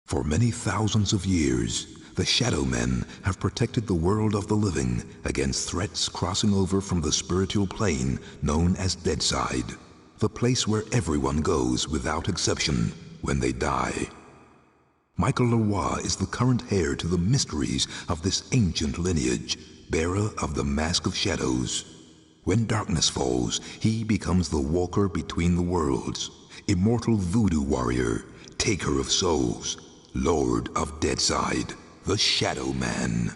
For many thousands of years, the Shadow Men have protected the world of the living against threats crossing over from the spiritual plane known as Deadside, the place where everyone goes without exception when they die. Michael Leroy is the current heir to the mysteries of this ancient lineage, bearer of the Mask of Shadows. When darkness falls, he becomes the walker between the worlds, immortal voodoo warrior, taker of souls, Lord of Deadside, the Shadow Man.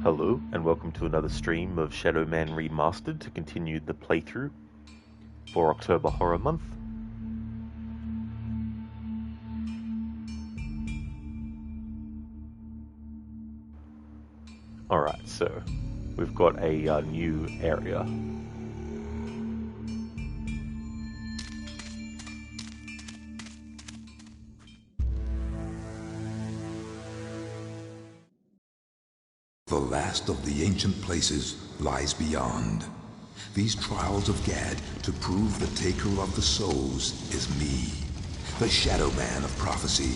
Hello, and welcome to another stream of Shadow Man Remastered to continue the playthrough for October Horror Month. Alright, so we've got a new area. The last of the ancient places lies beyond. These trials of Gad to prove the taker of the souls is me, the Shadow Man of prophecy,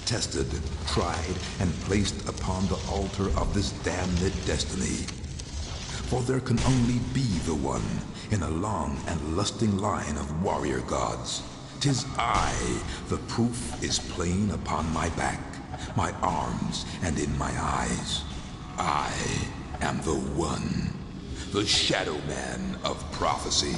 tested, tried, and placed upon the altar of this damned destiny. For there can only be the one in a long and lusting line of warrior gods. 'Tis I, the proof is plain upon my back, my arms, and in my eyes. I am the one, the Shadow Man of prophecy.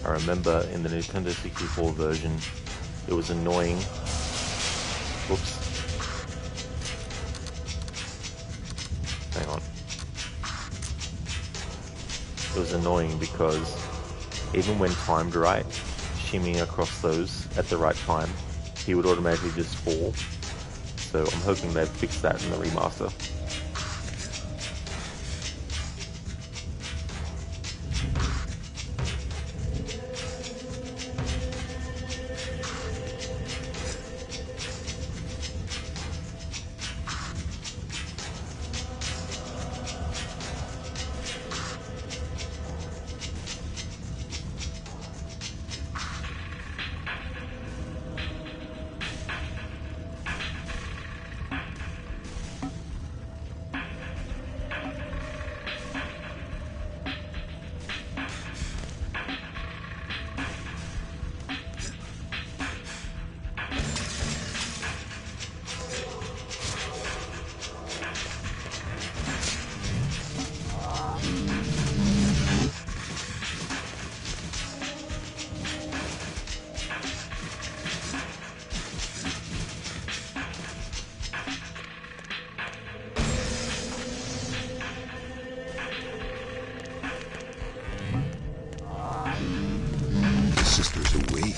I remember in the Nintendo 64 version, it was annoying. Oops. Hang on. It was annoying because even when timed right, shimmying across those at the right time, he would automatically just fall. So I'm hoping they've fixed that in the remaster. Sister's awake.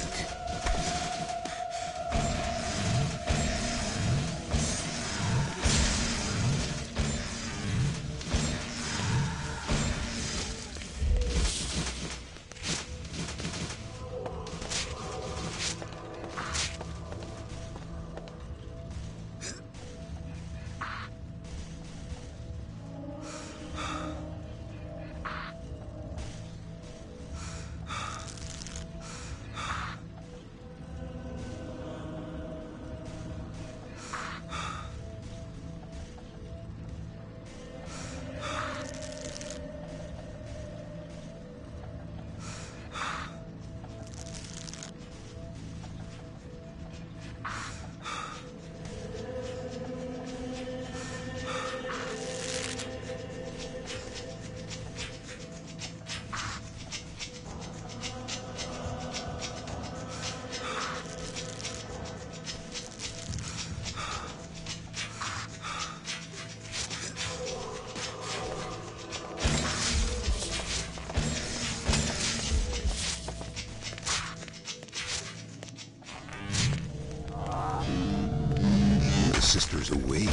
sisters awake.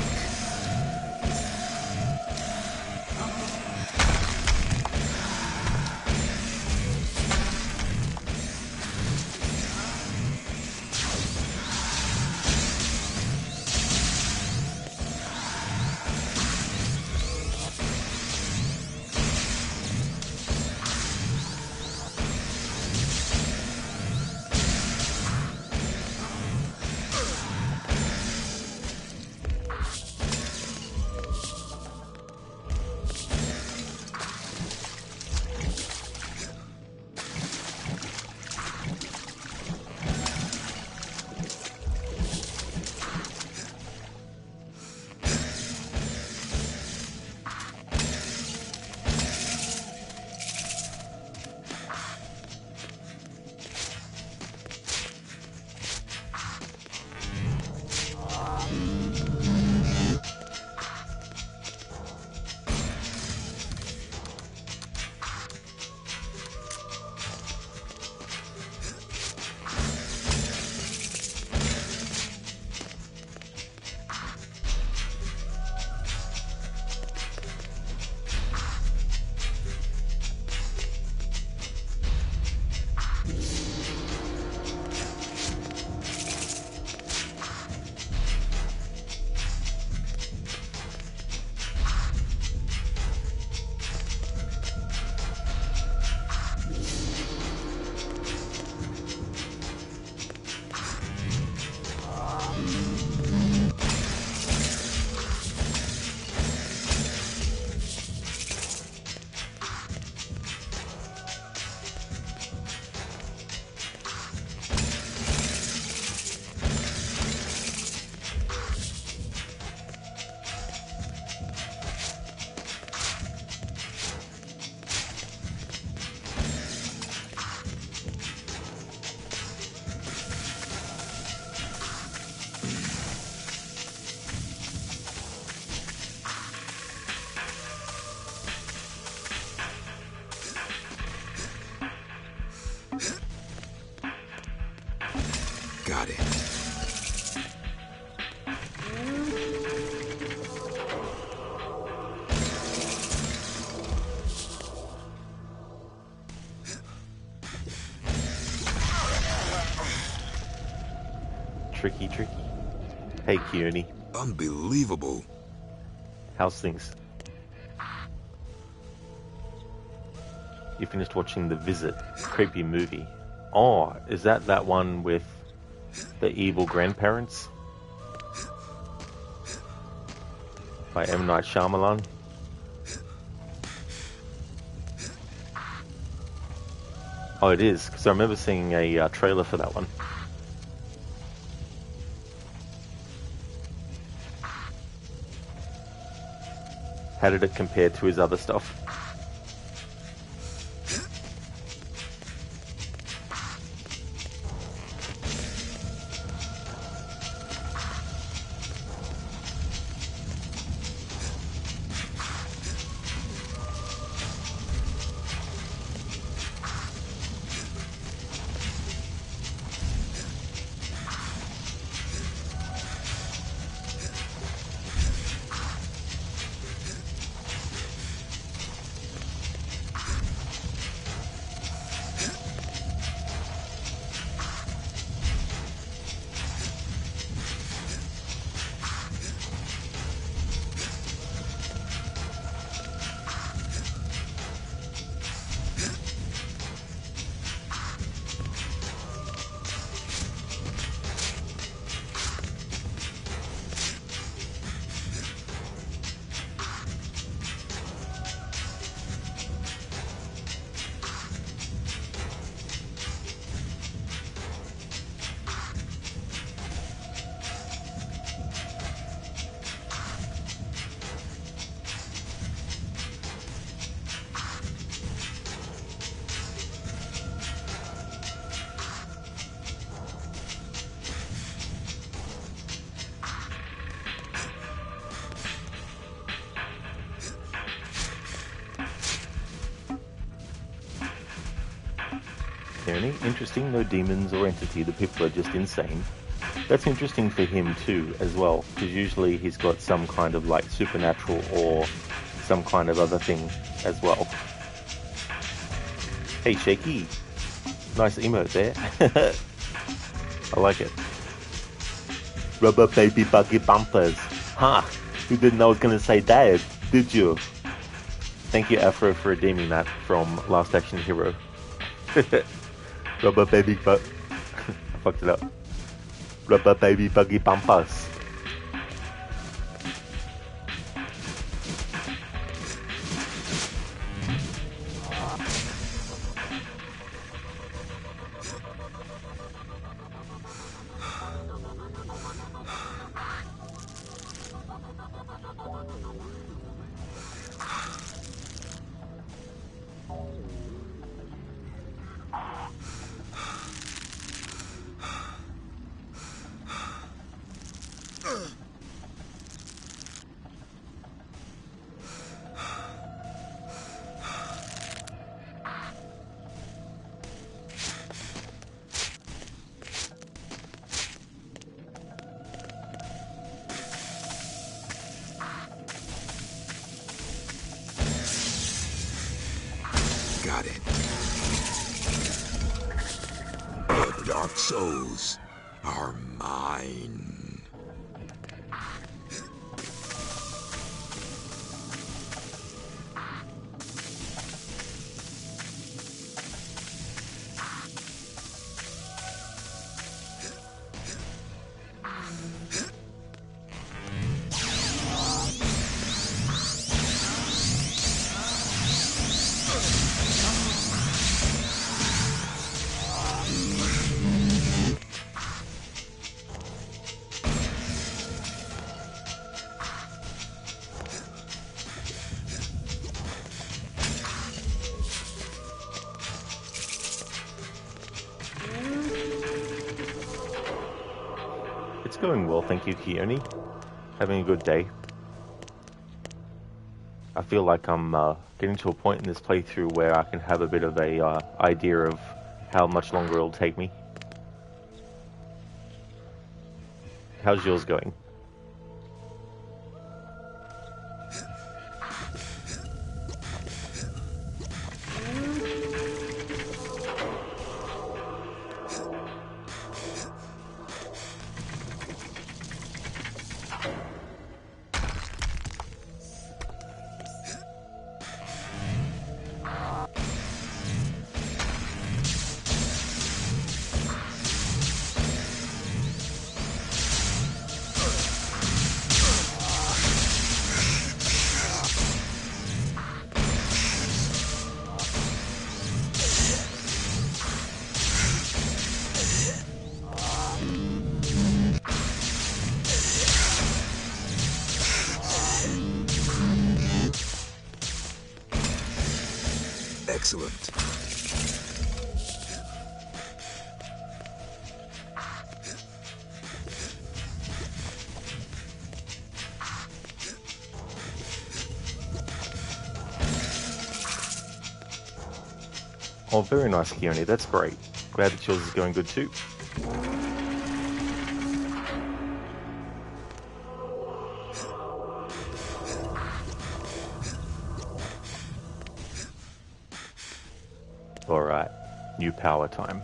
Got it. Tricky, tricky. Hey, Kearney. Unbelievable. How's things? You finished watching The Visit, creepy movie. Oh, is that one with the evil grandparents? By M. Night Shyamalan? Oh, it is, because I remember seeing a trailer for that one. How did it compare to his other stuff? Interesting, no demons or entity, the people are just insane. That's interesting for him too, as well, because usually he's got some kind of like supernatural or some kind of other thing as well. Hey, Shaky, nice emote there. I like it. Rubber baby buggy bumpers. Ha! Huh, you didn't know I was gonna say that, did you? Thank you, Afro, for redeeming that from Last Action Hero. Rubber baby I fucked it up. Rubber baby buggy bumpers. Got it. The Dark Souls are mine. It's going well, thank you, Keone. Having a good day. I feel like I'm getting to a point in this playthrough where I can have a bit of a idea of how much longer it'll take me. How's yours going? Excellent. Oh, very nice, Keone. That's great. Glad that yours is going good too. Alright, new power time.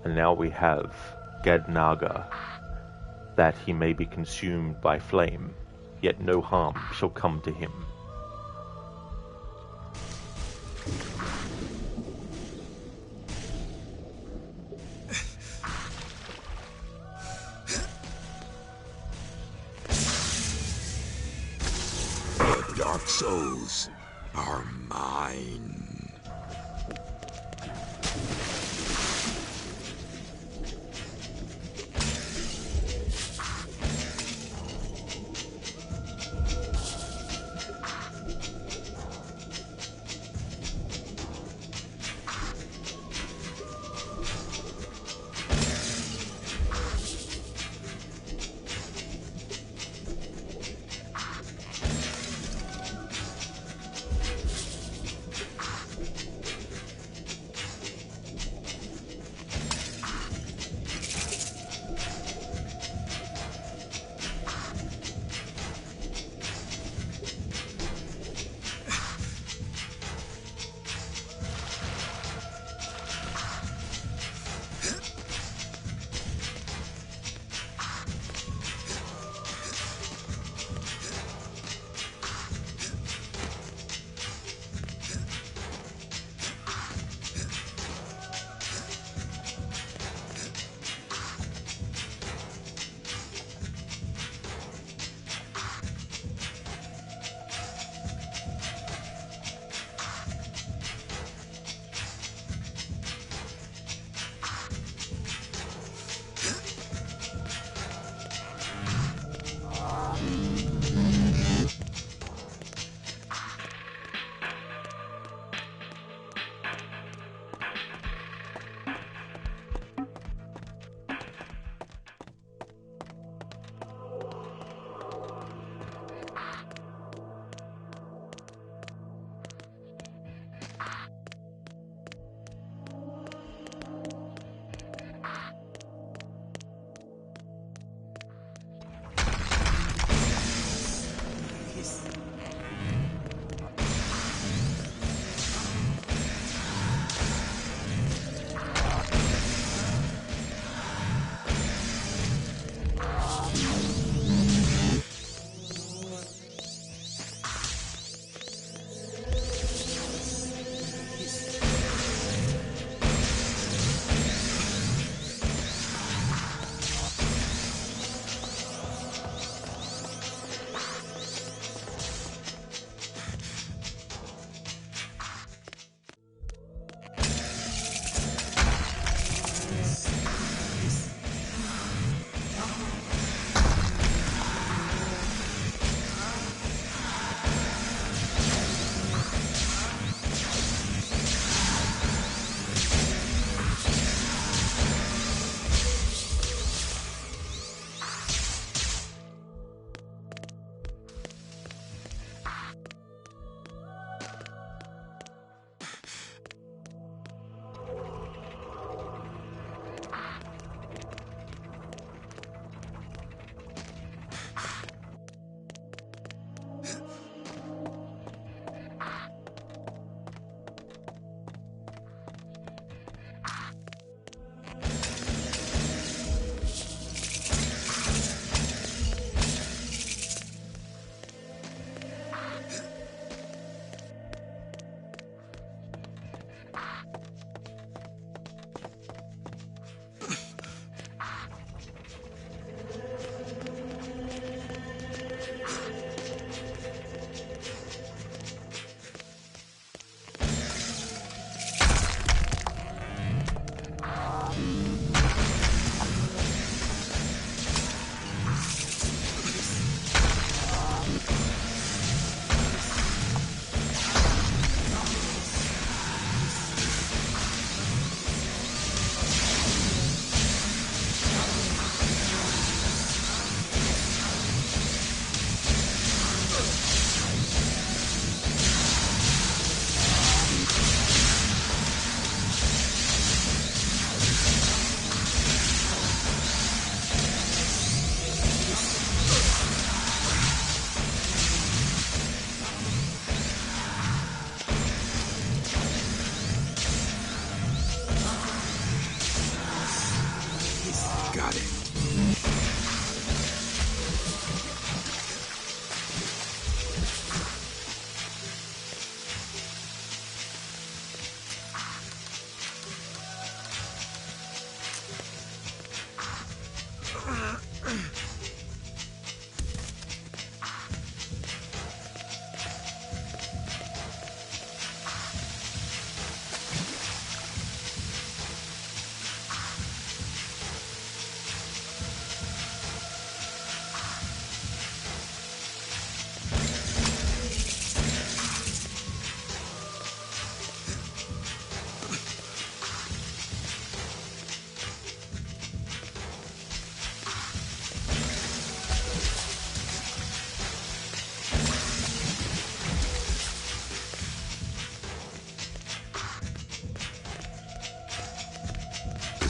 And now we have Gadnaga, that he may be consumed by flame, yet no harm shall come to him. The Dark Souls are mine.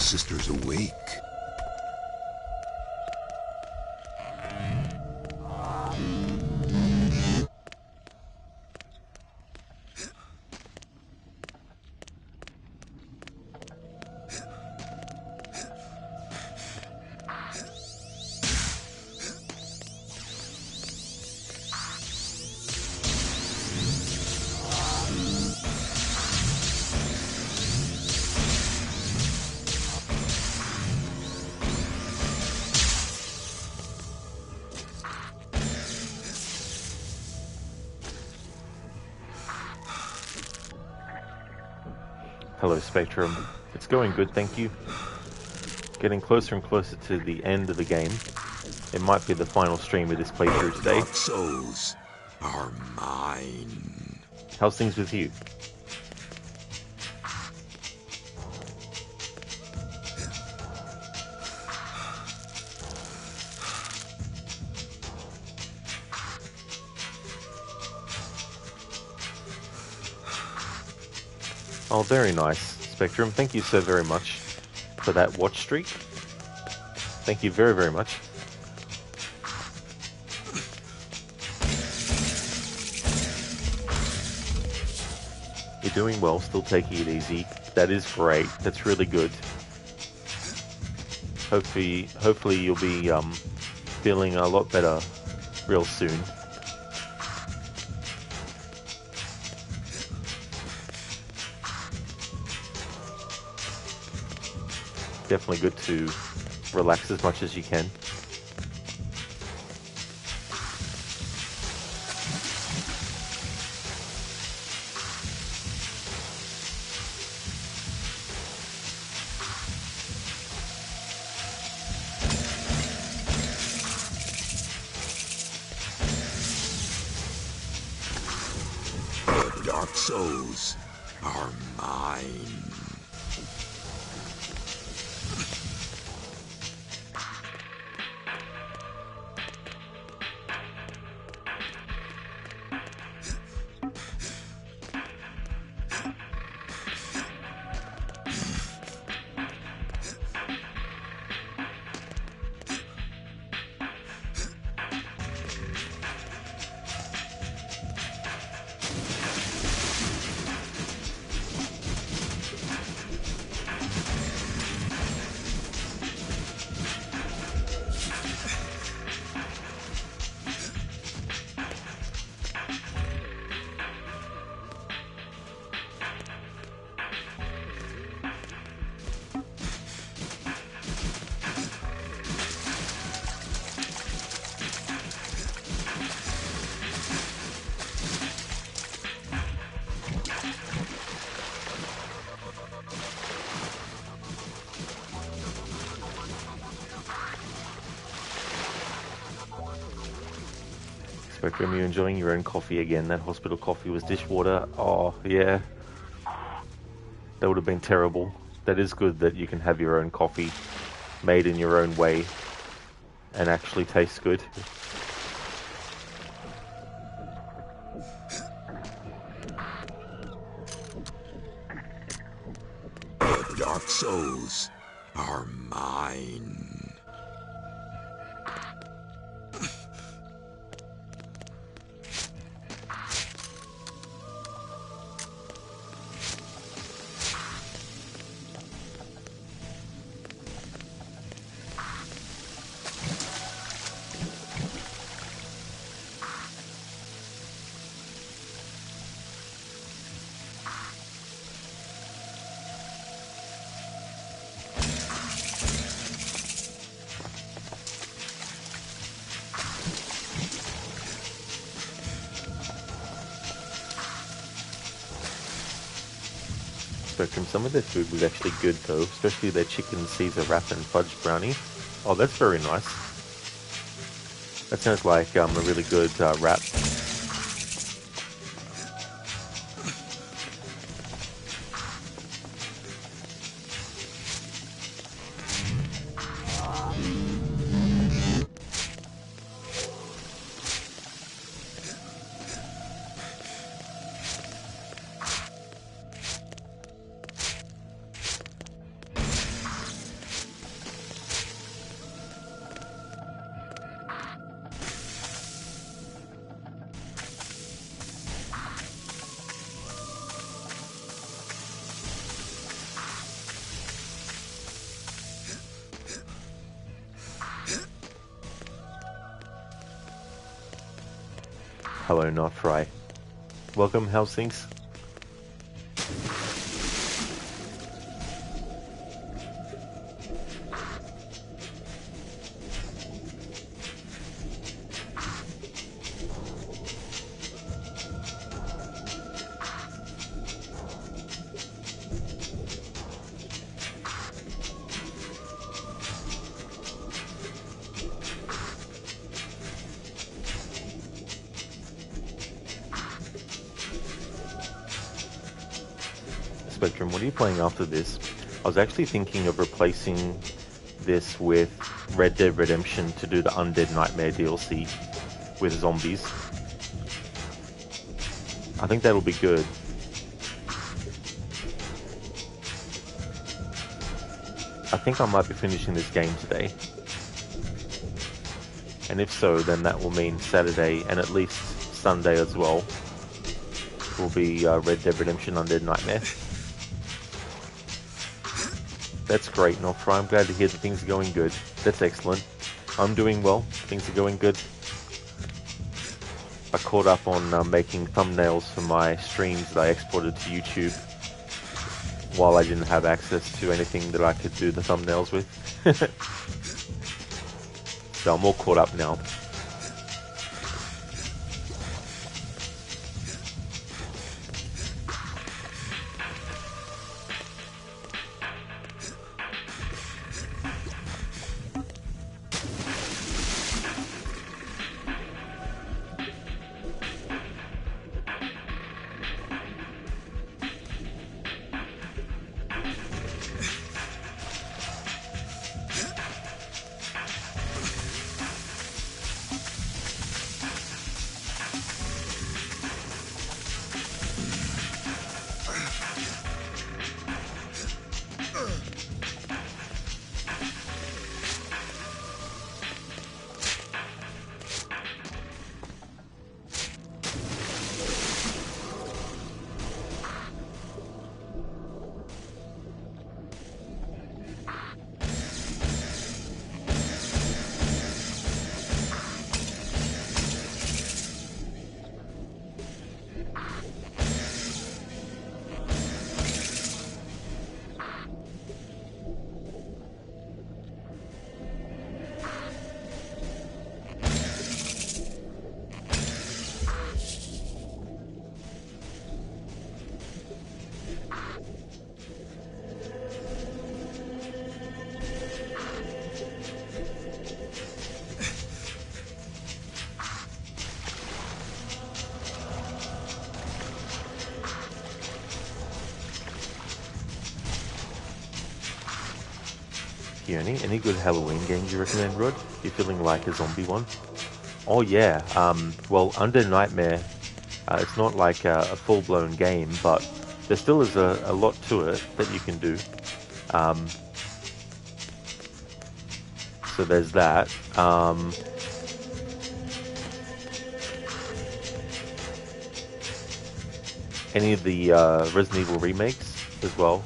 sisters awake. Hello, Spectrum. It's going good, thank you. Getting closer and closer to the end of the game. It might be the final stream of this playthrough today. Dark souls are mine. How's things with you? Oh, very nice, Spectrum. Thank you so very much for that watch streak. Thank you very, very much. You're doing well, still taking it easy. That is great. That's really good. Hopefully you'll be feeling a lot better real soon. Definitely good to relax as much as you can. The dark souls are mine. Spectrum, you enjoying your own coffee again? That hospital coffee was dishwater. Oh, yeah. That would have been terrible. That is good that you can have your own coffee made in your own way and actually tastes good. The dark souls are mine. Spectrum, some of their food was actually good though, especially their chicken Caesar wrap and fudge brownie. Oh, that's very nice. That sounds like a really good wrap. Hello, Not Fry. Welcome, how's things? Spectrum, what are you playing after this? I was actually thinking of replacing this with Red Dead Redemption to do the Undead Nightmare DLC with zombies. I think that'll be good. I think I might be finishing this game today. And if so, then that will mean Saturday and at least Sunday as well will be Red Dead Redemption Undead Nightmare. That's great, Nofra. I'm glad to hear that things are going good. That's excellent. I'm doing well. Things are going good. I caught up on making thumbnails for my streams that I exported to YouTube while I didn't have access to anything that I could do the thumbnails with. So I'm all caught up now. Any good Halloween games you recommend, Rod? You're feeling like a zombie one? Oh yeah, well, Undead Nightmare, it's not like a full-blown game, but there still is a lot to it that you can do. So there's that. Any of the Resident Evil remakes as well.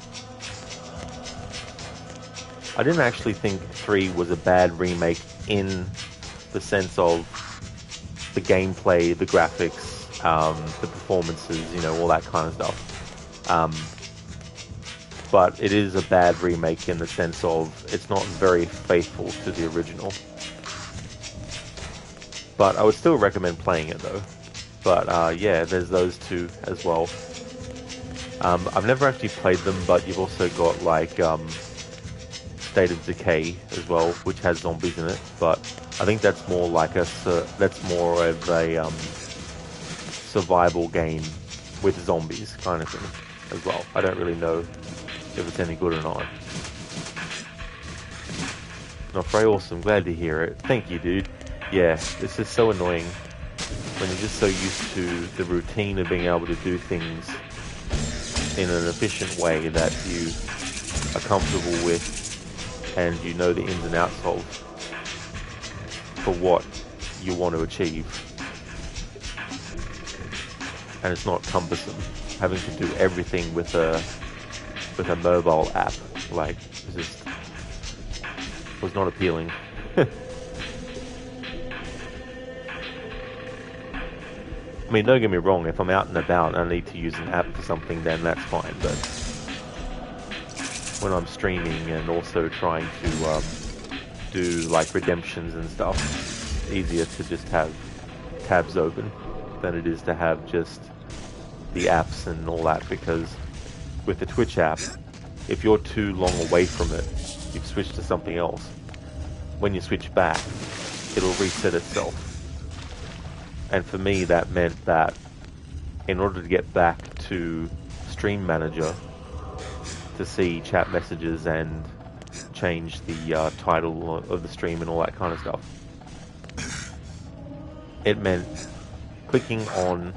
I didn't actually think 3 was a bad remake in the sense of the gameplay, the graphics, the performances, you know, all that kind of stuff. But it is a bad remake in the sense of it's not very faithful to the original. But I would still recommend playing it though. But yeah, there's those two as well. I've never actually played them, but you've also got like State of Decay as well, which has zombies in it, but I think that's more like that's more of a survival game with zombies kind of thing as well. I don't really know if it's any good or not. Not very awesome, glad to hear it. Thank you, dude. Yeah, this is so annoying when you're just so used to the routine of being able to do things in an efficient way that you are comfortable with and you know the ins and outs of for what you want to achieve. And it's not cumbersome having to do everything with a mobile app. Like, it just was not appealing. mean, don't get me wrong, if I'm out and about and I need to use an app for something, then that's fine, but when I'm streaming and also trying to do like redemptions and stuff, it's easier to just have tabs open than it is to have just the apps and all that, because with the Twitch app, if you're too long away from it, you've switched to something else. When you switch back, it'll reset itself. And for me, that meant that in order to get back to Stream Manager to see chat messages and change the title of the stream and all that kind of stuff, it meant clicking on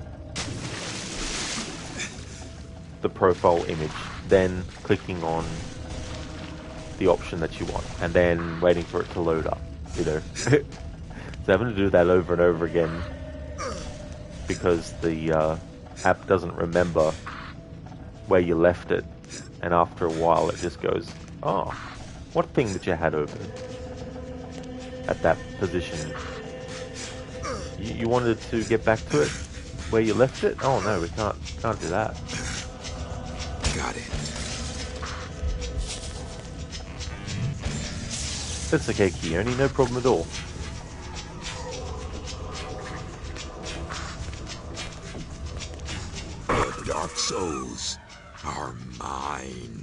the profile image, then clicking on the option that you want, and then waiting for it to load up, you know. So having to do that over and over again because the app doesn't remember where you left it, and after a while it just goes, oh, what thing that you had open at that position? You wanted to get back to it where you left it? Oh no, we can't do that. Got it. That's okay, Keone, no problem at all. The Dark Souls are mine.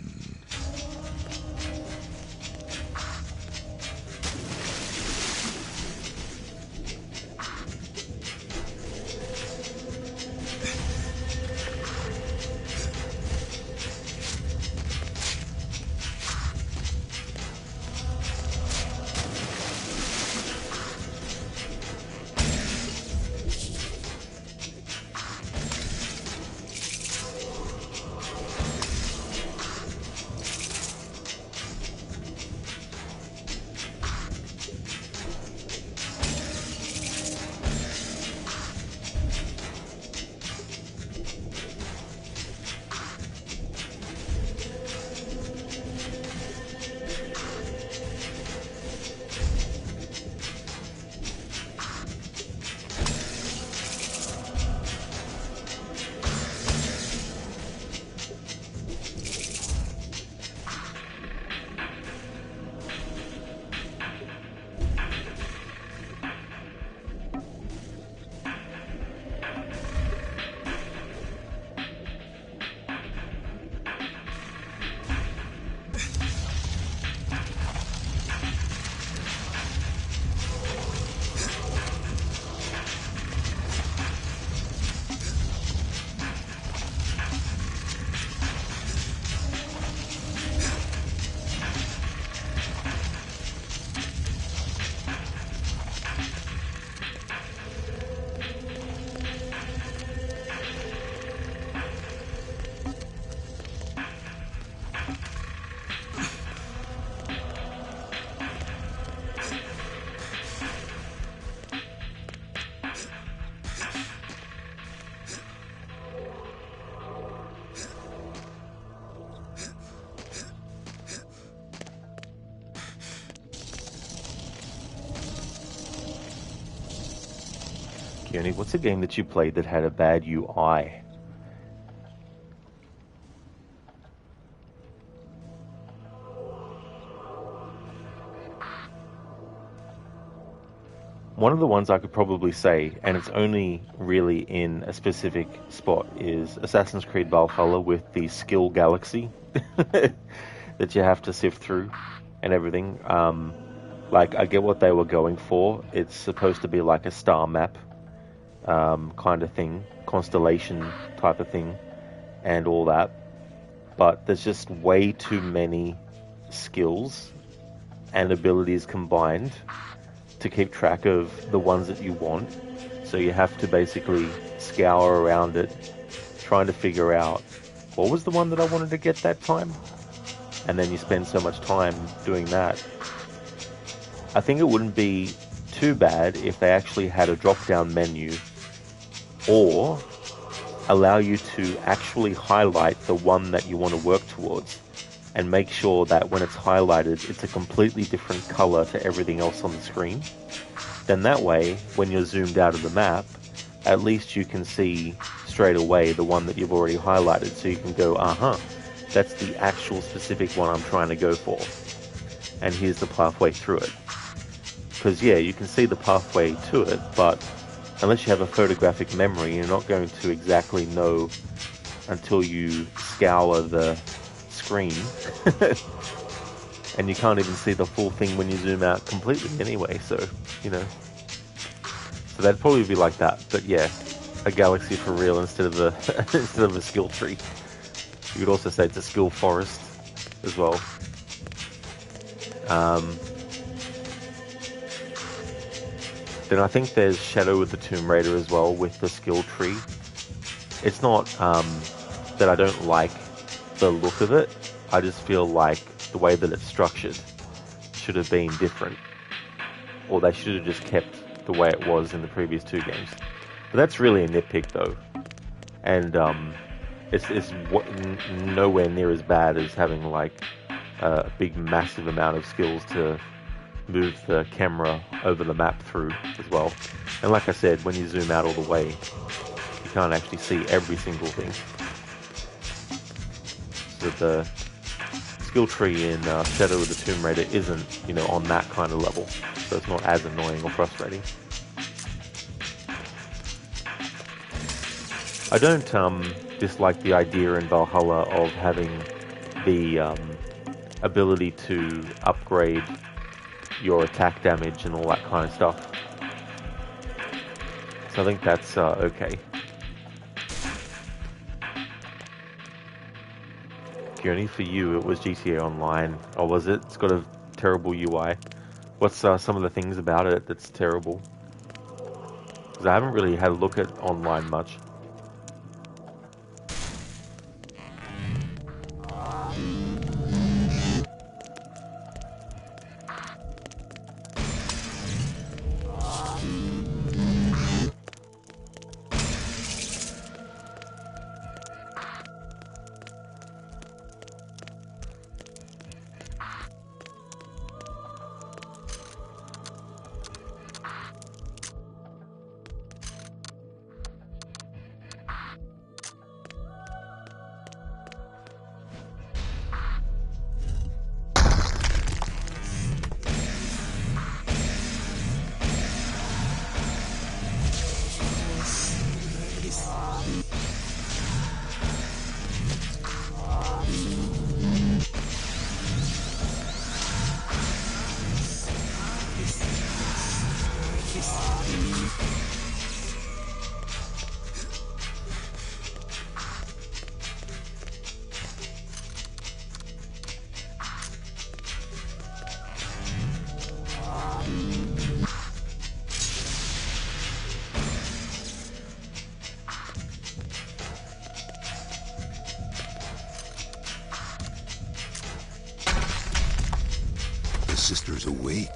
Keone, what's a game that you played that had a bad UI? One of the ones I could probably say, and it's only really in a specific spot, is Assassin's Creed Valhalla with the skill galaxy that you have to sift through and everything. Like, I get what they were going for. It's supposed to be like a star map kind of thing, constellation type of thing, and all that. But there's just way too many skills and abilities combined to keep track of the ones that you want. So you have to basically scour around it, trying to figure out what was the one that I wanted to get that time. And then you spend so much time doing that. I think it wouldn't be too bad if they actually had a drop-down menu or allow you to actually highlight the one that you want to work towards and make sure that when it's highlighted, it's a completely different color to everything else on the screen. Then that way, when you're zoomed out of the map, at least you can see straight away the one that you've already highlighted, so you can go, that's the actual specific one I'm trying to go for, and here's the pathway through it. Because yeah, you can see the pathway to it, but unless you have a photographic memory, you're not going to exactly know until you scour the screen. And you can't even see the full thing when you zoom out completely anyway, so, you know. So that'd probably be like that, but yeah, a galaxy for real instead of a instead of a skill tree. You could also say it's a skill forest as well. Then I think there's Shadow of the Tomb Raider as well with the skill tree. It's not that I don't like the look of it. I just feel like the way that it's structured should have been different, or they should have just kept the way it was in the previous two games. But that's really a nitpick though, and it's nowhere near as bad as having like a big massive amount of skills to move the camera over the map through as well. And like I said, when you zoom out all the way, you can't actually see every single thing. So the skill tree in Shadow of the Tomb Raider isn't, you know, on that kind of level, so it's not as annoying or frustrating. I don't dislike the idea in Valhalla of having the ability to upgrade your attack damage and all that kind of stuff. So I think that's okay. Only for you it was GTA Online, or was it? It's got a terrible UI. What's some of the things about it that's terrible? Because I haven't really had a look at online much. The sister's awake.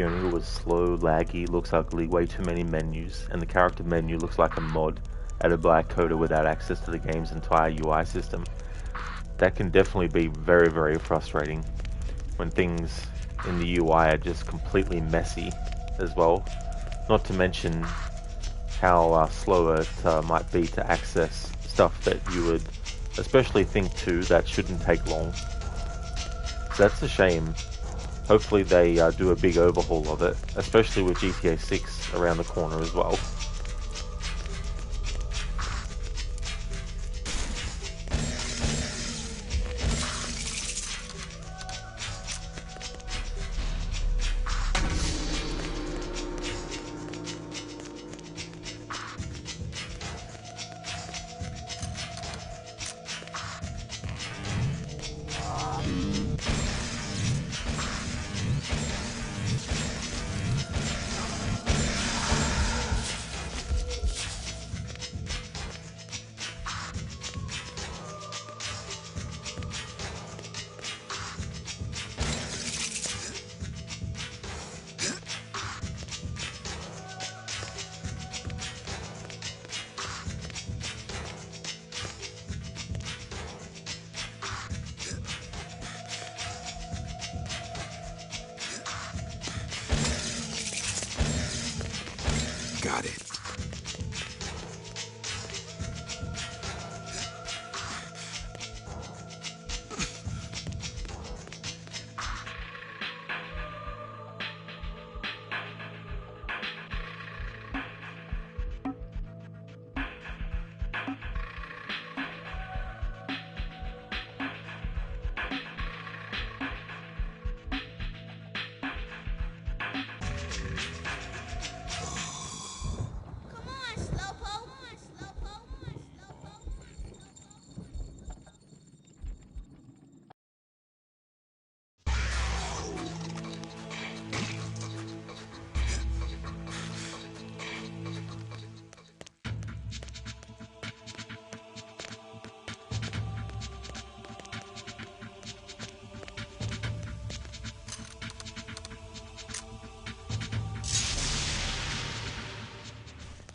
It was slow, laggy, looks ugly, way too many menus, and the character menu looks like a mod added by a coder without access to the game's entire UI system. That can definitely be very, very frustrating when things in the UI are just completely messy as well. Not to mention how slow it might be to access stuff that you would especially think too that shouldn't take long. So that's a shame. Hopefully they do a big overhaul of it, especially with GTA 6 around the corner as well.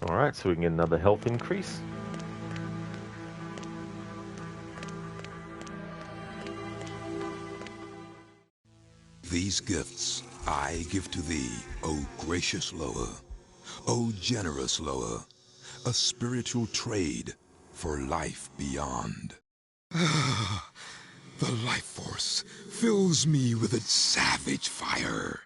Alright, so we can get another health increase. These gifts I give to thee, O gracious Loa, O generous Loa, a spiritual trade for life beyond. The life force fills me with its savage fire.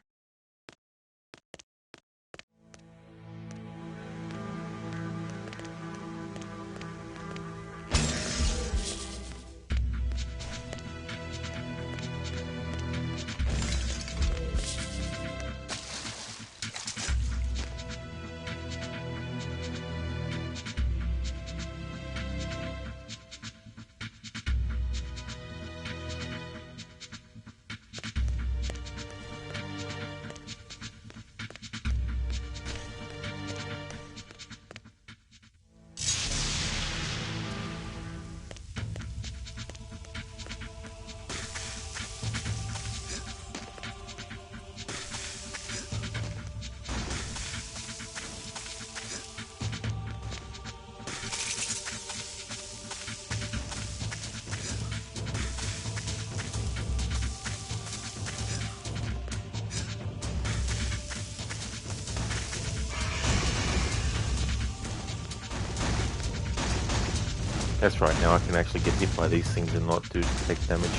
That's right, now I can actually get hit by these things and not take damage.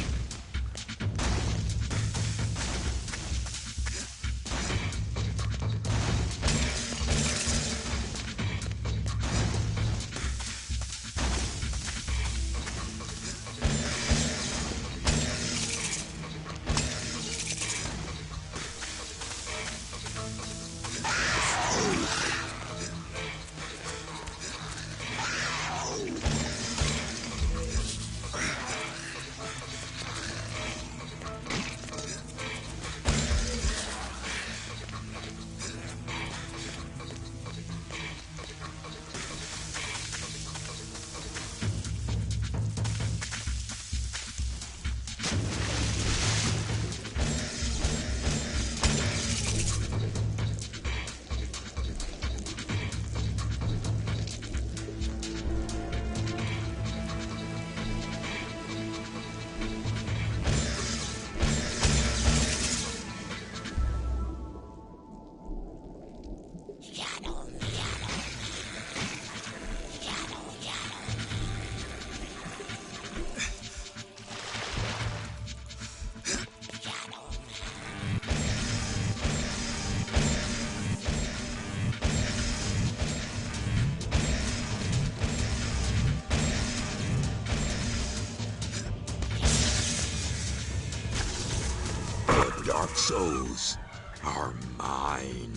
Dark souls are mine.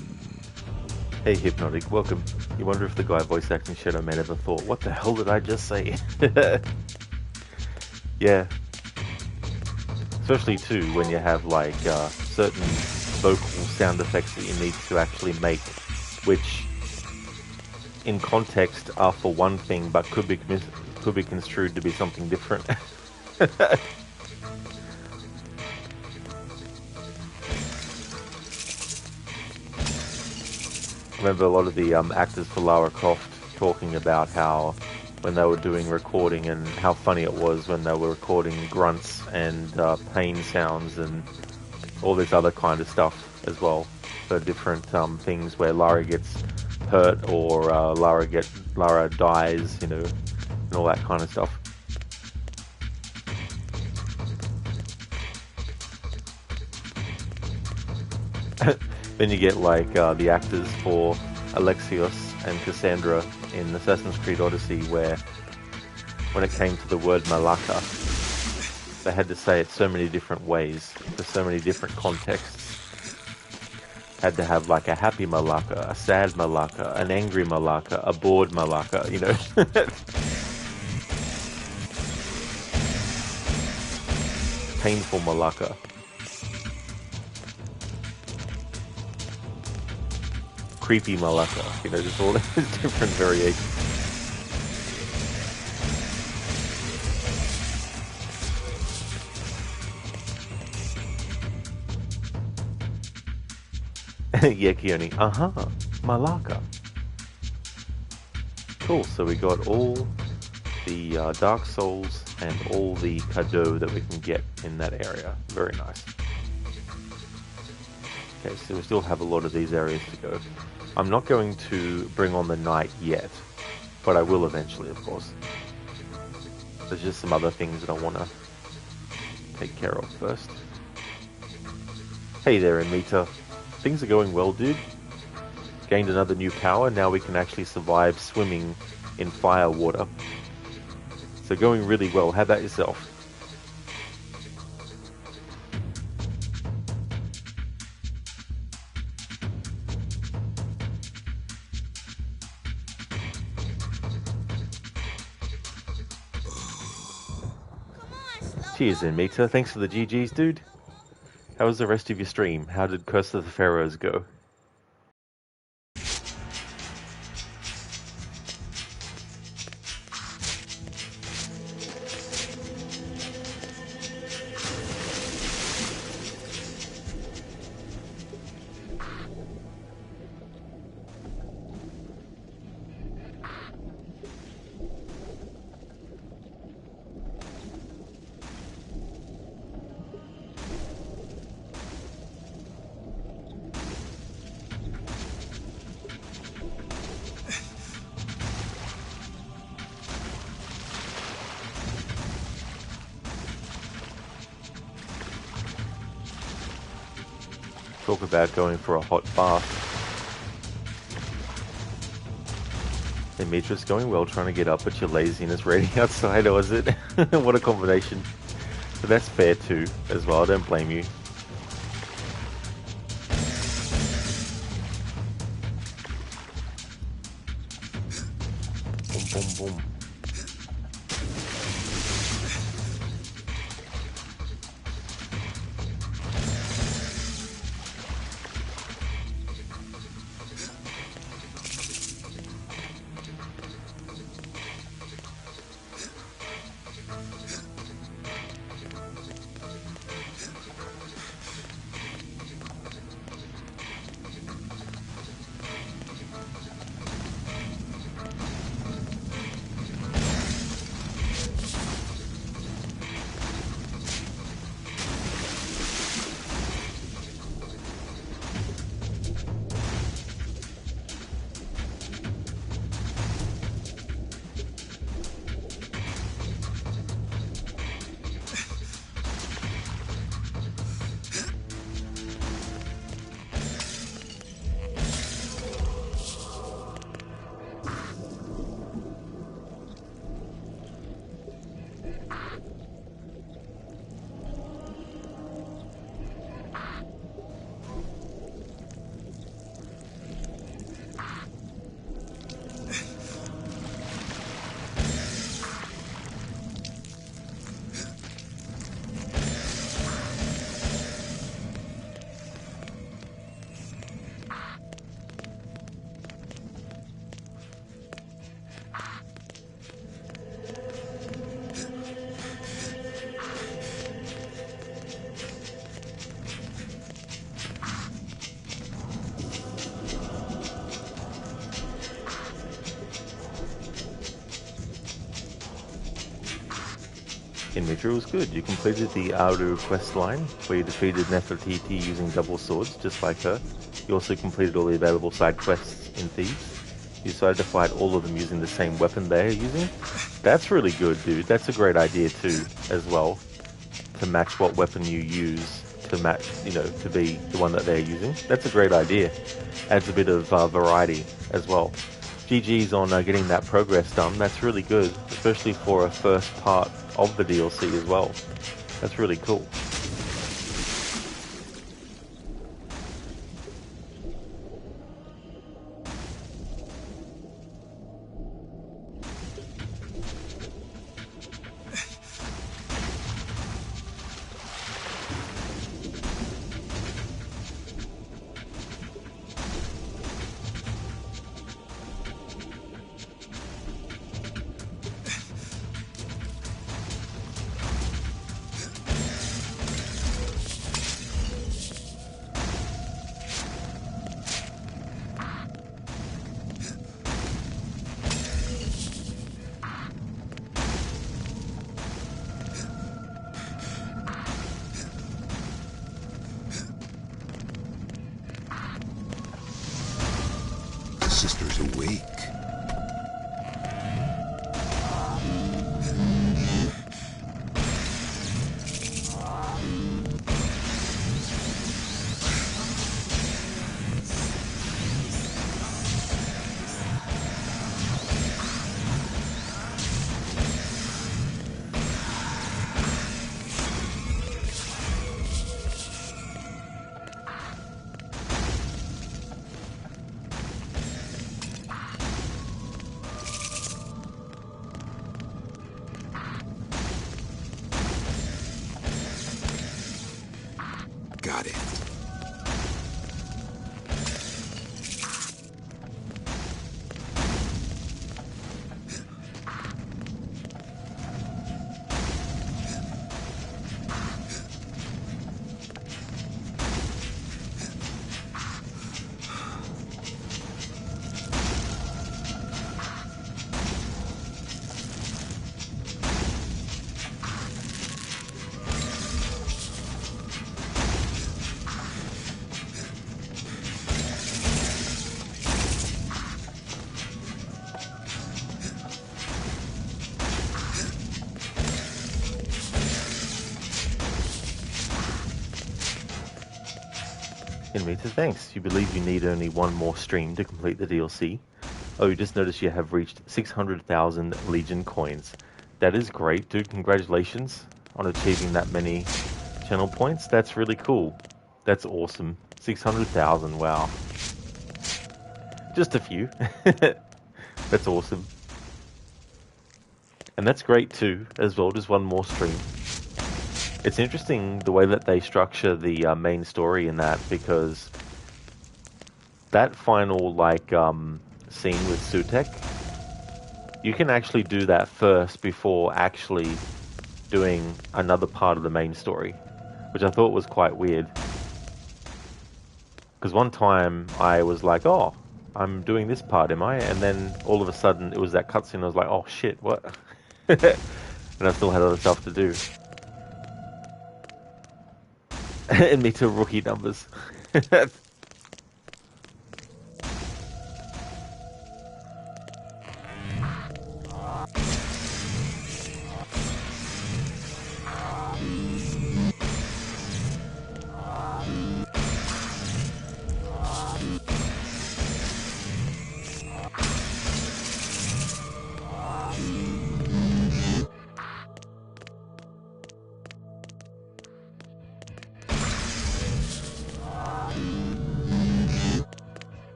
Hey Hypnotic, welcome. You wonder if the guy voice acting Shadow Man ever thought, what the hell did I just say? Yeah. Especially too when you have like certain vocal sound effects that you need to actually make, which in context are for one thing but could be construed to be something different. I remember a lot of the actors for Lara Croft talking about how when they were doing recording and how funny it was when they were recording grunts and pain sounds and all this other kind of stuff as well for different things where Lara gets hurt or Lara dies, you know, and all that kind of stuff. Then you get like the actors for Alexios and Cassandra in Assassin's Creed Odyssey, where when it came to the word Malaka, they had to say it so many different ways for so many different contexts. Had to have like a happy Malaka, a sad Malaka, an angry Malaka, a bored Malaka, you know. Painful Malaka. Creepy Malaka, you know, just all these different variations. Yeah, Keone. Malaka. Cool, so we got all the Dark Souls and all the cadeaux that we can get in that area. Very nice. Okay, so we still have a lot of these areas to go. I'm not going to bring on the night yet, but I will eventually, of course. There's just some other things that I want to take care of first. Hey there, Amita. Things are going well, dude. Gained another new power. Now we can actually survive swimming in fire water. So going really well. How about yourself? Cheers, Amita. Thanks for the GGs, dude. How was the rest of your stream? How did Curse of the Pharaohs go? Talk about going for a hot bath. Demetrius going well trying to get up, but you're lazy and it's raining outside, or is it? What a combination. But that's fair too, as well. I don't blame you. Boom, boom, boom. Inventory was good. You completed the Aru quest line, where you defeated Nefertiti using double swords, just like her. You also completed all the available side quests in Thieves. You decided to fight all of them using the same weapon they're using. That's really good, dude. That's a great idea too, as well, to match what weapon you use to match, to be the one that they're using. That's a great idea. Adds a bit of variety as well. GG's on getting that progress done. That's really good, especially for a first part of the DLC as well. That's really cool. sisters awake. Got it. Inmita, thanks. You believe you need only one more stream to complete the DLC? Oh, you just noticed you have reached 600,000 Legion coins. That is great, dude. Congratulations on achieving that many channel points. That's really cool. That's awesome. 600,000, wow. Just a few. That's awesome. And that's great too, as well, just one more stream. It's interesting the way that they structure the main story in that, because that final, scene with Sutek, you can actually do that first before actually doing another part of the main story, which I thought was quite weird. Because one time I was like, oh, I'm doing this part, am I? And then all of a sudden it was that cutscene. I was like, oh shit, what? And I still had other stuff to do. And me to rookie numbers.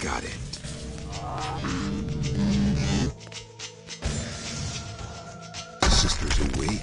Got it. Sisters awake.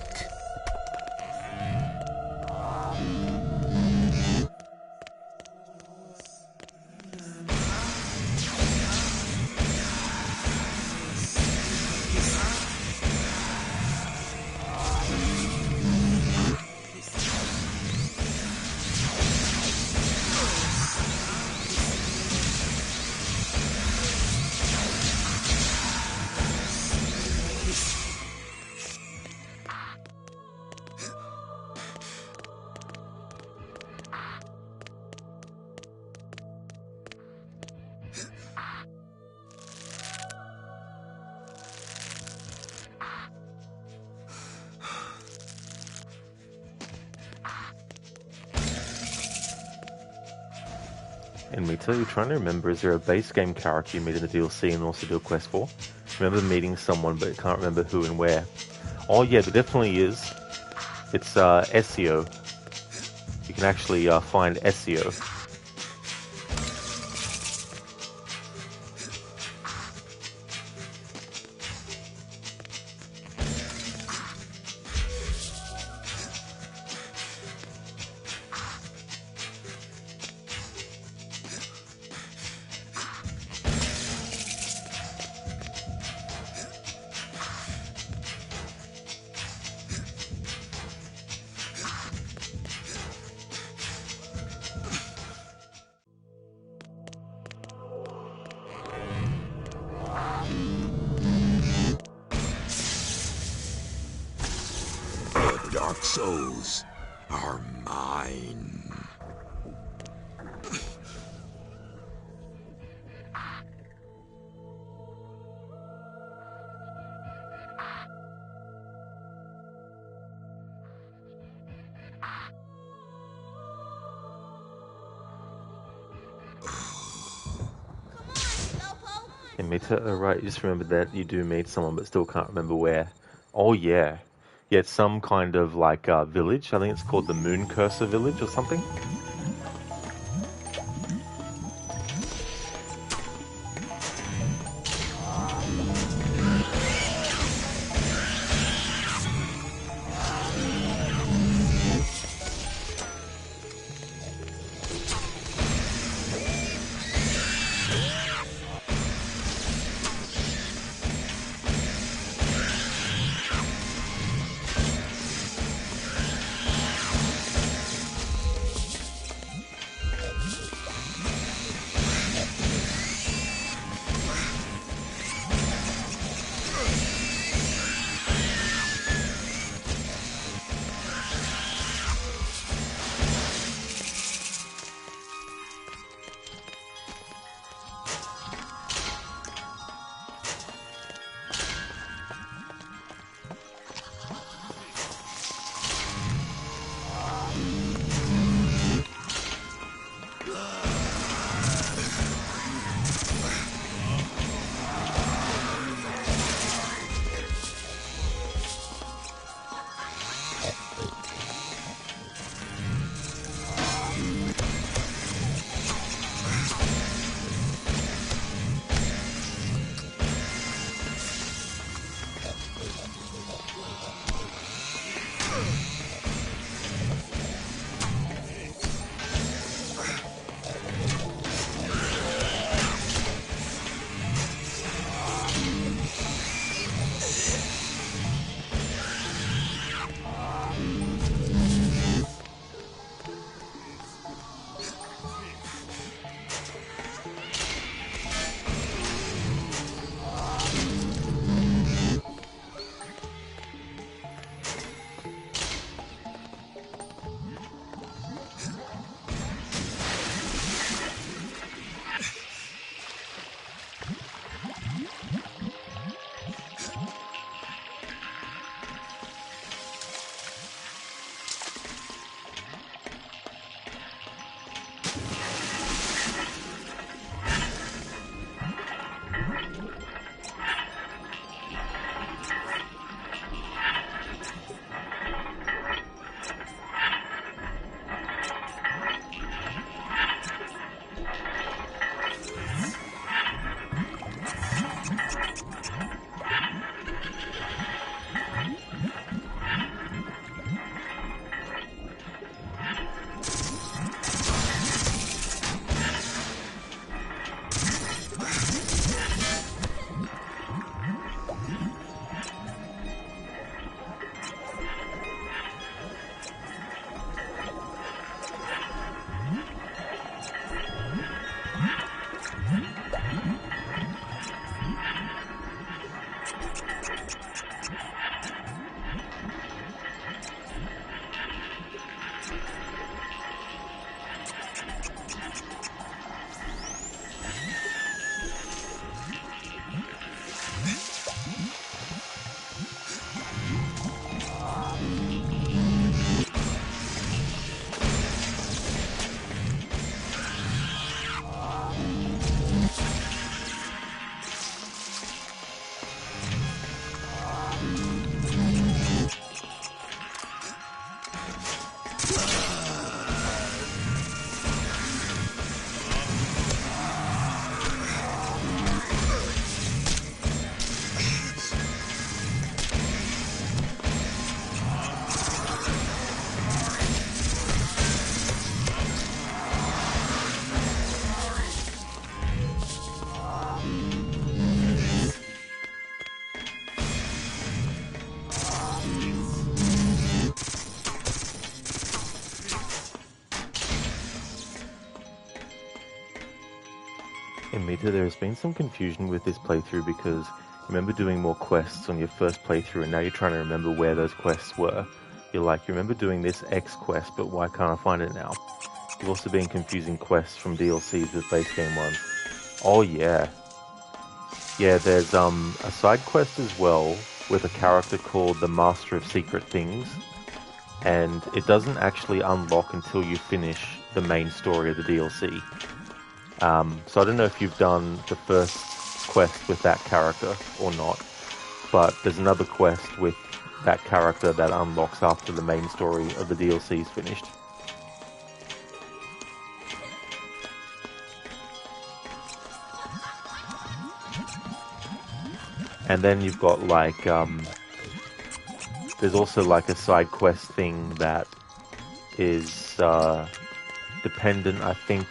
And me too, trying to remember, is there a base game character you meet in the DLC and also do a quest for? Remember meeting someone, but can't remember who and where. Oh yeah, there definitely is. It's SEO. You can actually find SEO. souls are mine. And Mita, right, you just remembered that you do meet someone but still can't remember where. Oh yeah. Yeah, it's some kind of like village. I think it's called the Moon Cursor Village or something. And Mita, there has been some confusion with this playthrough because I remember doing more quests on your first playthrough and now you're trying to remember where those quests were. You're like, you remember doing this X quest, but why can't I find it now? You've also been confusing quests from DLCs with base game ones. Oh yeah. Yeah, there's a side quest as well with a character called the Master of Secret Things, and it doesn't actually unlock until you finish the main story of the DLC. So I don't know if you've done the first quest with that character or not, but there's another quest with that character that unlocks after the main story of the DLC is finished. And then you've got like, there's also like a side quest thing that is dependent, I think,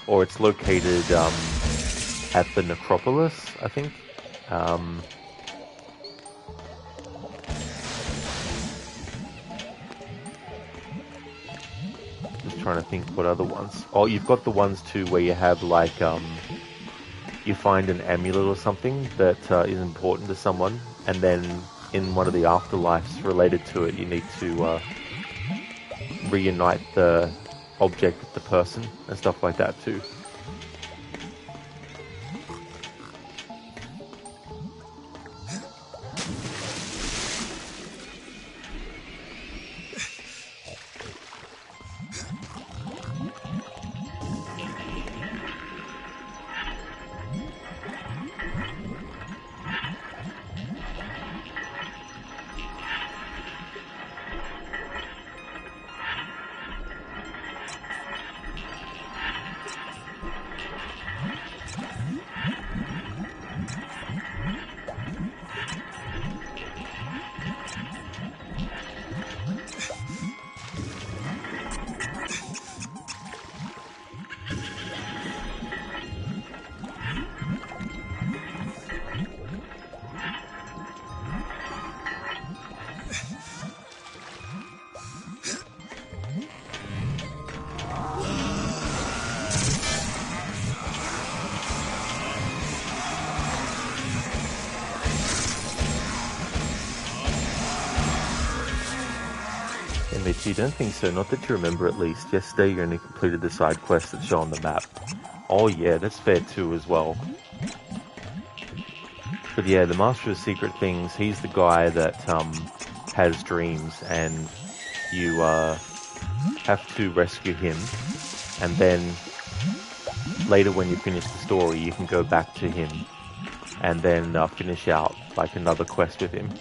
or it's located at the necropolis, I think. Just trying to think what other ones. Oh, you've got the ones too where you have like you find an amulet or something that is important to someone, and then in one of the afterlives related to it, you need to reunite the object with the person and stuff like that too. You don't think so? Not that you remember, at least. Yesterday you only completed the side quest that's shown on the map. Oh yeah, that's fair too as well. But yeah, the Master of Secret Things, he's the guy that has dreams, and you have to rescue him, and then later when you finish the story you can go back to him and then finish out like another quest with him.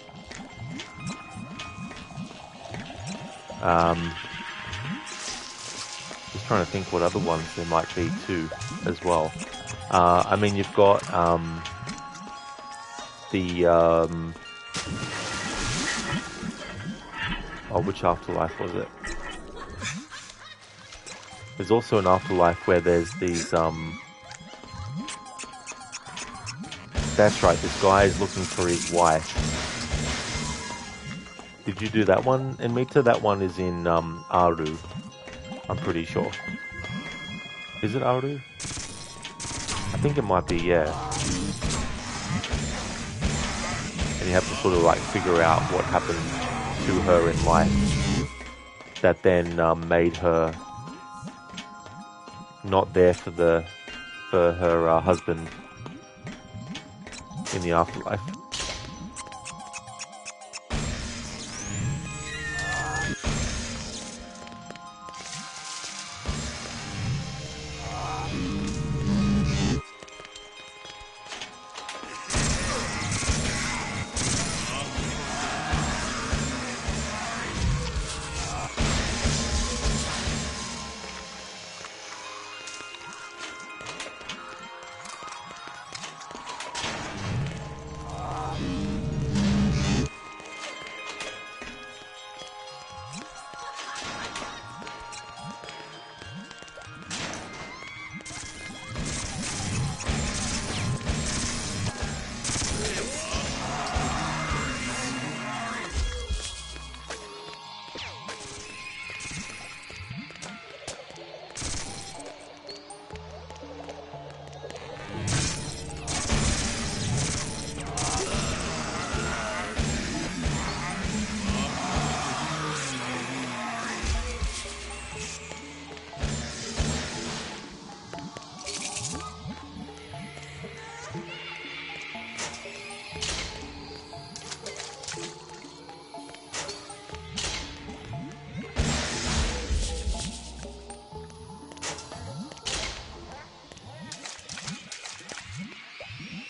Just trying to think what other ones there might be too, as well. I mean, you've got the oh, which afterlife was it? There's also an afterlife where there's these that's right, this guy is looking for his wife. Did you do that one in Mita? That one is in Aru, I'm pretty sure. Is it Aru? I think it might be, yeah. And you have to sort of like figure out what happened to her in life that then made her not there for her husband in the afterlife.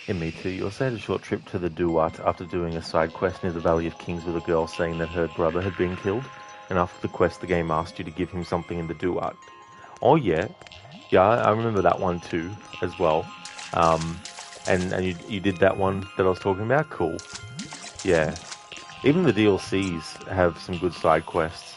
Yeah, me too. You also had a short trip to the Duat after doing a side quest near the Valley of Kings with a girl saying that her brother had been killed. And after the quest, the game asked you to give him something in the Duat. Oh, yeah. Yeah, I remember that one too, as well. And you did that one that I was talking about? Cool. Yeah. Even the DLCs have some good side quests.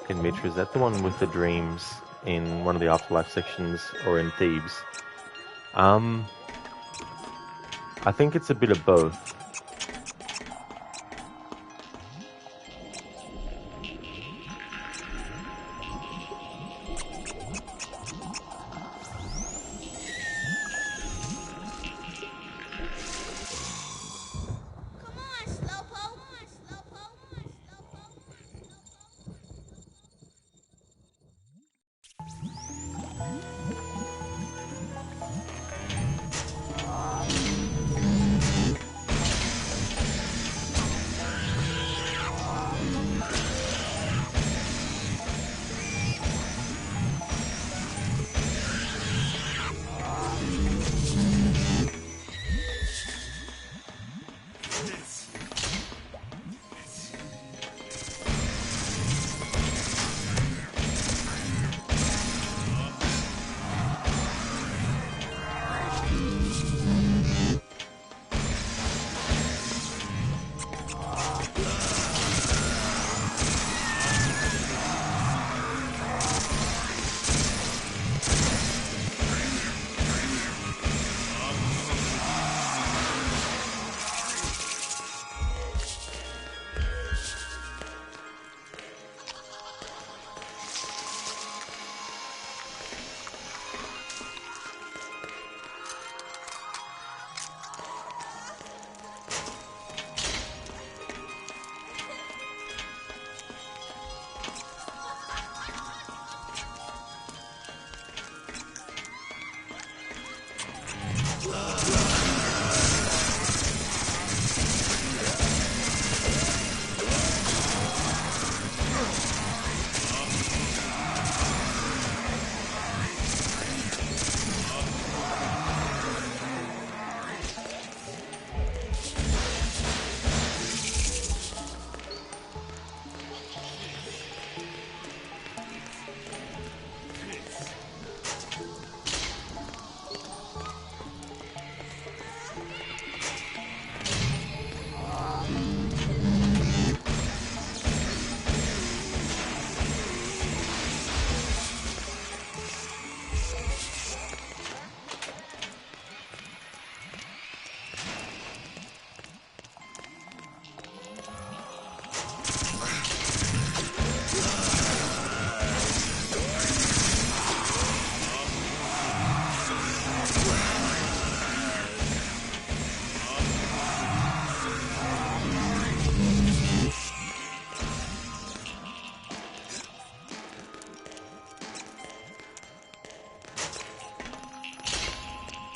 In Mitra, is that the one with the dreams in one of the afterlife sections or in Thebes? I think it's a bit of both.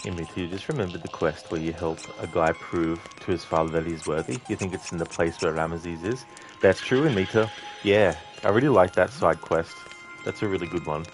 Yeah, me too. Just remember the quest where you help a guy prove to his father that he's worthy. You think it's in the place where Ramesses is? That's true in Mita. Yeah, I really like that side quest. That's a really good one.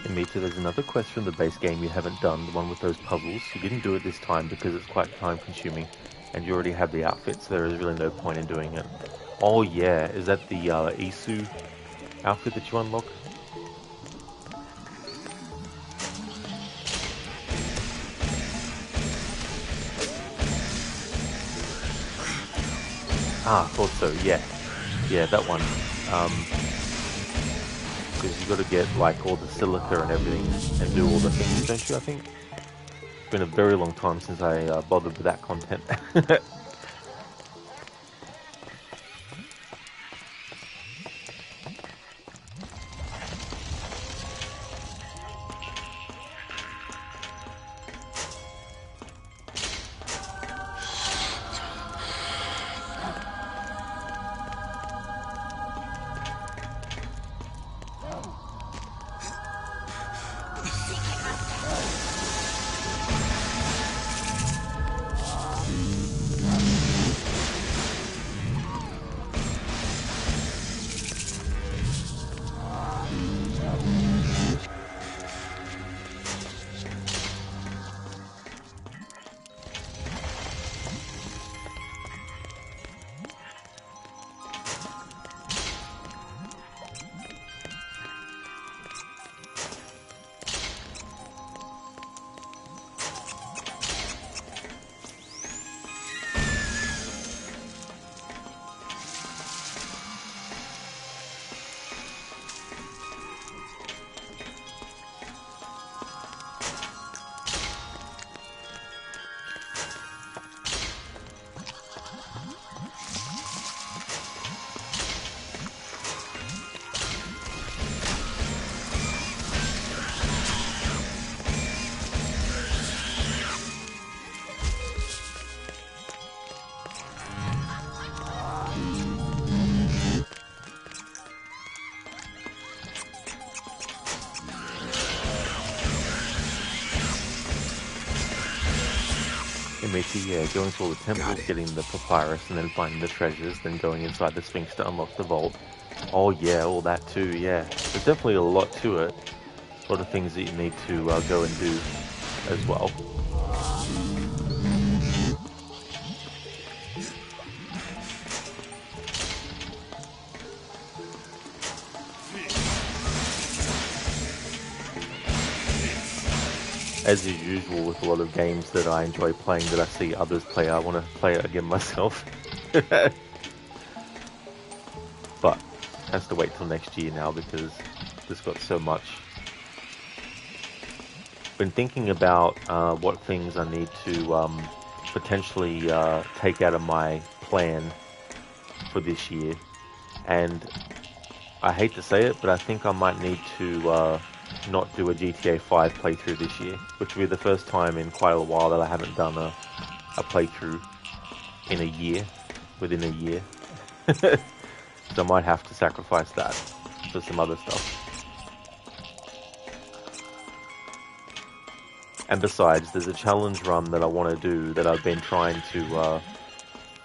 Mita, there's another quest from the base game you haven't done, the one with those puzzles. You didn't do it this time because it's quite time consuming, and you already have the outfit, so there is really no point in doing it. Oh yeah, is that the Isu outfit that you unlock? Ah, I thought so, yeah. Yeah, that one. Because you got to get like all the silica and everything and do all the things, don't you, I think? It's been a very long time since I bothered with that content. Yeah, going to all the temples, getting the papyrus, and then finding the treasures, then going inside the Sphinx to unlock the vault. Oh yeah, all that too, yeah. There's definitely a lot to it. A lot of things that you need to go and do as well. As is usual with a lot of games that I enjoy playing that I see others play, I want to play it again myself. But has to wait till next year now because there's got so much. Been thinking about what things I need to potentially take out of my plan for this year, and I hate to say it, but I think I might need to not do a GTA 5 playthrough this year, which will be the first time in quite a while that I haven't done a playthrough in a year, within a year. So I might have to sacrifice that for some other stuff. And besides, there's a challenge run that I want to do that I've been trying to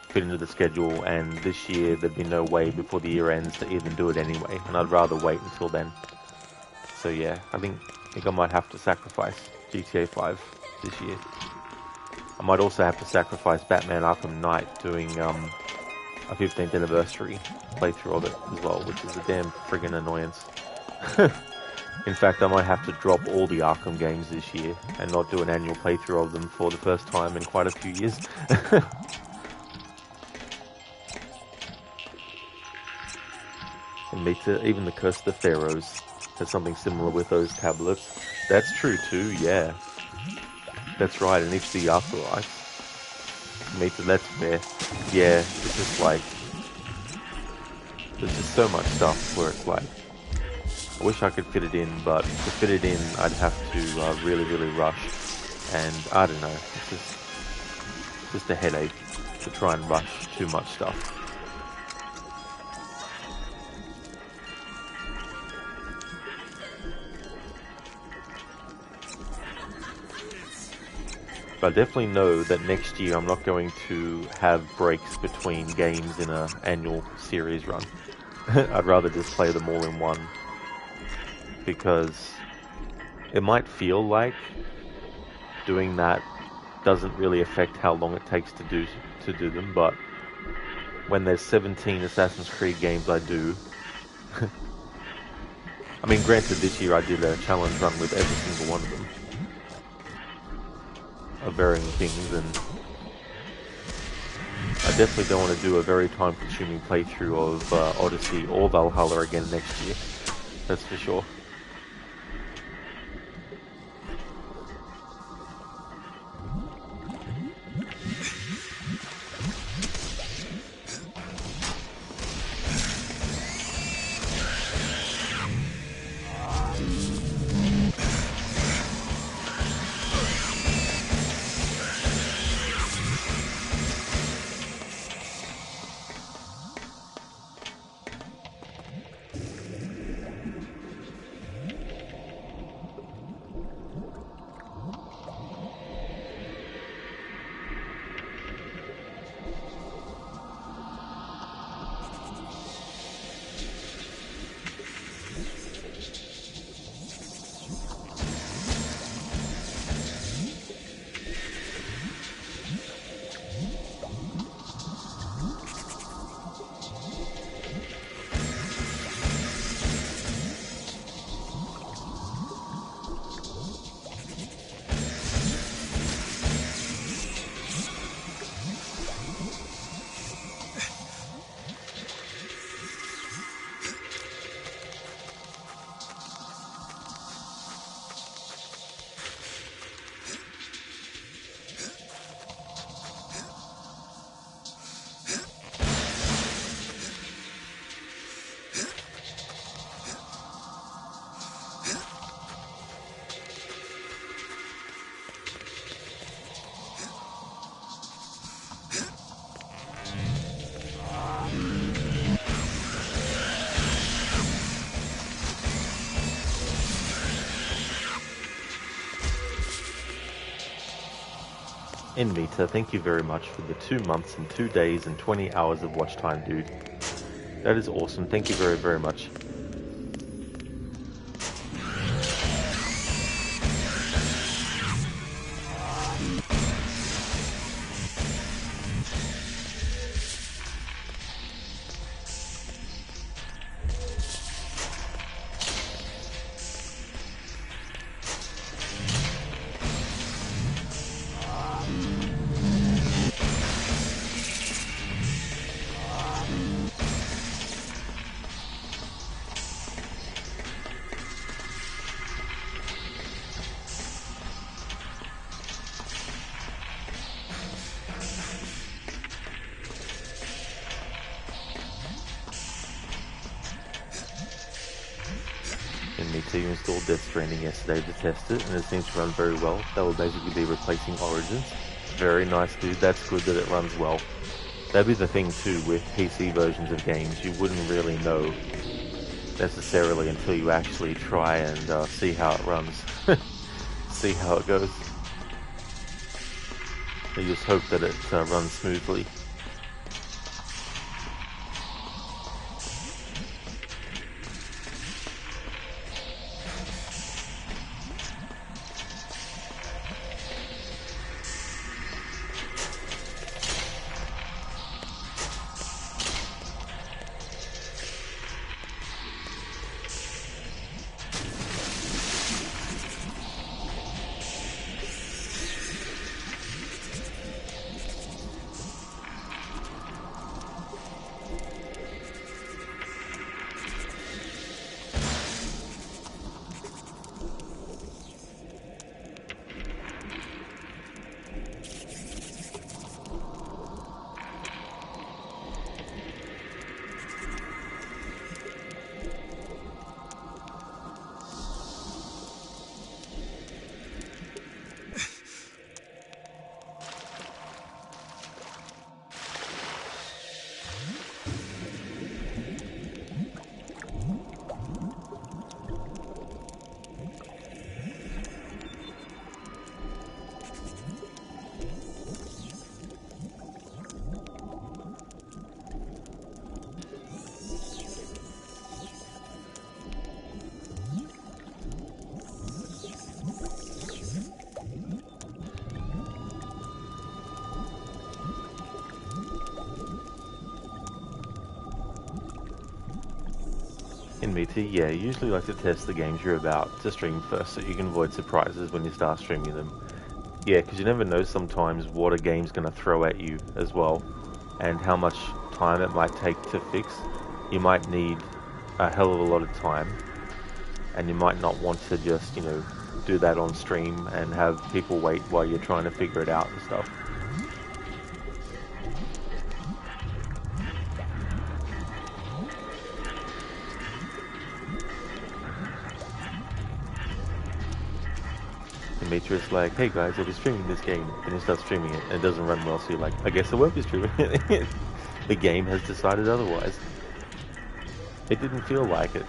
fit into the schedule, and this year there'd be no way before the year ends to even do it anyway, and I'd rather wait until then. So yeah, I think I might have to sacrifice GTA 5 this year. I might also have to sacrifice Batman Arkham Knight, doing a 15th anniversary playthrough of it as well, which is a damn friggin' annoyance. In fact, I might have to drop all the Arkham games this year and not do an annual playthrough of them for the first time in quite a few years. And even the Curse of the Pharaohs has something similar with those tablets. That's true too, yeah. That's right, and it's the Afterlife. That's fair. Yeah, it's just like, there's just so much stuff where it's like, I wish I could fit it in, but to fit it in, I'd have to really, really rush. And I don't know, it's just a headache to try and rush too much stuff. But I definitely know that next year I'm not going to have breaks between games in an annual series run. I'd rather just play them all in one. Because it might feel like doing that doesn't really affect how long it takes to do them, but when there's 17 Assassin's Creed games I do, I mean, granted, this year I did a challenge run with every single one of them, of varying things, and I definitely don't want to do a very time-consuming playthrough of Odyssey or Valhalla again next year. That's for sure. Invita, thank you very much for the 2 months and 2 days and 20 hours of watch time, dude. That is awesome. Thank you very, very much. You installed Death Stranding yesterday to test it, and it seems to run very well. That will basically be replacing Origins. Very nice, dude. That's good that it runs well. That'd be the thing too with PC versions of games. You wouldn't really know necessarily until you actually try and see how it runs. See how it goes. You just hope that it runs smoothly. In Meter, yeah, you usually like to test the games you're about to stream first so you can avoid surprises when you start streaming them. Yeah, because you never know sometimes what a game's going to throw at you as well, and how much time it might take to fix. You might need a hell of a lot of time, and you might not want to just, do that on stream and have people wait while you're trying to figure it out and stuff. Demetrius like, hey guys, I'll be streaming this game. Then you start streaming it and it doesn't run well, so you're like, I guess I won't be streaming it. The game has decided otherwise. It didn't feel like it.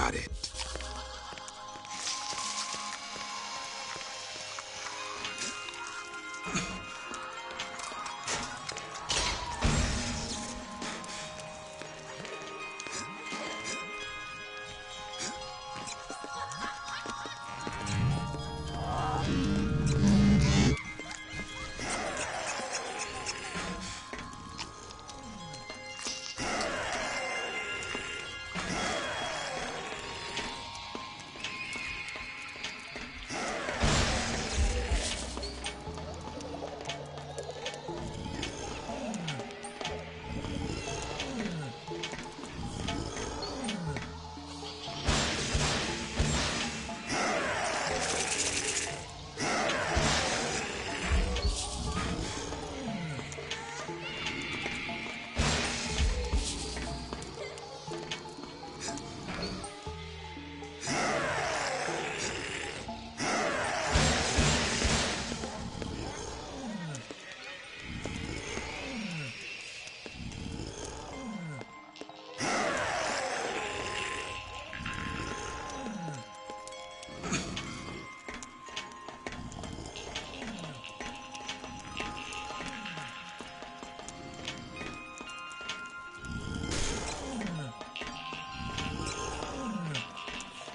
Got it.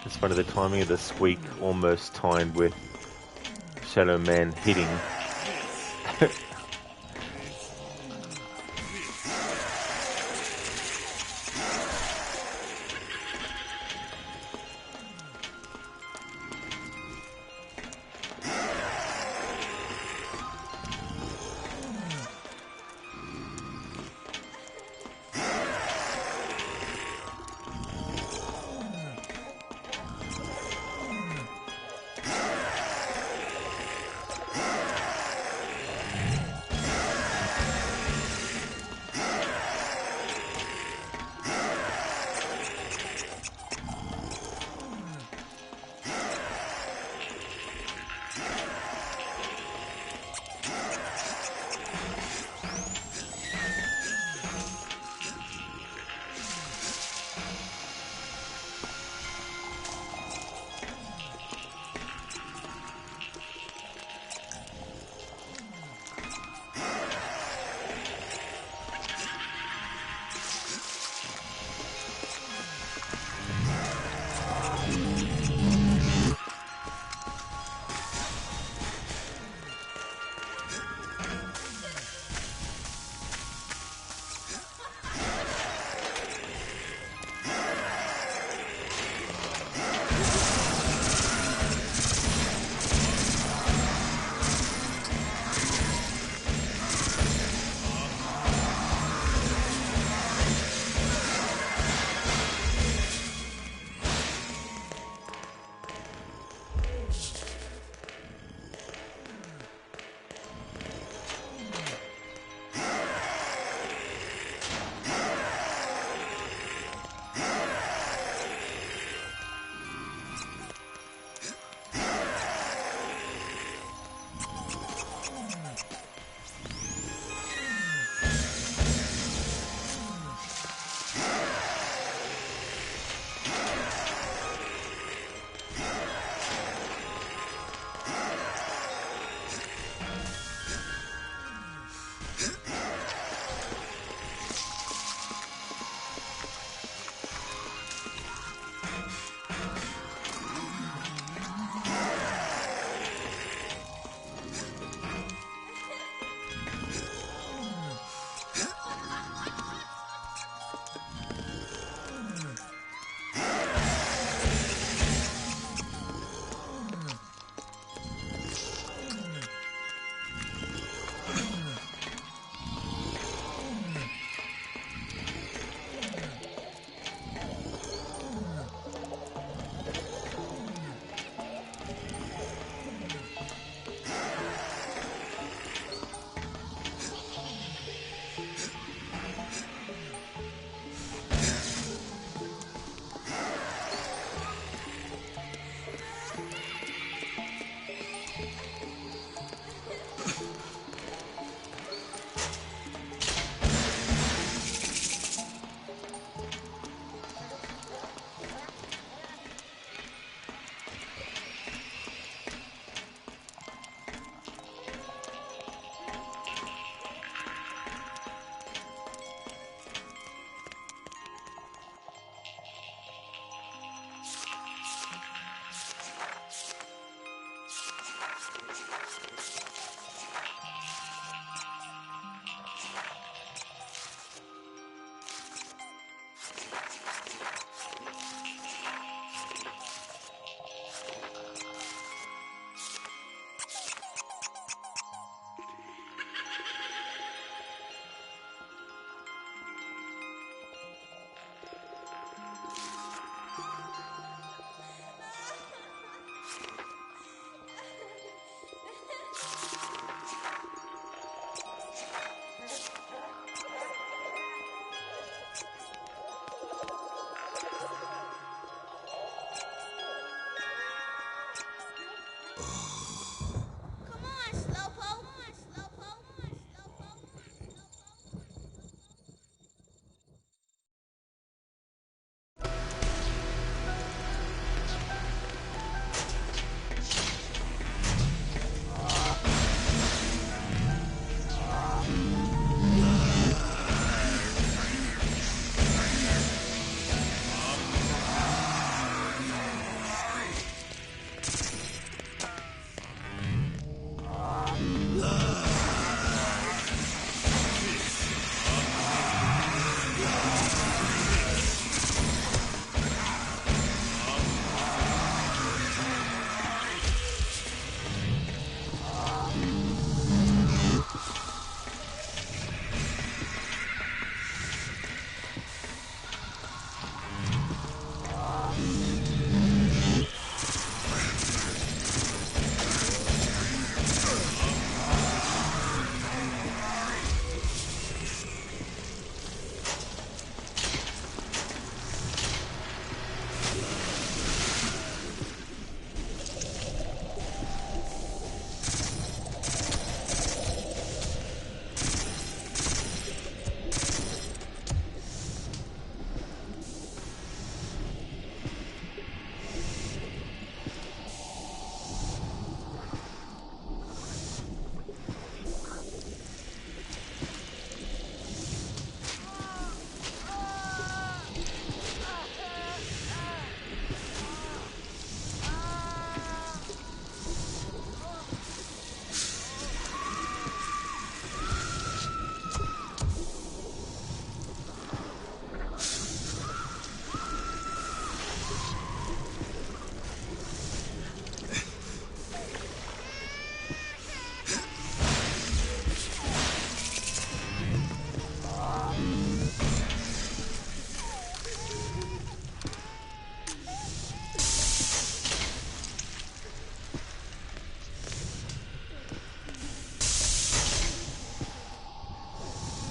It's funny, the timing of the squeak almost timed with Shadow Man hitting.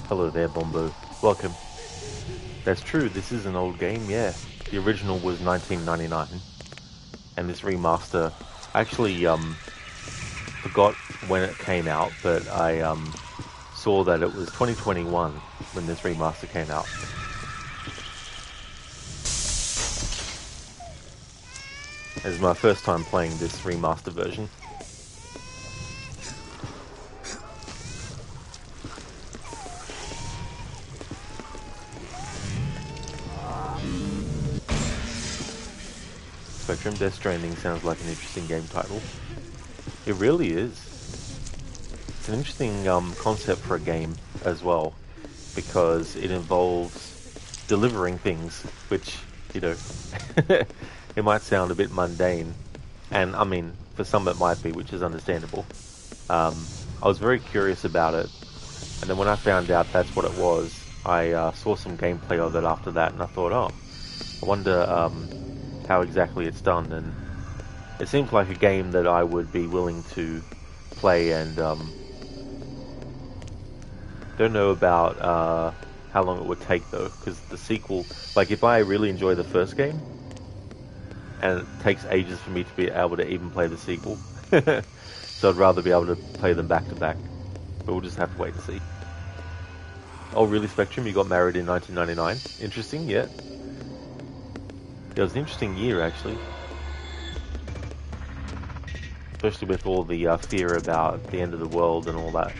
Hello there, Bombo. Welcome. That's true, this is an old game, yeah. The original was 1999. And this remaster, I actually forgot when it came out, but I saw that it was 2021 when this remaster came out. This is my first time playing this remaster version. Spectrum Death Stranding sounds like an interesting game title. It really is. It's an interesting concept for a game as well, because it involves delivering things, which, you know, it might sound a bit mundane, and I mean, for some it might be, which is understandable. I was very curious about it, and then when I found out that's what it was, I saw some gameplay of it after that, and I thought, oh, I wonder how exactly it's done, and it seems like a game that I would be willing to play, and don't know about how long it would take though, because the sequel, like if I really enjoy the first game, and it takes ages for me to be able to even play the sequel, so I'd rather be able to play them back to back, but we'll just have to wait and see. Oh really, Spectrum, you got married in 1999? Interesting, yeah. It was an interesting year, actually. Especially with all the fear about the end of the world and all that.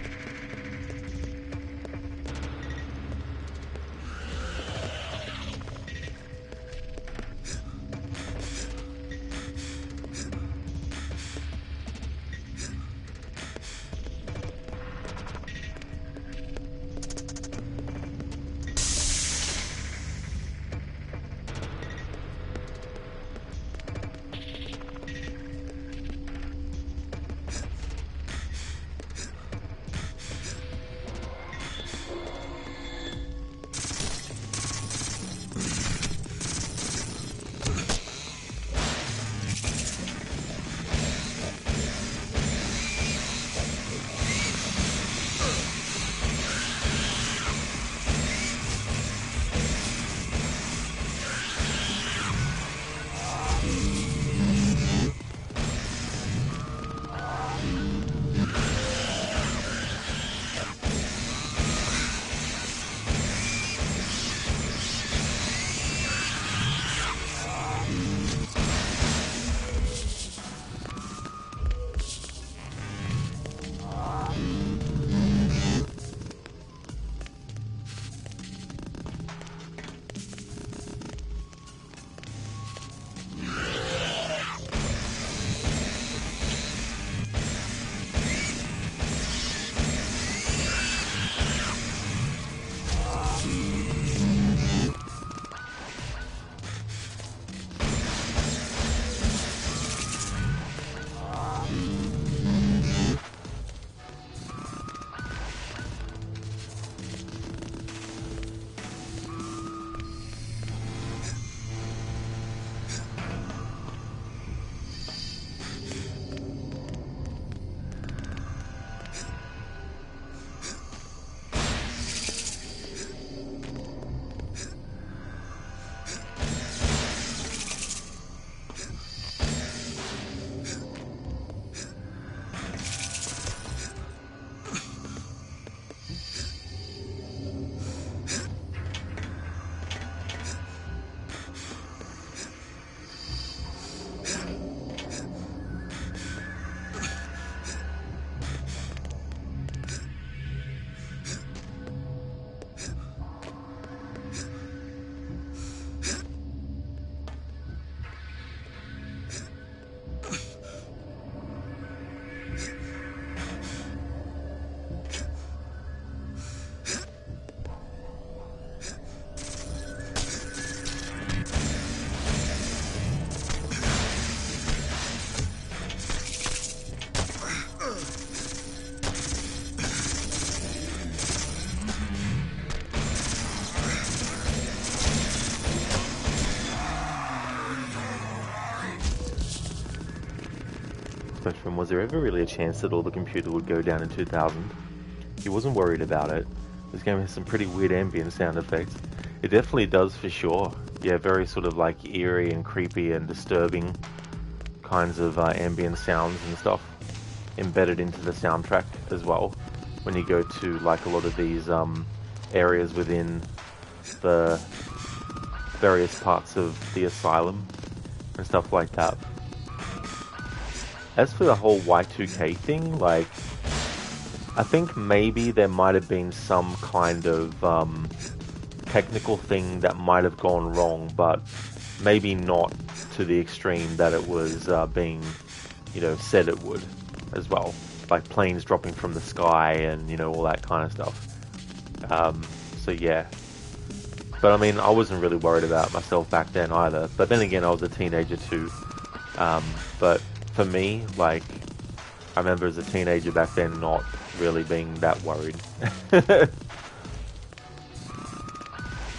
Spectrum, was there ever really a chance that all the computer would go down in 2000? He wasn't worried about it, This game has some pretty weird ambient sound effects. It definitely does for sure. Yeah, very sort of like eerie and creepy and disturbing kinds of ambient sounds and stuff embedded into the soundtrack as well. When you go to like a lot of these areas within the various parts of the asylum and stuff like that. As for the whole Y2K thing, like, I think maybe there might have been some kind of technical thing that might have gone wrong, but maybe not to the extreme that it was being, said it would as well. Like planes dropping from the sky and, all that kind of stuff. So yeah. But I mean, I wasn't really worried about myself back then either. But then again, I was a teenager too. But for me, like, I remember as a teenager back then not really being that worried.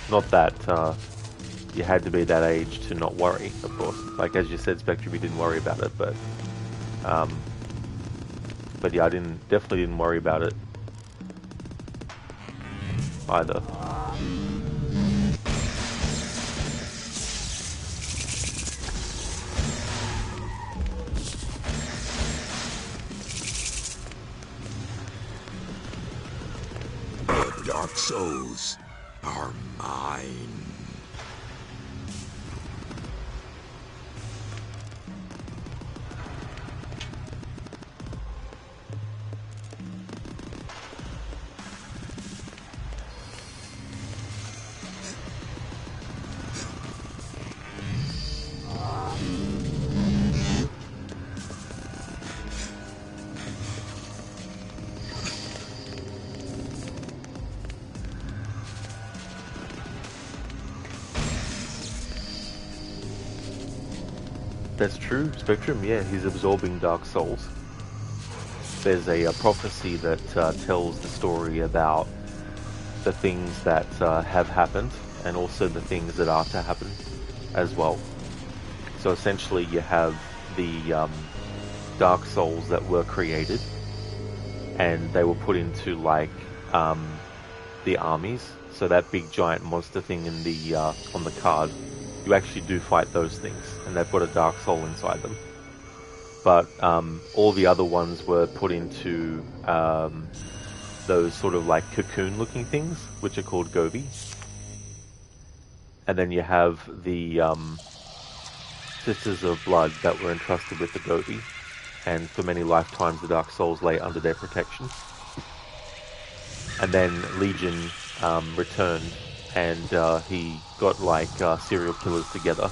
Not that you had to be that age to not worry, of course. Like, as you said, Spectrum, you didn't worry about it, but yeah, I definitely didn't worry about it either. The Dark Souls are mine. That's true, Spectrum. Yeah, he's absorbing Dark Souls. There's a prophecy that tells the story about the things that have happened and also the things that are to happen as well. So essentially you have the Dark Souls that were created and they were put into like the armies. So that big giant monster thing in the on the card, you actually do fight those things and they've got a Dark Soul inside them. But all the other ones were put into those sort of like cocoon-looking things, which are called Gobi. And then you have the Sisters of Blood that were entrusted with the Gobi. And for many lifetimes, the Dark Souls lay under their protection. And then Legion returned, and he got like serial killers together.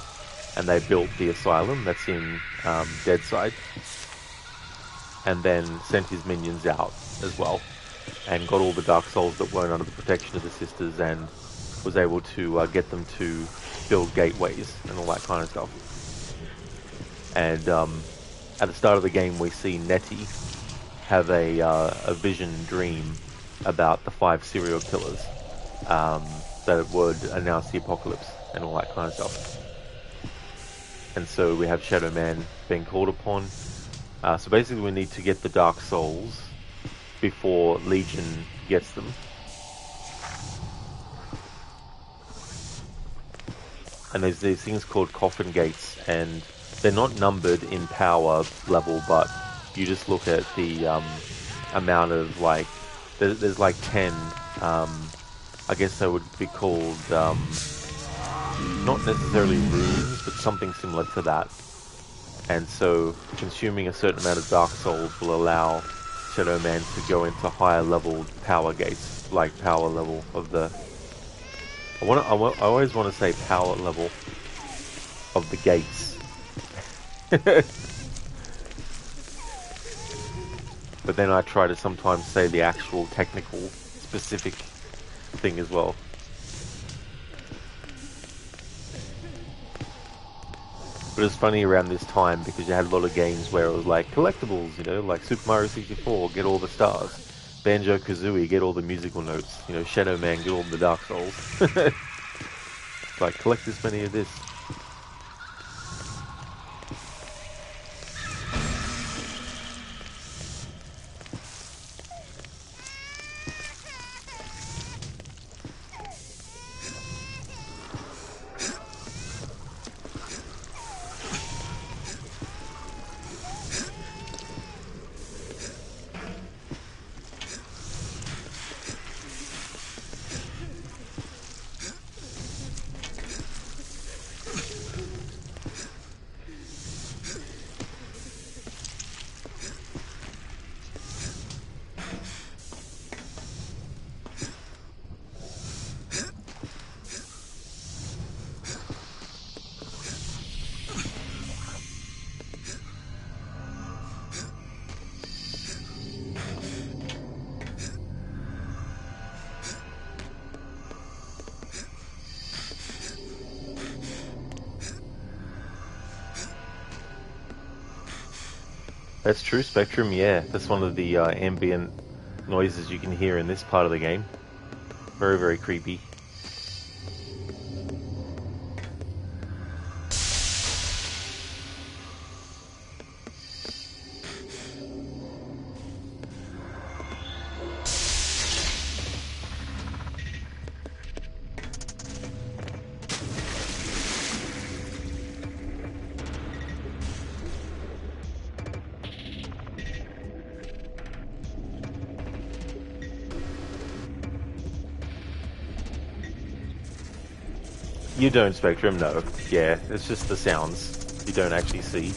And they built the asylum that's in Deadside, and then sent his minions out as well, and got all the Dark Souls that weren't under the protection of the Sisters, and was able to get them to build gateways and all that kind of stuff. And at the start of the game, we see Nettie have a vision dream about the 5 serial killers that would announce the apocalypse and all that kind of stuff. And so we have Shadow Man being called upon. So basically we need to get the Dark Souls before Legion gets them. And there's these things called coffin gates, and they're not numbered in power level, but you just look at the amount of, like, there's like 10, I guess they would be called, not necessarily runes, but something similar to that. And so consuming a certain amount of Dark Souls will allow Shadow Man to go into higher level power gates, like power level of the... I always want to say power level of the gates. But then I try to sometimes say the actual technical, specific thing as well. But it's funny around this time because you had a lot of games where it was like collectibles, like Super Mario 64, get all the stars. Banjo-Kazooie, get all the musical notes. Shadow Man, get all the Dark Souls. Like, collect this many of this. That's true, Spectrum. Yeah, that's one of the ambient noises you can hear in this part of the game. Very, very creepy. You don't, Spectrum, no. Yeah, it's just the sounds you don't actually see.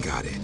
Got it.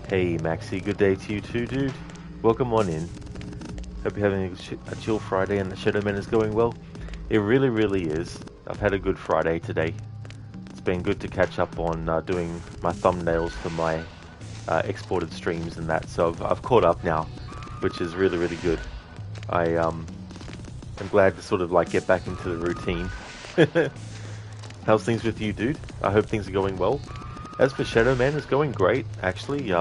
Hey Maxi, good day to you too, dude. Welcome on in. Hope you're having a chill Friday and the Shadow Man is going well. It really, really is. I've had a good Friday today. It's been good to catch up on doing my thumbnails for my exported streams and that. So I've caught up now, which is really, really good. I'm glad to sort of like get back into the routine. How's things with you, dude? I hope things are going well. As for Shadow Man, it's going great, actually.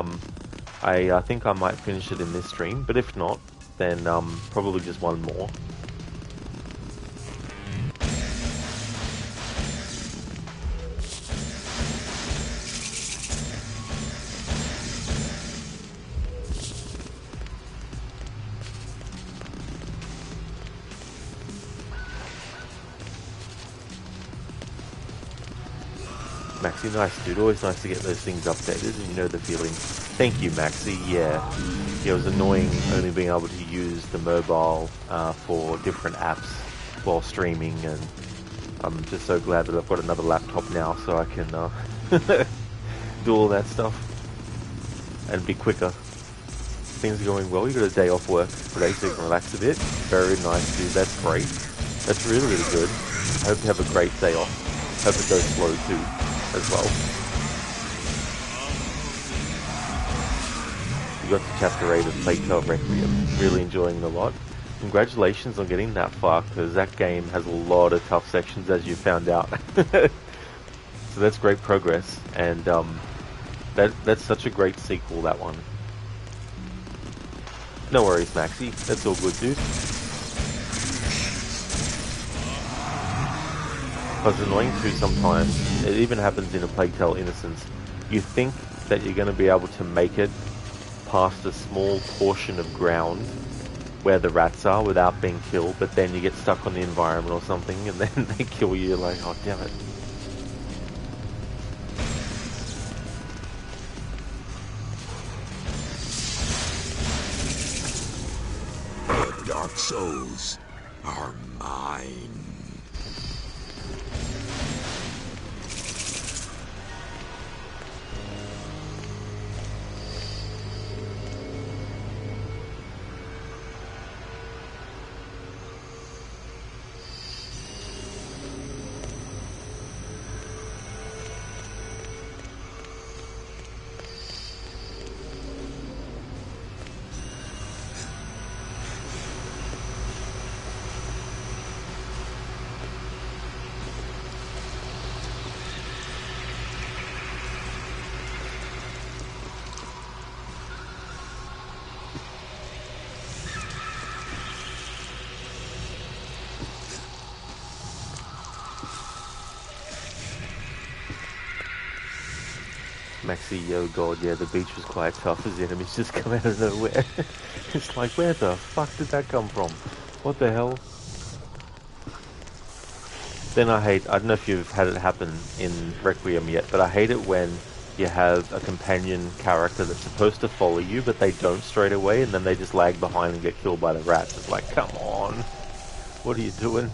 I think I might finish it in this stream, but if not, then probably just one more. Maxi, nice dude. Always nice to get those things updated, and you know the feeling. Thank you, Maxi. Yeah, it was annoying only being able to use the mobile for different apps while streaming, and I'm just so glad that I've got another laptop now so I can do all that stuff and be quicker. Things are going well. You got a day off work today so you can relax a bit. Very nice, dude. That's great. That's really, really good. I hope you have a great day off. Hope it goes slow too, as well. We got to Chapter 8 of Plague Tale Requiem. Really enjoying it a lot. Congratulations on getting that far, because that game has a lot of tough sections, as you found out. So that's great progress, and that's such a great sequel, that one. No worries, Maxi. That's all good, dude. Because it's annoying too sometimes. It even happens in a Plague Tale Innocence. You think that you're going to be able to make it past a small portion of ground where the rats are without being killed, but then you get stuck on the environment or something, and then they kill you. You're like, oh, damn it. The Dark Souls are mine. Maxi, oh god, yeah, the beach was quite tough as the enemies just come out of nowhere. It's like, where the fuck did that come from? What the hell? Then I don't know if you've had it happen in Requiem yet, but I hate it when you have a companion character that's supposed to follow you, but they don't straight away, and then they just lag behind and get killed by the rats. It's like, come on. What are you doing?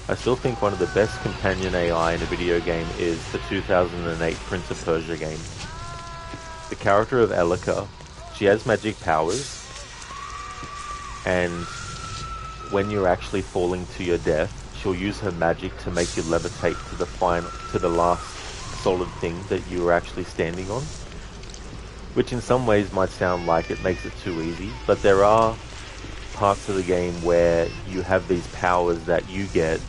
I still think one of the best companion AI in a video game is the 2008 Prince of Persia game. The character of Elika, she has magic powers, and when you're actually falling to your death, she'll use her magic to make you levitate to the last solid thing that you are actually standing on. Which in some ways might sound like it makes it too easy, but there are parts of the game where you have these powers that you get,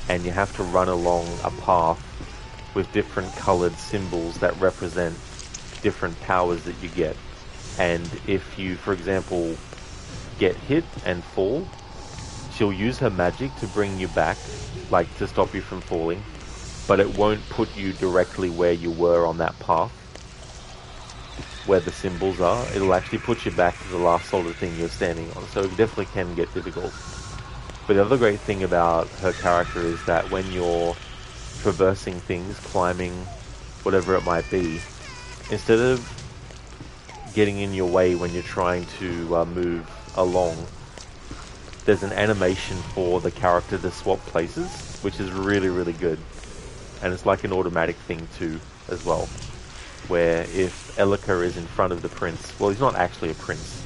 and you have to run along a path with different colored symbols that represent different powers that you get. And if you, for example, get hit and fall, she'll use her magic to bring you back, like to stop you from falling, but it won't put you directly where you were on that path, where the symbols are. It'll actually put you back to the last solid thing you're standing on, so it definitely can get difficult. But the other great thing about her character is that when you're traversing things, climbing, whatever it might be, instead of getting in your way when you're trying to move along, there's an animation for the character to swap places, which is really, really good. And it's like an automatic thing too, as well. Where if Elika is in front of the prince, well, he's not actually a prince,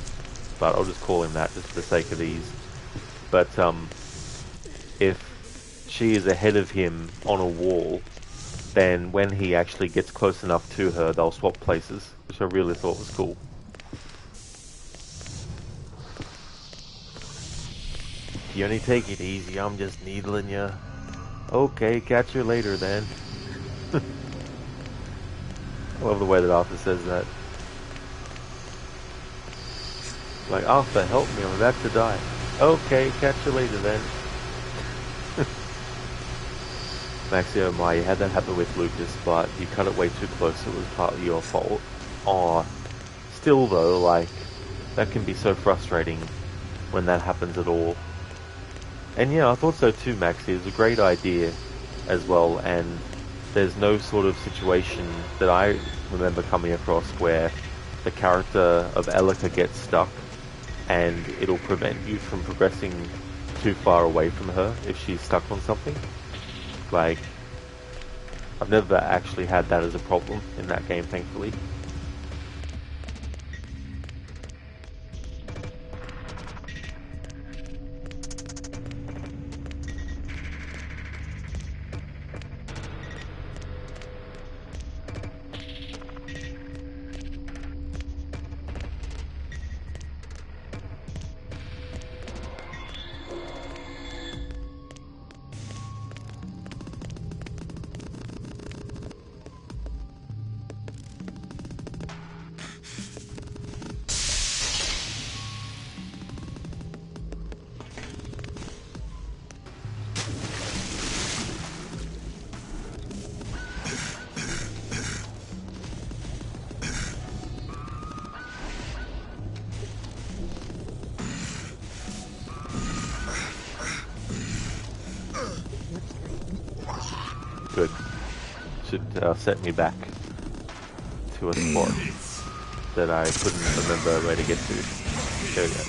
but I'll just call him that just for the sake of ease. But if she is ahead of him on a wall, then when he actually gets close enough to her, they'll swap places, which I really thought was cool. You only take it easy, I'm just needling you. Okay, catch you later then. I love the way that Arthur says that. Like, Arthur, help me, I'm about to die. Okay, catch you later then. Maxi, oh my, you had that happen with Lucas, but you cut it way too close, it was partly your fault. Aw. Still though, like, that can be so frustrating when that happens at all. And yeah, I thought so too, Maxi. It was a great idea as well, and there's no sort of situation that I remember coming across where the character of Elika gets stuck, and it'll prevent you from progressing too far away from her if she's stuck on something. Like, I've never actually had that as a problem in that game, thankfully. Good. Should set me back to a spot that I couldn't remember where to get to. There we go.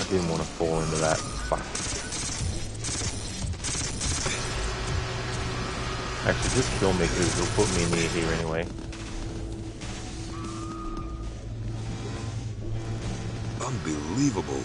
Didn't want to fall into that. Fuck. Actually, just kill me because it'll put me near here anyway. Unbelievable.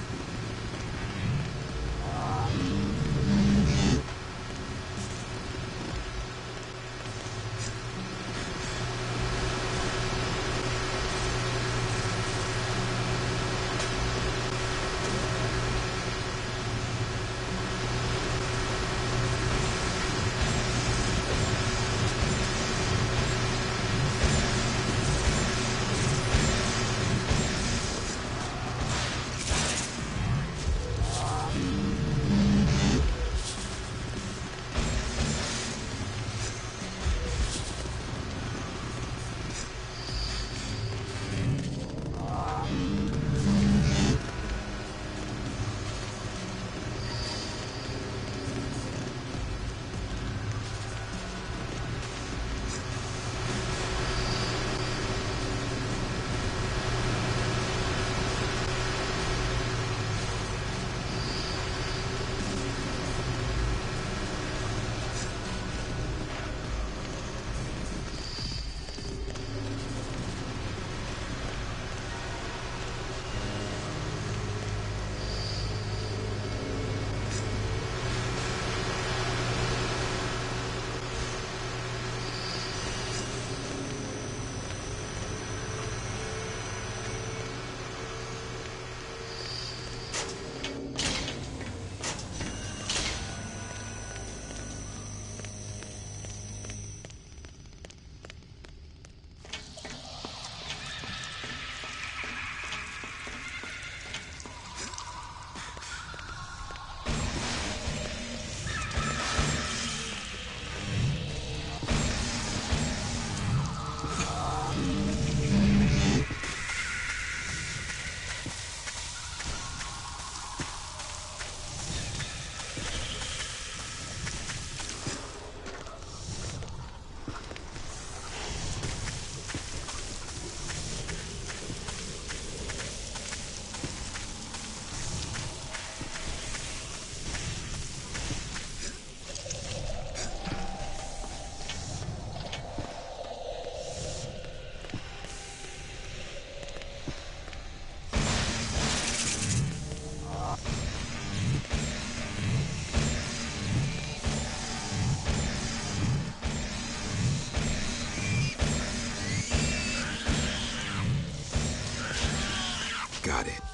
Got it.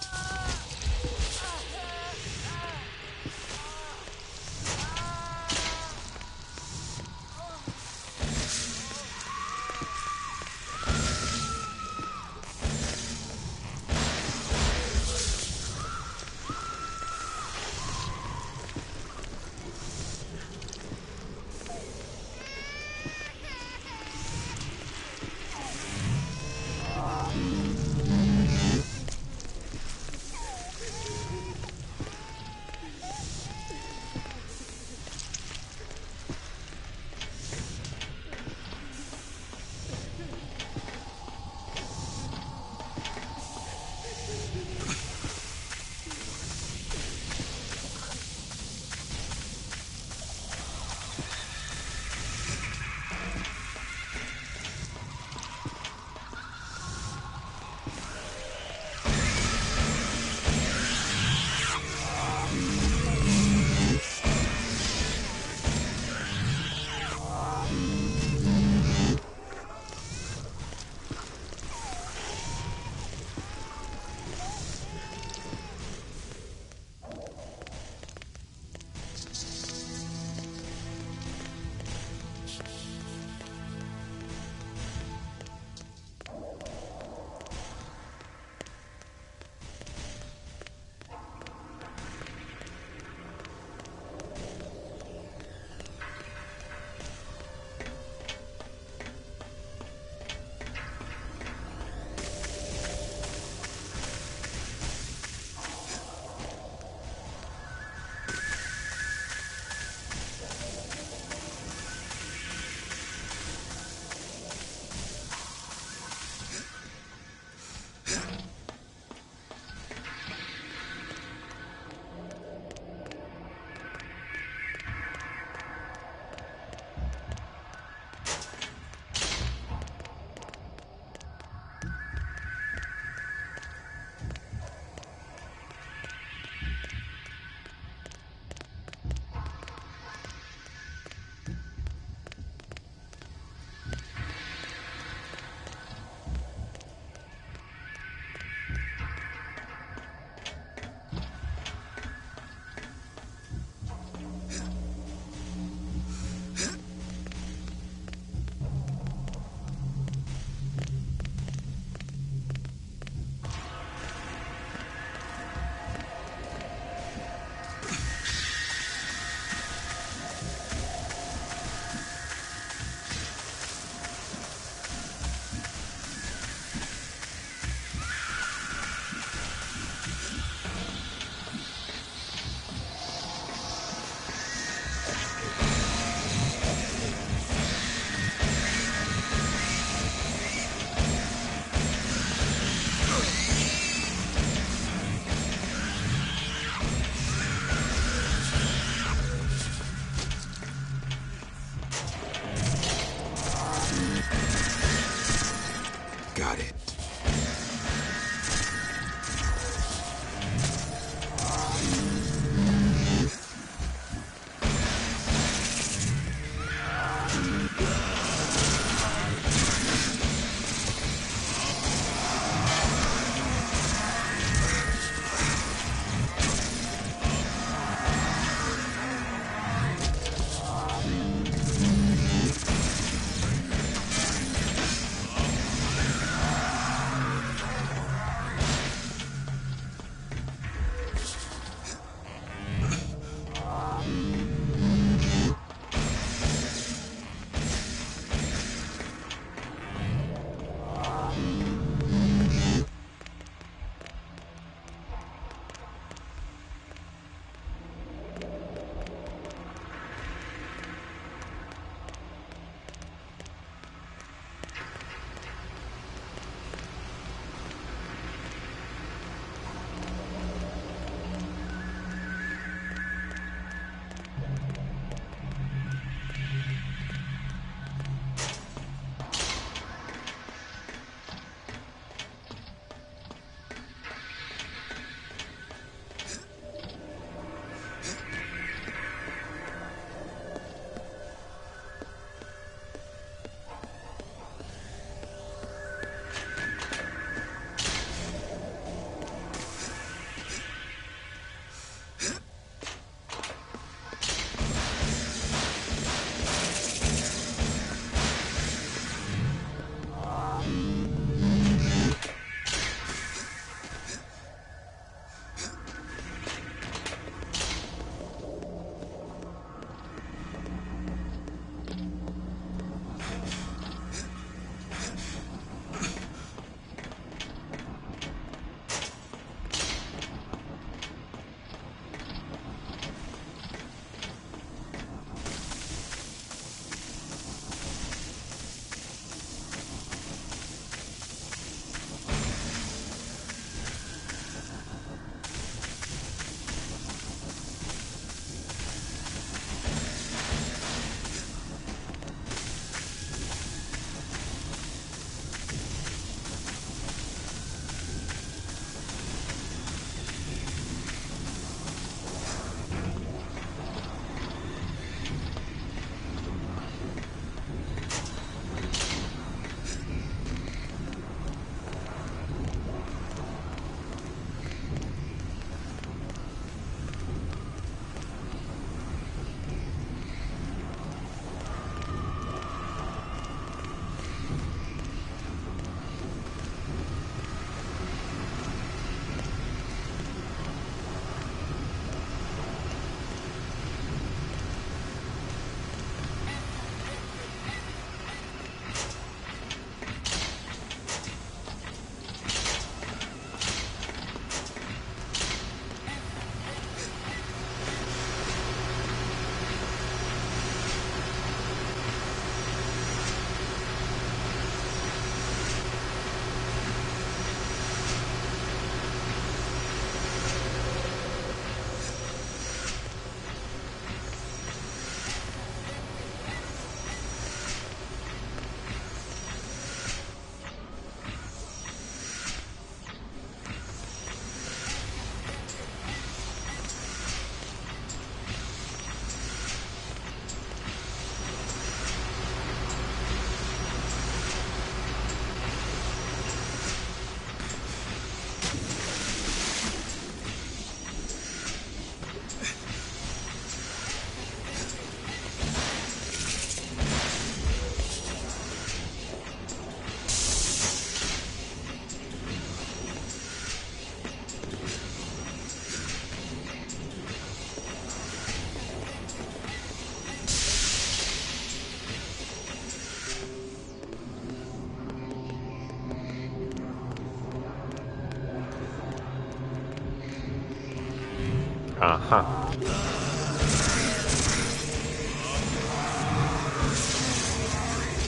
Uh-huh.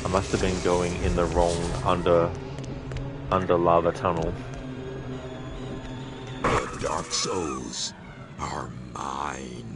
I must have been going in the wrong under lava tunnel. The Dark Souls are mine.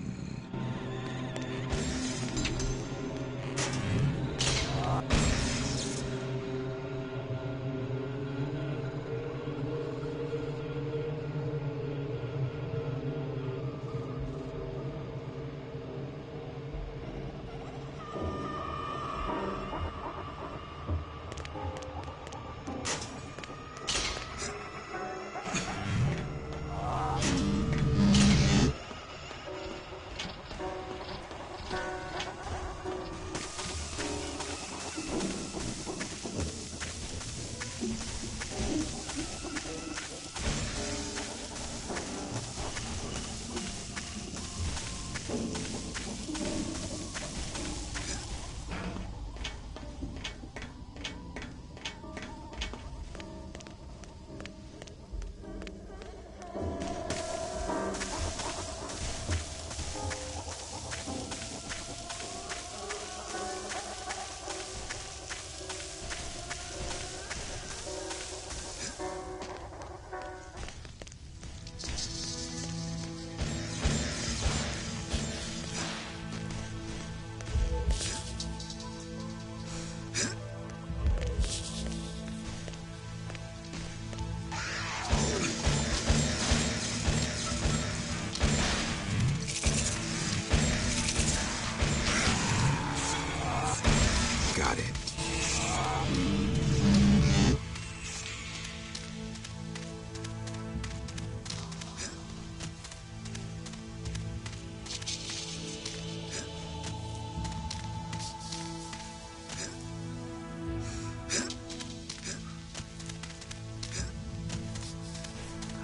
Got it.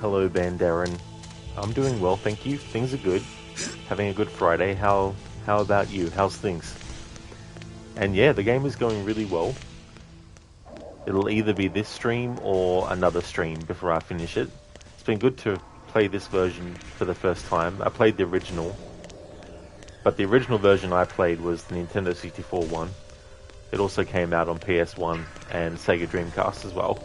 Hello, Bandarin. I'm doing well, thank you. Things are good. Having a good Friday. How about you? How's things? And yeah, the game is going really well. It'll either be this stream or another stream before I finish it. It's been good to play this version for the first time. I played the original, but the original version I played was the Nintendo 64 one. It also came out on PS1 and Sega Dreamcast as well.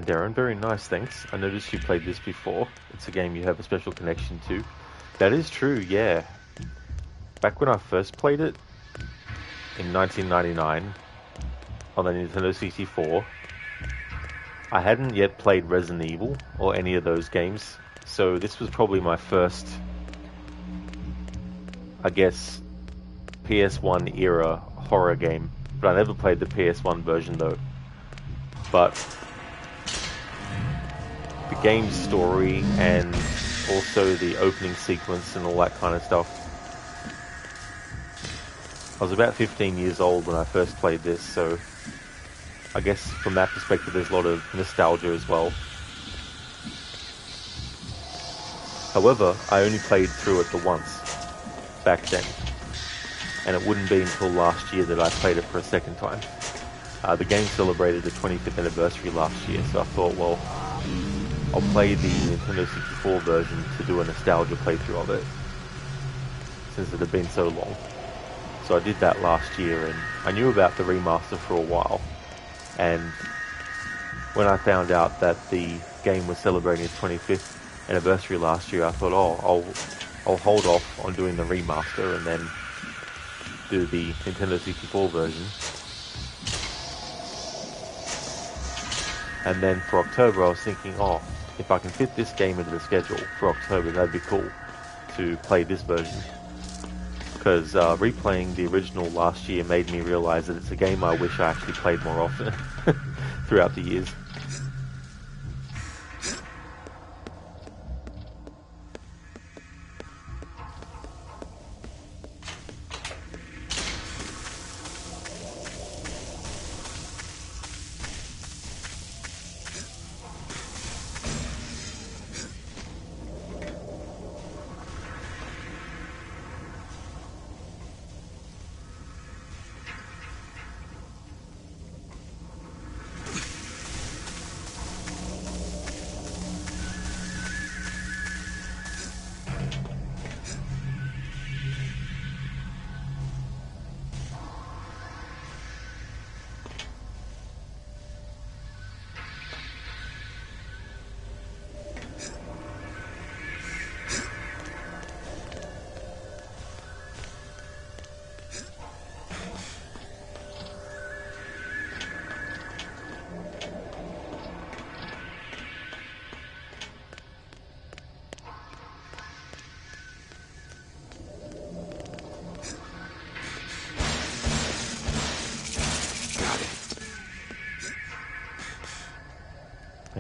Darren, very nice, thanks. I noticed you played this before. It's a game you have a special connection to. That is true, yeah. Back when I first played it, in 1999, on the Nintendo 64, I hadn't yet played Resident Evil, or any of those games, so this was probably my first, I guess, PS1 era horror game. But I never played the PS1 version though. But the game's story and also the opening sequence and all that kind of stuff. I was about 15 years old when I first played this, so I guess from that perspective there's a lot of nostalgia as well. However, I only played through it the once back then, and it wouldn't be until last year that I played it for a second time. The game celebrated the 25th anniversary last year, so I thought, well, I'll play the Nintendo 64 version to do a nostalgia playthrough of it, since it had been so long. So I did that last year, and I knew about the remaster for a while. And when I found out that the game was celebrating its 25th anniversary last year, I thought, oh, I'll hold off on doing the remaster and then do the Nintendo 64 version. And then for October, I was thinking, oh, if I can fit this game into the schedule for October, that'd be cool to play this version. Because replaying the original last year made me realize that it's a game I wish I actually played more often throughout the years.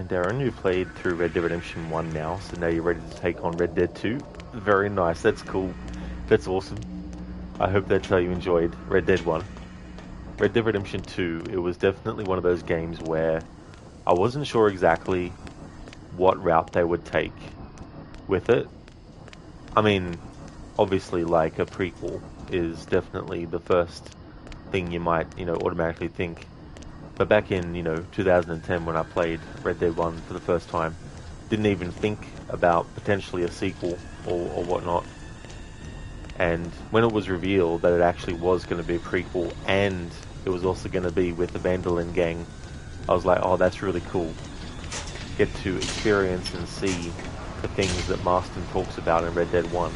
And Darren, you played through Red Dead Redemption 1 now, so now you're ready to take on Red Dead 2. Very nice, that's cool. That's awesome. I hope that's how you enjoyed Red Dead 1. Red Dead Redemption 2, it was definitely one of those games where I wasn't sure exactly what route they would take with it. I mean, obviously, like, a prequel is definitely the first thing you might, automatically think. But back in, 2010 when I played Red Dead 1 for the first time, didn't even think about potentially a sequel or whatnot. And when it was revealed that it actually was going to be a prequel and it was also going to be with the Vandalin gang, I was like, oh, that's really cool. Get to experience and see the things that Marston talks about in Red Dead 1.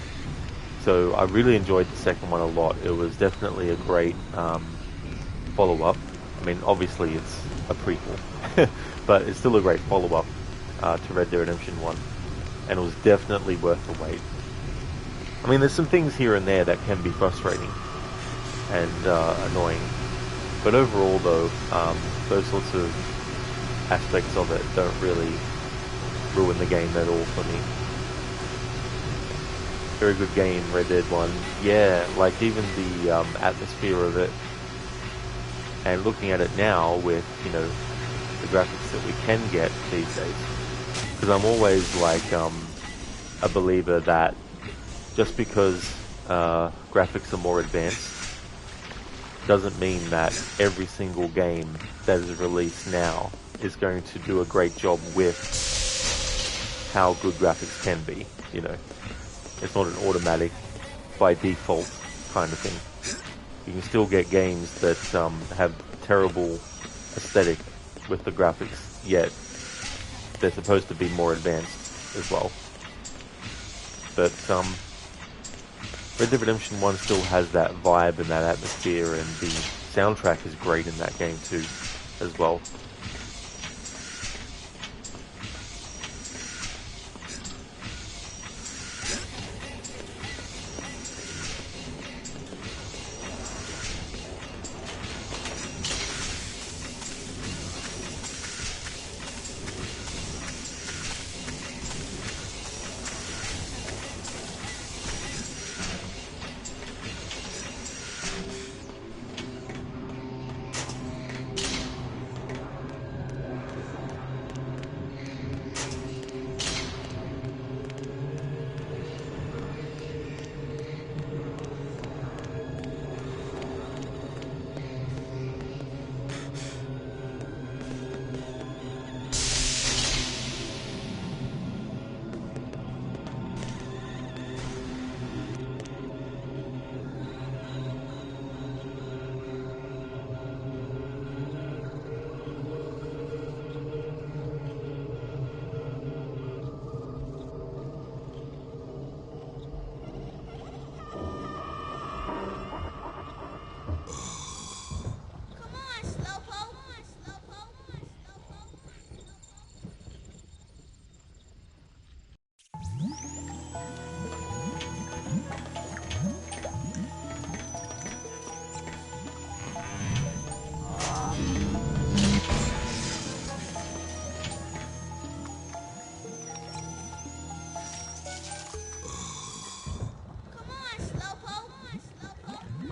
So I really enjoyed the second one a lot. It was definitely a great follow-up. I mean, obviously it's a prequel, but it's still a great follow-up to Red Dead Redemption 1. And it was definitely worth the wait. I mean, there's some things here and there that can be frustrating and annoying. But overall, though, those sorts of aspects of it don't really ruin the game at all for me. Very good game, Red Dead 1. Yeah, like even the atmosphere of it. And looking at it now with, the graphics that we can get these days. Because I'm always like a believer that just because graphics are more advanced doesn't mean that every single game that is released now is going to do a great job with how good graphics can be, It's not an automatic, by default kind of thing. You can still get games that have terrible aesthetic with the graphics, yet they're supposed to be more advanced as well. But Red Dead Redemption 1 still has that vibe and that atmosphere, and the soundtrack is great in that game too, as well.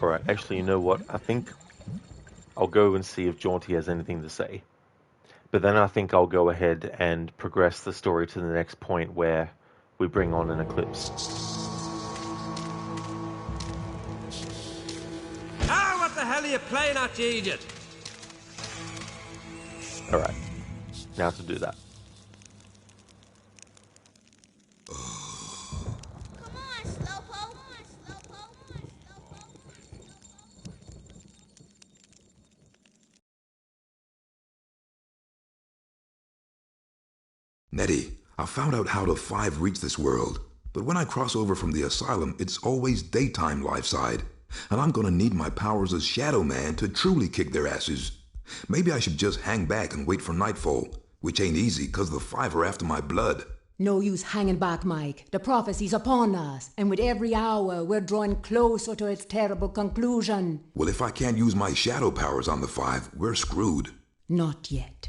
Alright, actually, you know what? I think I'll go and see if Jaunty has anything to say. But then I think I'll go ahead and progress the story to the next point where we bring on an eclipse. Ah, what the hell are you playing at, you idiot? Alright, now to do that. Nettie, I found out how the Five reach this world, but when I cross over from the asylum, it's always daytime live side, and I'm gonna need my powers as Shadow Man to truly kick their asses. Maybe I should just hang back and wait for nightfall, which ain't easy 'cause the Five are after my blood. No use hanging back, Mike. The prophecy's upon us, and with every hour we're drawing closer to its terrible conclusion. Well, if I can't use my shadow powers on the Five, we're screwed. Not yet.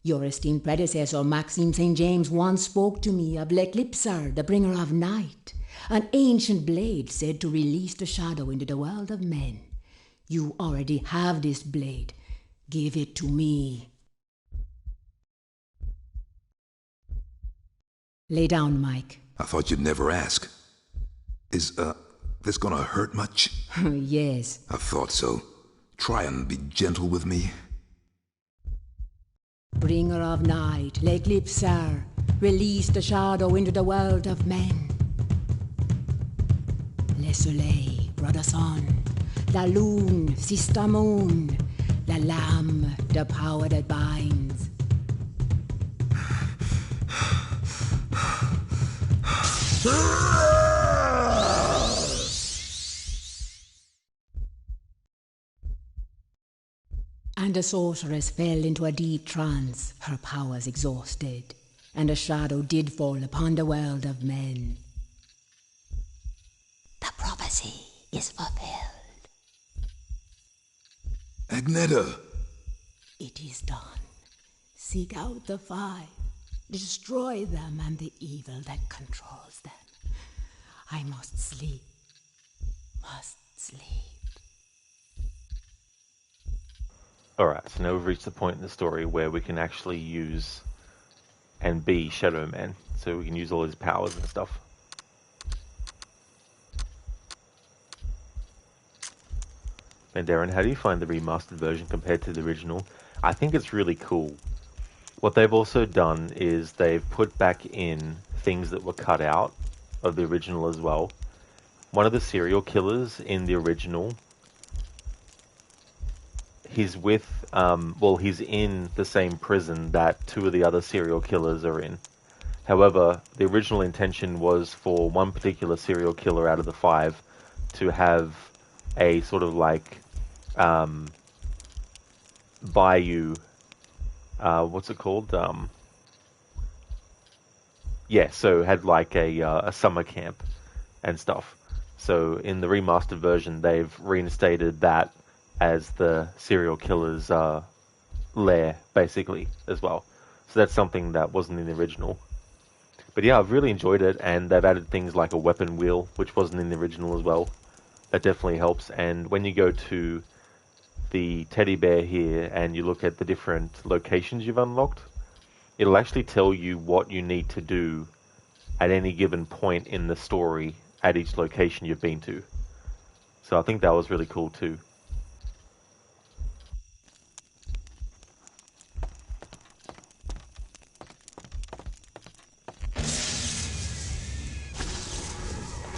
Your esteemed predecessor, Maxime St. James, once spoke to me of L'Eclipser, the bringer of night, an ancient blade said to release the shadow into the world of men. You already have this blade. Give it to me. Lay down, Mike. I thought you'd never ask. Is, this gonna hurt much? Yes. I thought so. Try and be gentle with me. Bringer of night, L'Eclipser, release the shadow into the world of men. Le soleil, brother sun, la lune, sister moon, la lamb, the power that binds. And the sorceress fell into a deep trance, her powers exhausted, and a shadow did fall upon the world of men. The prophecy is fulfilled. Agneta! It is done. Seek out the five, destroy them and the evil that controls them. I must sleep. Alright, so now we've reached the point in the story where we can actually use and be Shadow Man. So we can use all his powers and stuff. And Darren, how do you find the remastered version compared to the original? I think it's really cool. What they've also done is they've put back in things that were cut out of the original as well. One of the serial killers in the original, he's with, he's in the same prison that two of the other serial killers are in. However, the original intention was for one particular serial killer out of the five to have a sort of like, bayou, what's it called? So had like a summer camp and stuff. So in the remastered version, they've reinstated that as the serial killer's lair, basically, as well. So that's something that wasn't in the original. But yeah, I've really enjoyed it, and they've added things like a weapon wheel, which wasn't in the original as well. That definitely helps. And when you go to the teddy bear here and you look at the different locations you've unlocked, it'll actually tell you what you need to do at any given point in the story at each location you've been to. So I think that was really cool too.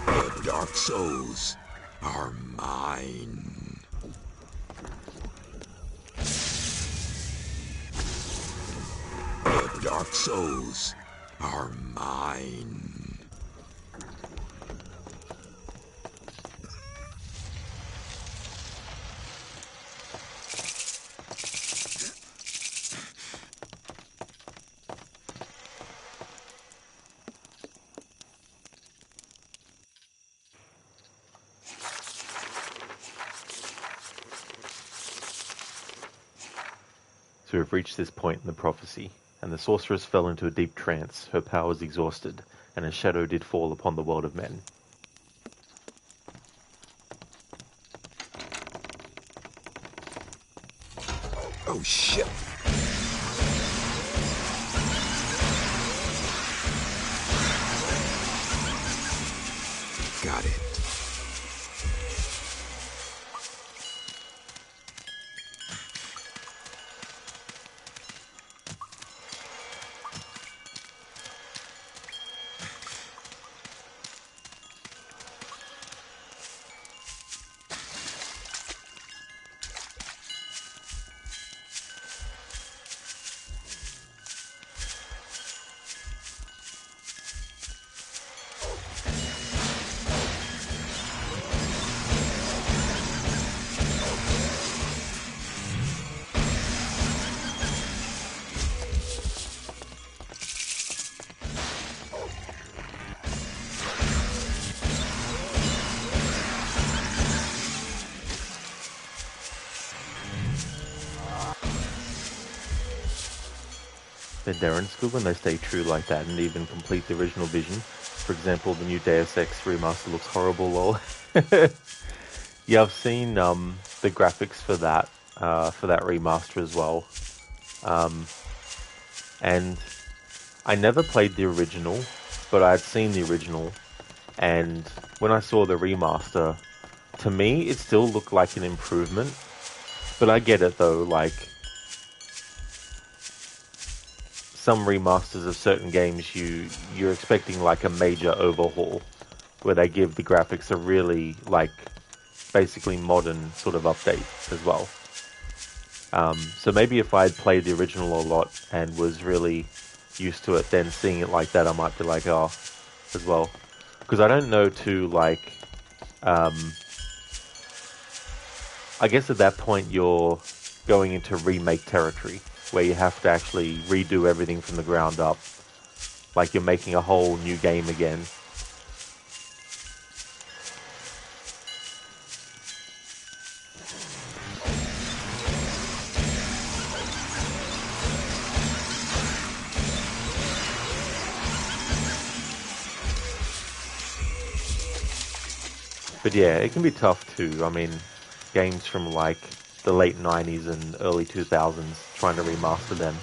The Dark Souls are mine. The Dark Souls are mine. So we've reached this point in the prophecy, and the sorceress fell into a deep trance, her powers exhausted, and a shadow did fall upon the world of men. Oh shit! Got it. Darren, it's good when they stay true like that and even complete the original vision. For example, the new Deus Ex remaster looks horrible, lol. Yeah, I've seen the graphics for that remaster as well. And I never played the original, but I had seen the original, and when I saw the remaster, to me, it still looked like an improvement. But I get it though, like, some remasters of certain games, you're expecting like a major overhaul, where they give the graphics a really, like, basically modern sort of update as well. So maybe if I had played the original a lot and was really used to it, then seeing it like that, I might be like, oh, as well. Because I don't know to, like, I guess at that point you're going into remake territory, where you have to actually redo everything from the ground up. Like you're making a whole new game again. But yeah, it can be tough too. I mean, games from like the late 90s and early 2000s, trying to remaster them.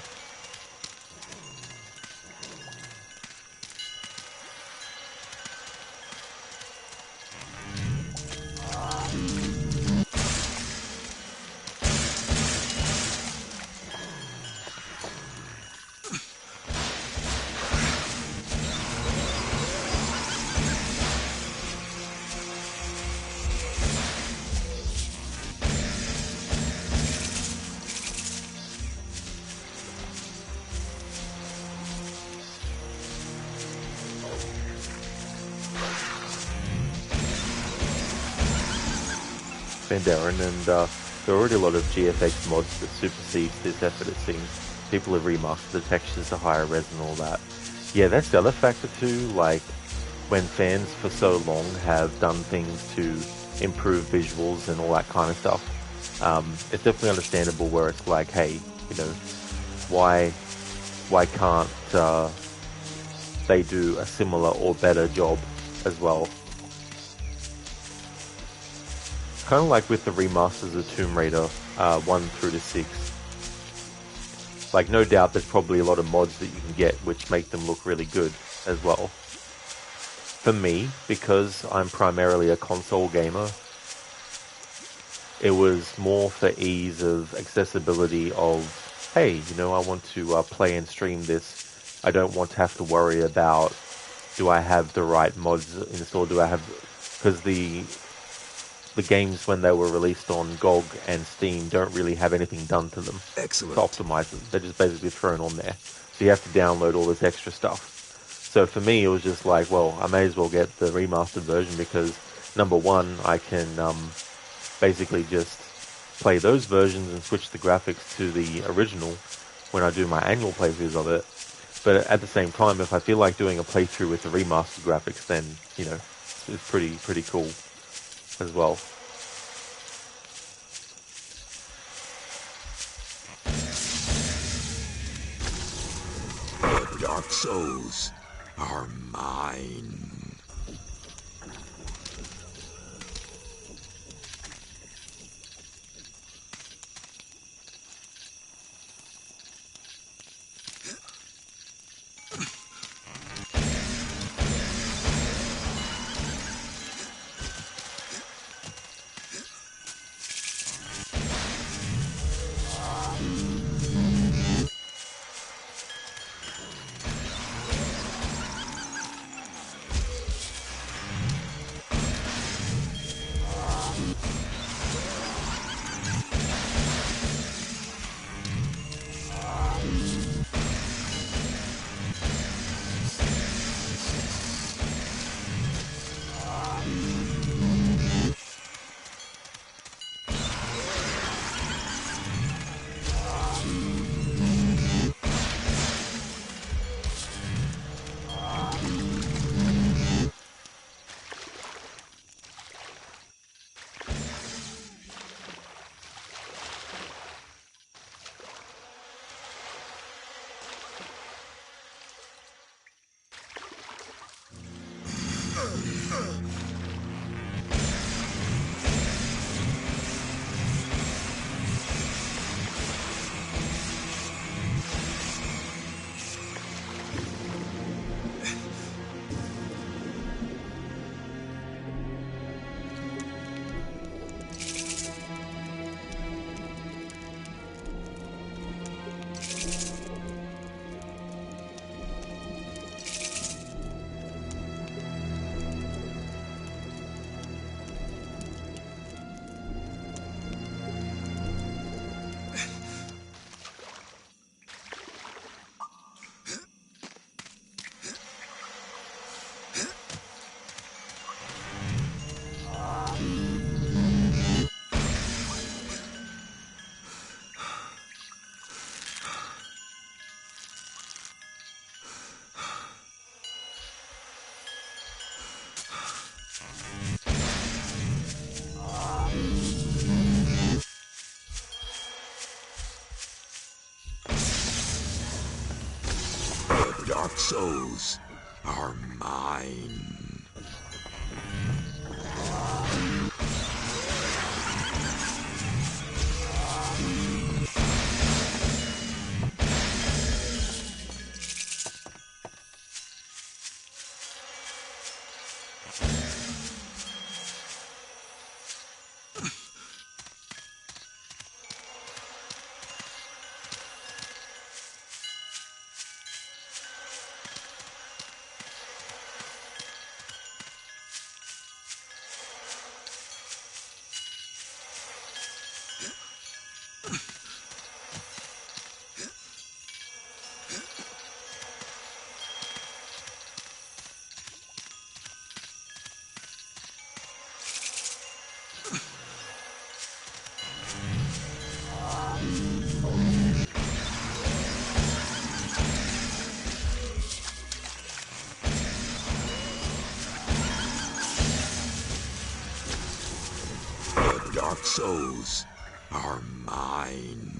Darren, and there are already a lot of GFX mods that supersede this effort, it seems. People have remastered the textures to higher res and all that. Yeah, that's the other factor too, like, when fans for so long have done things to improve visuals and all that kind of stuff, it's definitely understandable where it's like, hey, you know, why can't they do a similar or better job as well? Kind of like with the remasters of Tomb Raider 1 through to 6. Like, no doubt there's probably a lot of mods that you can get which make them look really good as well. For me, because I'm primarily a console gamer, it was more for ease of accessibility of, hey, you know, I want to play and stream this. I don't want to have to worry about, do I have the right mods installed? Do I have... Because the games, when they were released on GOG and Steam, don't really have anything done to them. Excellent. To optimize them. They're just basically thrown on there. So you have to download all this extra stuff. So for me, it was just like, well, I may as well get the remastered version because, number one, I can basically just play those versions and switch the graphics to the original when I do my annual playthroughs of it. But at the same time, if I feel like doing a playthrough with the remastered graphics, then, you know, it's pretty cool as well. The Dark Souls are mine. Dark souls are mine. Dark souls are mine.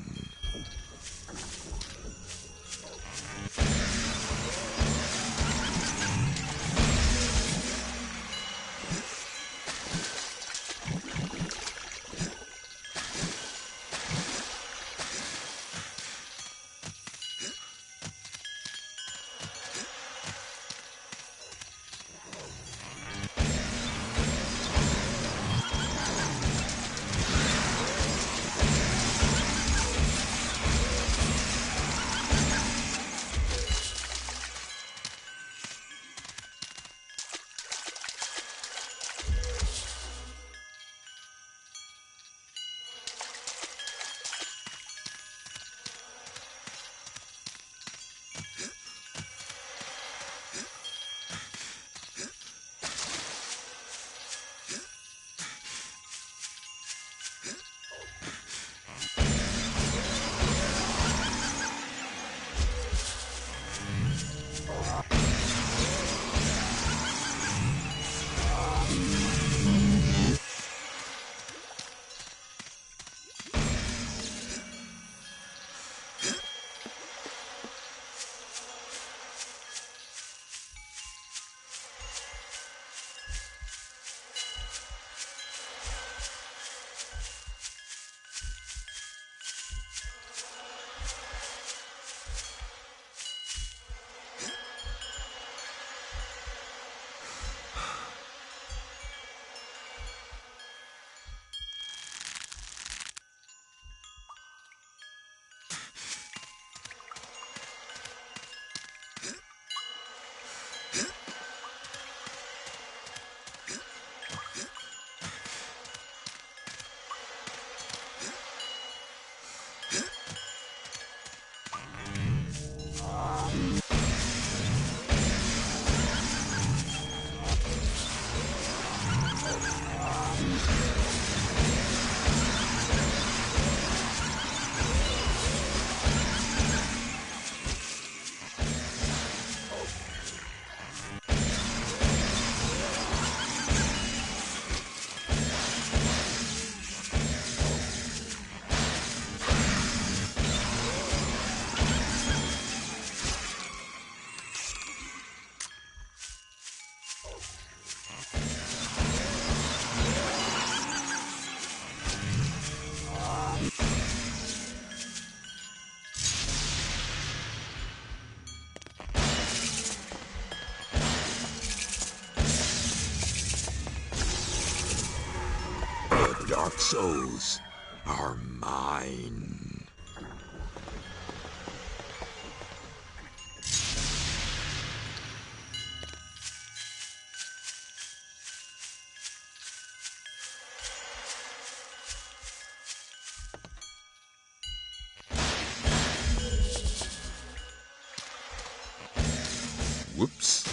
dark souls are mine. Whoops.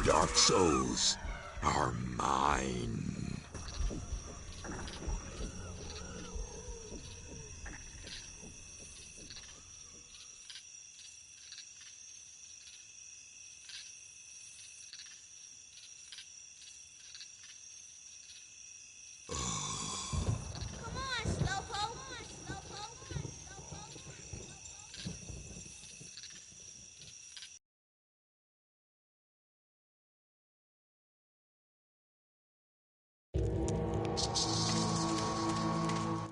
Dark souls are mine.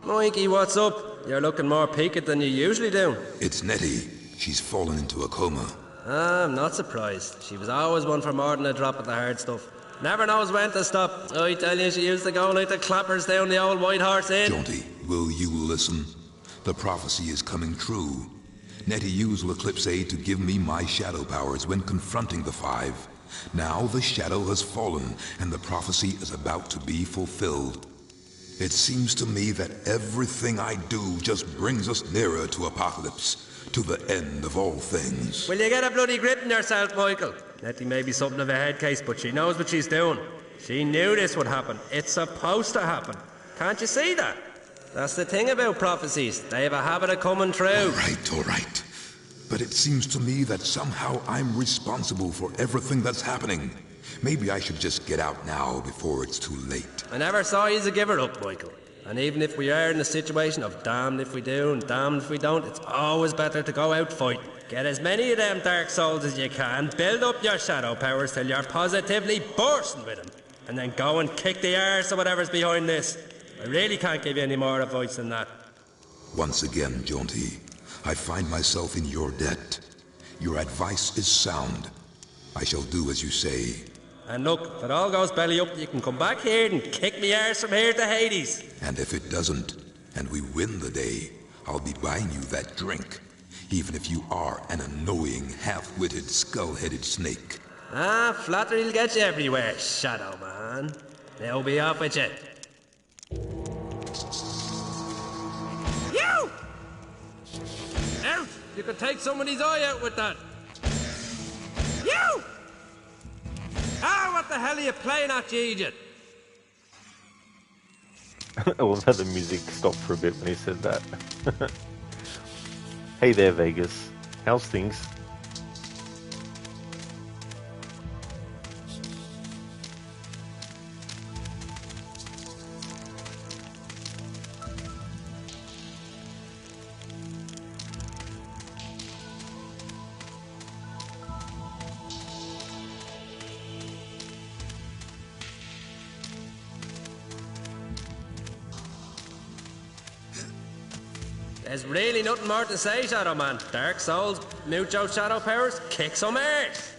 Mikey, what's up? You're looking more peaked than you usually do. It's Nettie. She's fallen into a coma. I'm not surprised. She was always one for more than a drop of the hard stuff. Never knows when to stop. I tell you, she used to go like the clappers down the old White Horse Inn. Jaunty, will you listen? The prophecy is coming true. Nettie used L'Eclipse Aid to give me my shadow powers when confronting the Five. Now the shadow has fallen, and the prophecy is about to be fulfilled. It seems to me that everything I do just brings us nearer to apocalypse, to the end of all things. Will you get a bloody grip on yourself, Michael? Nettie may be something of a head case, but she knows what she's doing. She knew this would happen. It's supposed to happen. Can't you see that? That's the thing about prophecies. They have a habit of coming true. All right. But it seems to me that somehow I'm responsible for everything that's happening. Maybe I should just get out now before it's too late. I never saw you as a giver up, Michael. And even if we are in a situation of damned if we do and damned if we don't, it's always better to go out fighting. Get as many of them dark souls as you can, build up your shadow powers till you're positively bursting with them, and then go and kick the arse of whatever's behind this. I really can't give you any more advice than that. Once again, Jaunty, I find myself in your debt. Your advice is sound. I shall do as you say. And look, if it all goes belly up, you can come back here and kick me arse from here to Hades. And if it doesn't, and we win the day, I'll be buying you that drink, even if you are an annoying, half-witted, skull-headed snake. Ah, flattery'll get you everywhere, Shadow Man. Now be off with you. You! Out! You can take somebody's eye out with that. You! Ah, what the hell are you playing at, you idiot? I love how the music stopped for a bit when he said that. Hey there, Vegas. How's things? There's really nothing more to say, Shadow Man. Dark Souls, mucho shadow powers, kick some ass.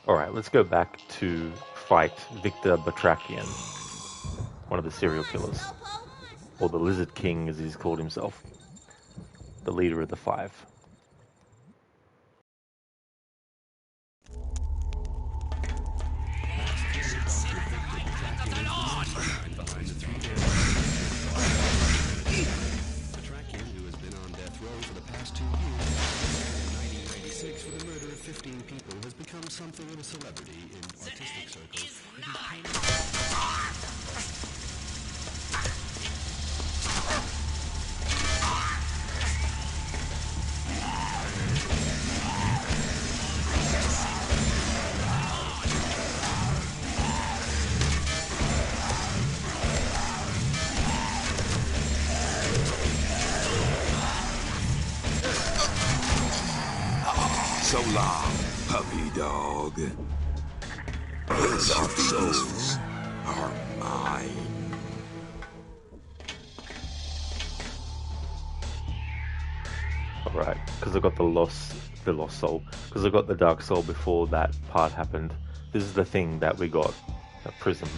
Alright, let's go back to fight Victor Batrakian, one of the serial killers. Or the Lizard King, as he's called himself. The leader of the Five. Batrakian, who has been on death row for the past 2 years, in 1996 for the murder of 15 people, has become something of a celebrity in artistic circles. So long, puppy dog. These souls are mine. Alright, because I got the lost soul. Because I got the dark soul before that part happened. This is the thing that we got at Prism.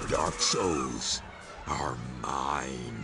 Dark souls are mine.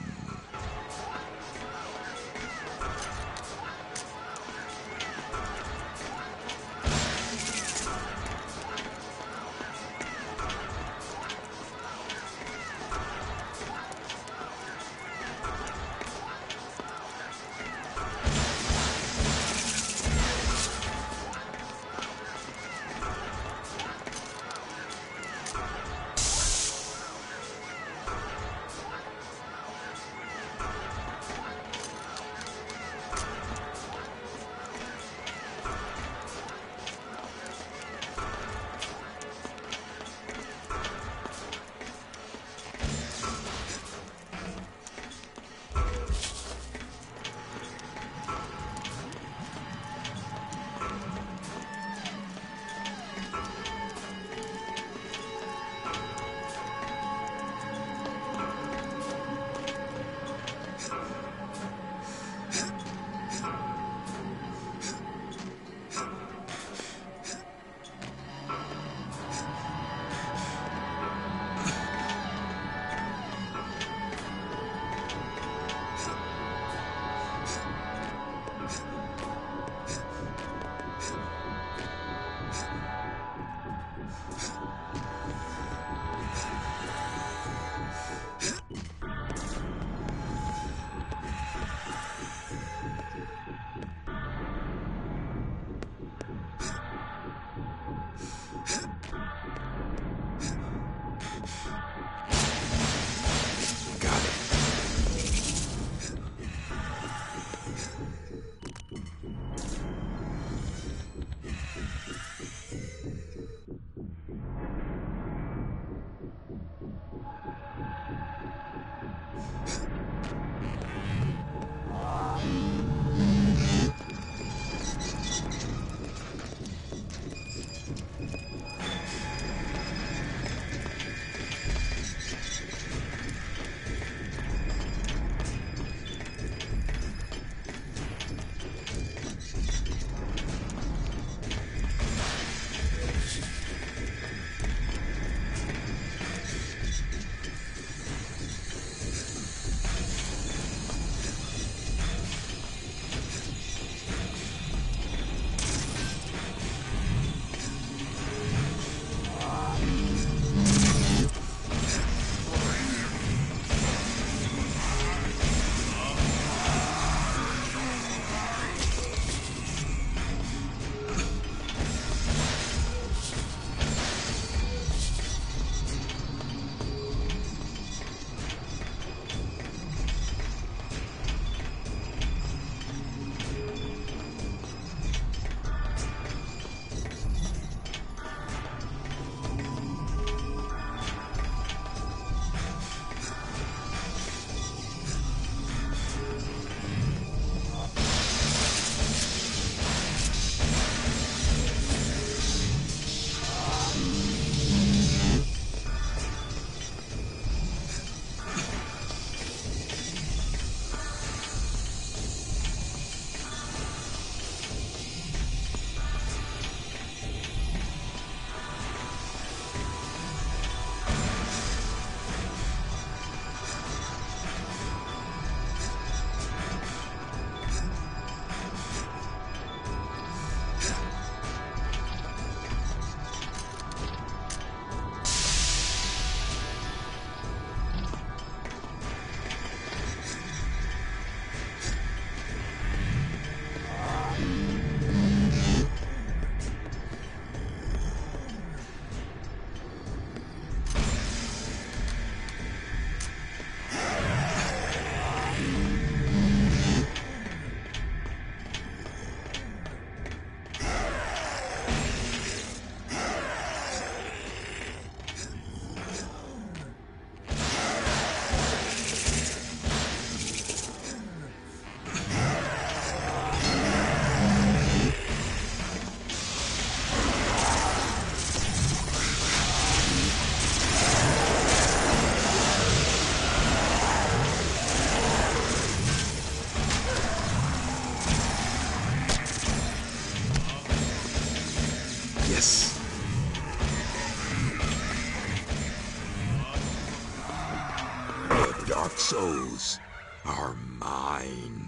dark souls are mine.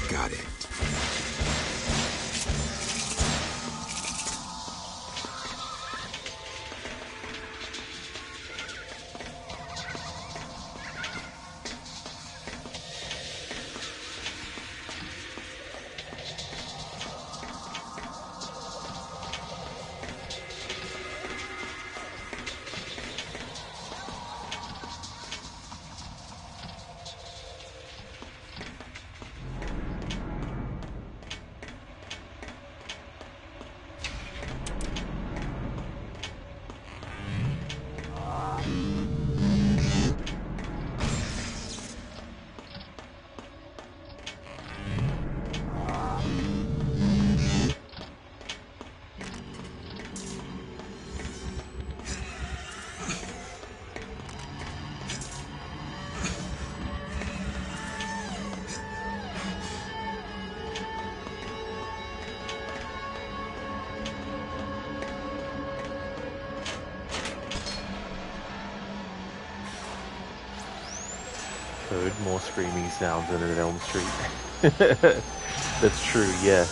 Got it. Heard more screaming sounds than in Elm Street. That's true, yeah.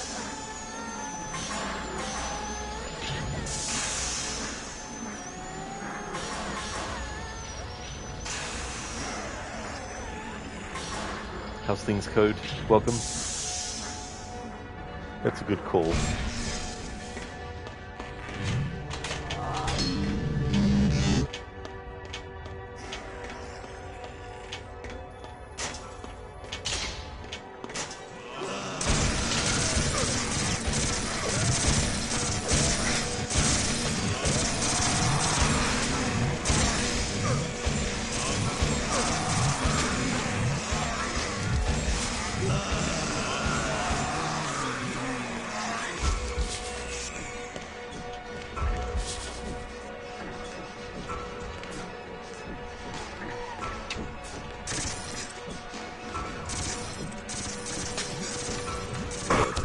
How's things, Code? Welcome. That's a good call.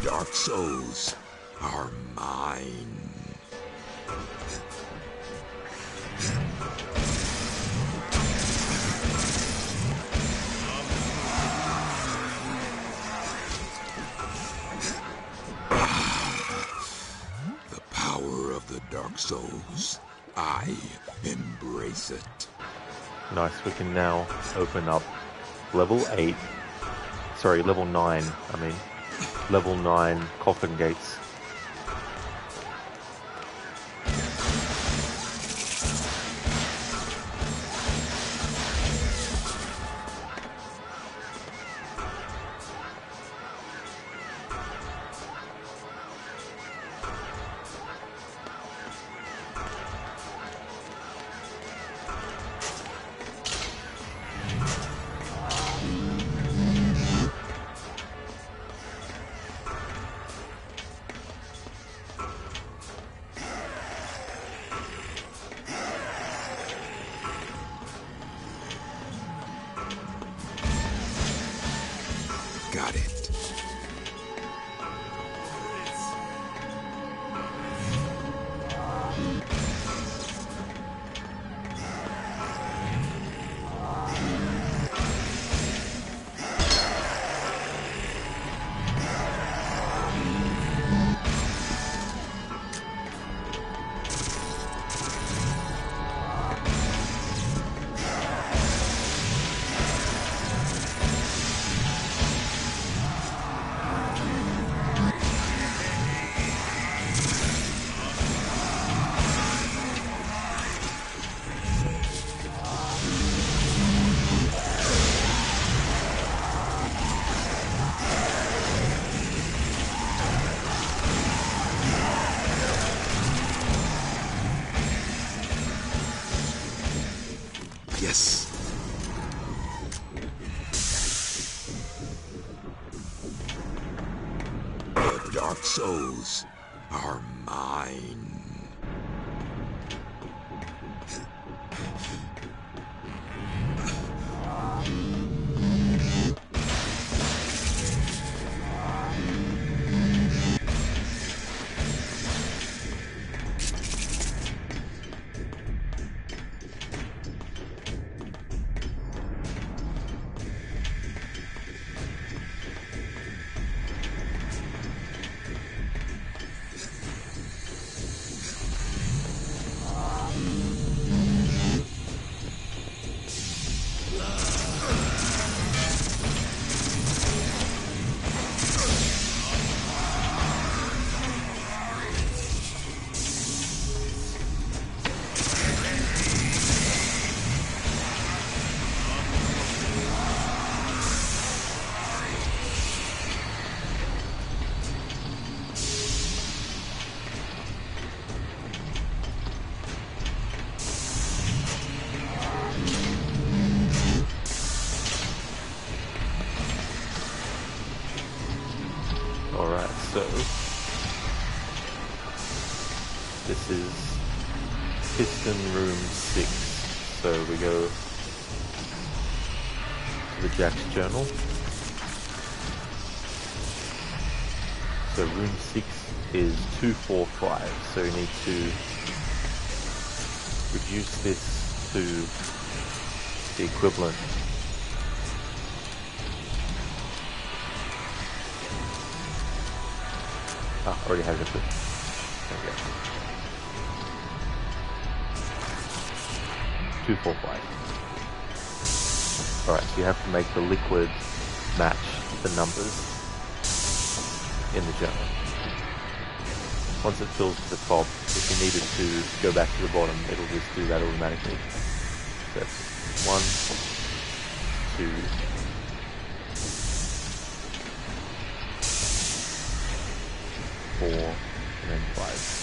Dark souls are mine. The power of the dark souls. I embrace it. Nice, we can now open up level 8. Sorry, level 9, I mean. Level 9 coffin gates. Dark Souls are mine. Alright, so this is Piston Room 6. So we go to the Jack's Journal. So room 6 is 245, so you need to reduce this to the equivalent. Already has it. There we go. 245. Alright, so you have to make the liquid match the numbers in the journal. Once it fills to the top, if you need it to go back to the bottom, it'll just do that automatically. So that's 1, 2, 4, and then 5.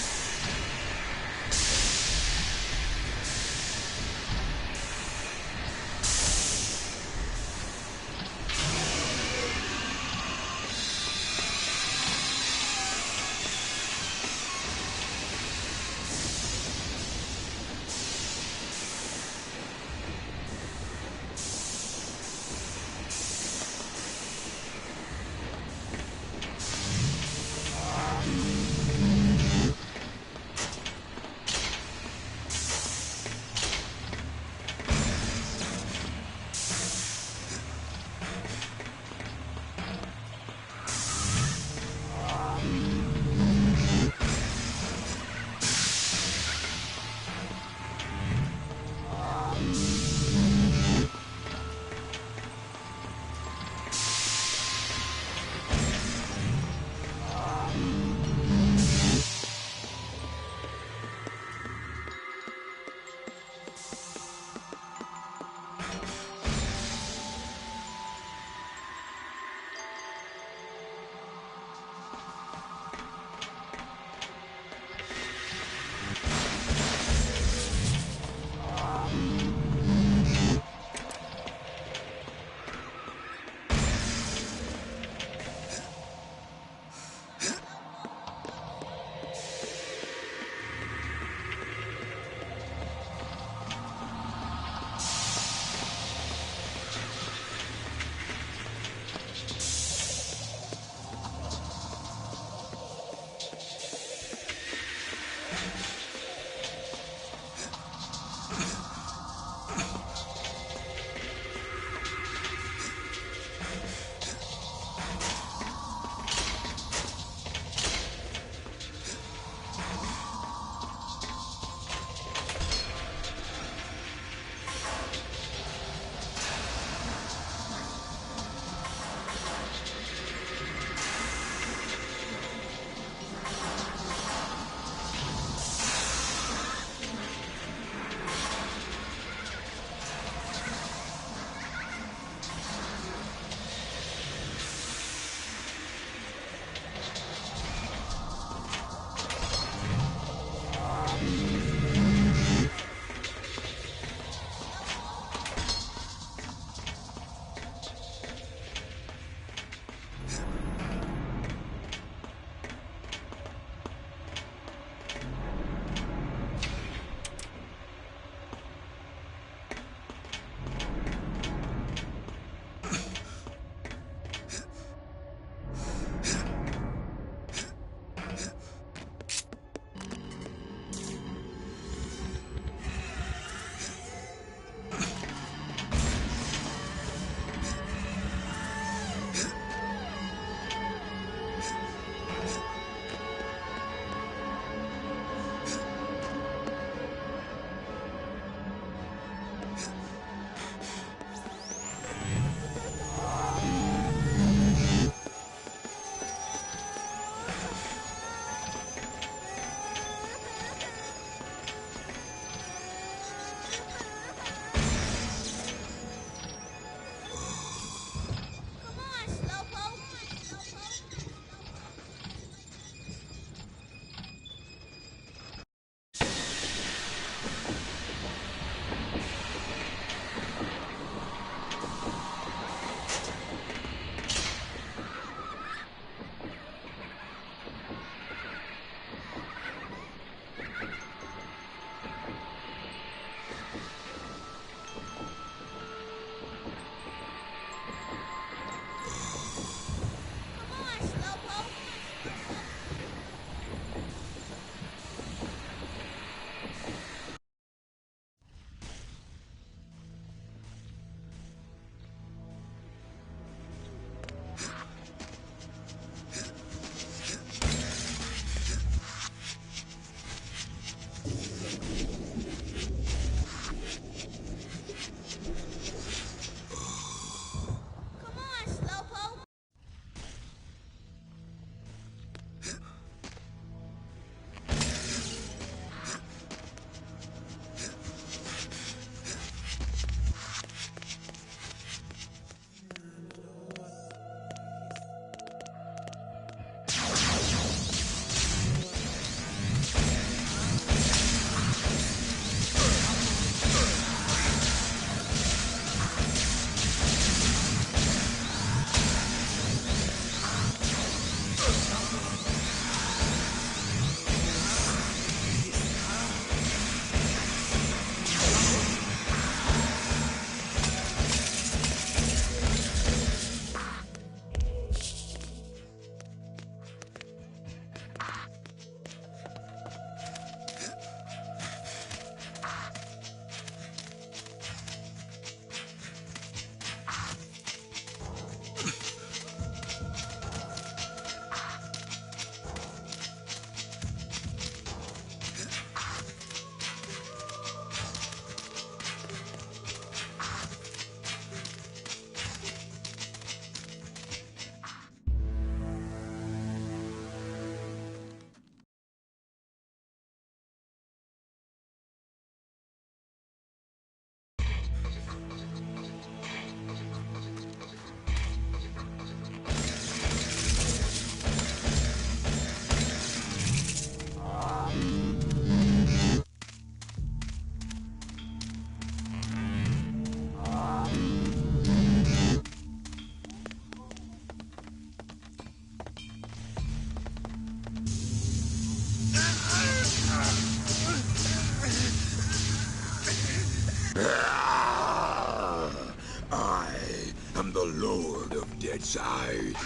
inside.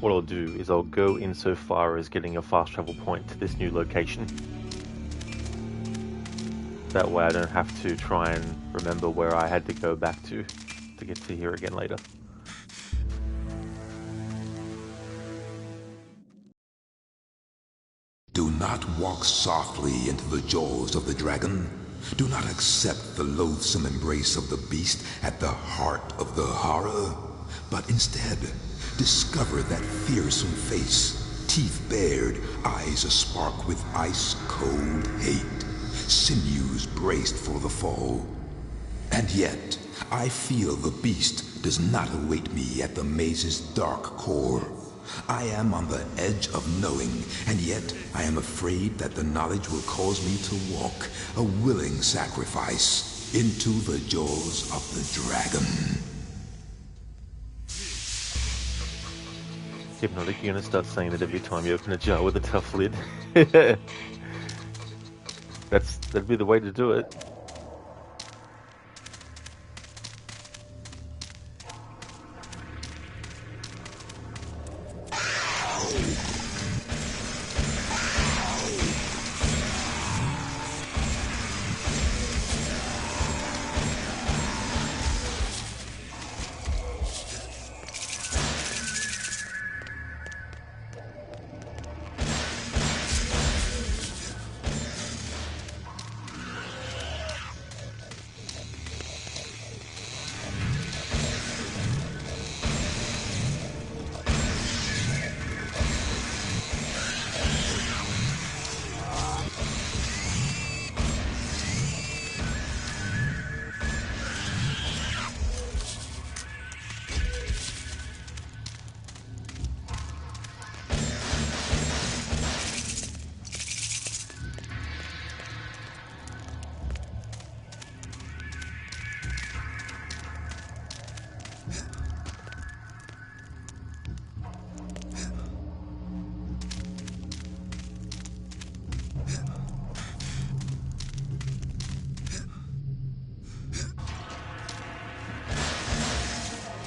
What I'll do is I'll go in so far as getting a fast travel point to this new location. That way I don't have to try and remember where I had to go back to get to here again later. Do not walk softly into the jaws of the dragon. Do not accept the loathsome embrace of the beast at the heart of the horror, but instead discover that fearsome face, teeth bared, eyes aspark with ice-cold hate, sinews braced for the fall. And yet, I feel the beast does not await me at the maze's dark core. I am on the edge of knowing, and yet I am afraid that the knowledge will cause me to walk, a willing sacrifice, into the jaws of the dragon. Hypnotic, you're gonna start saying that every time you open a jar with a tough lid. That'd be the way to do it.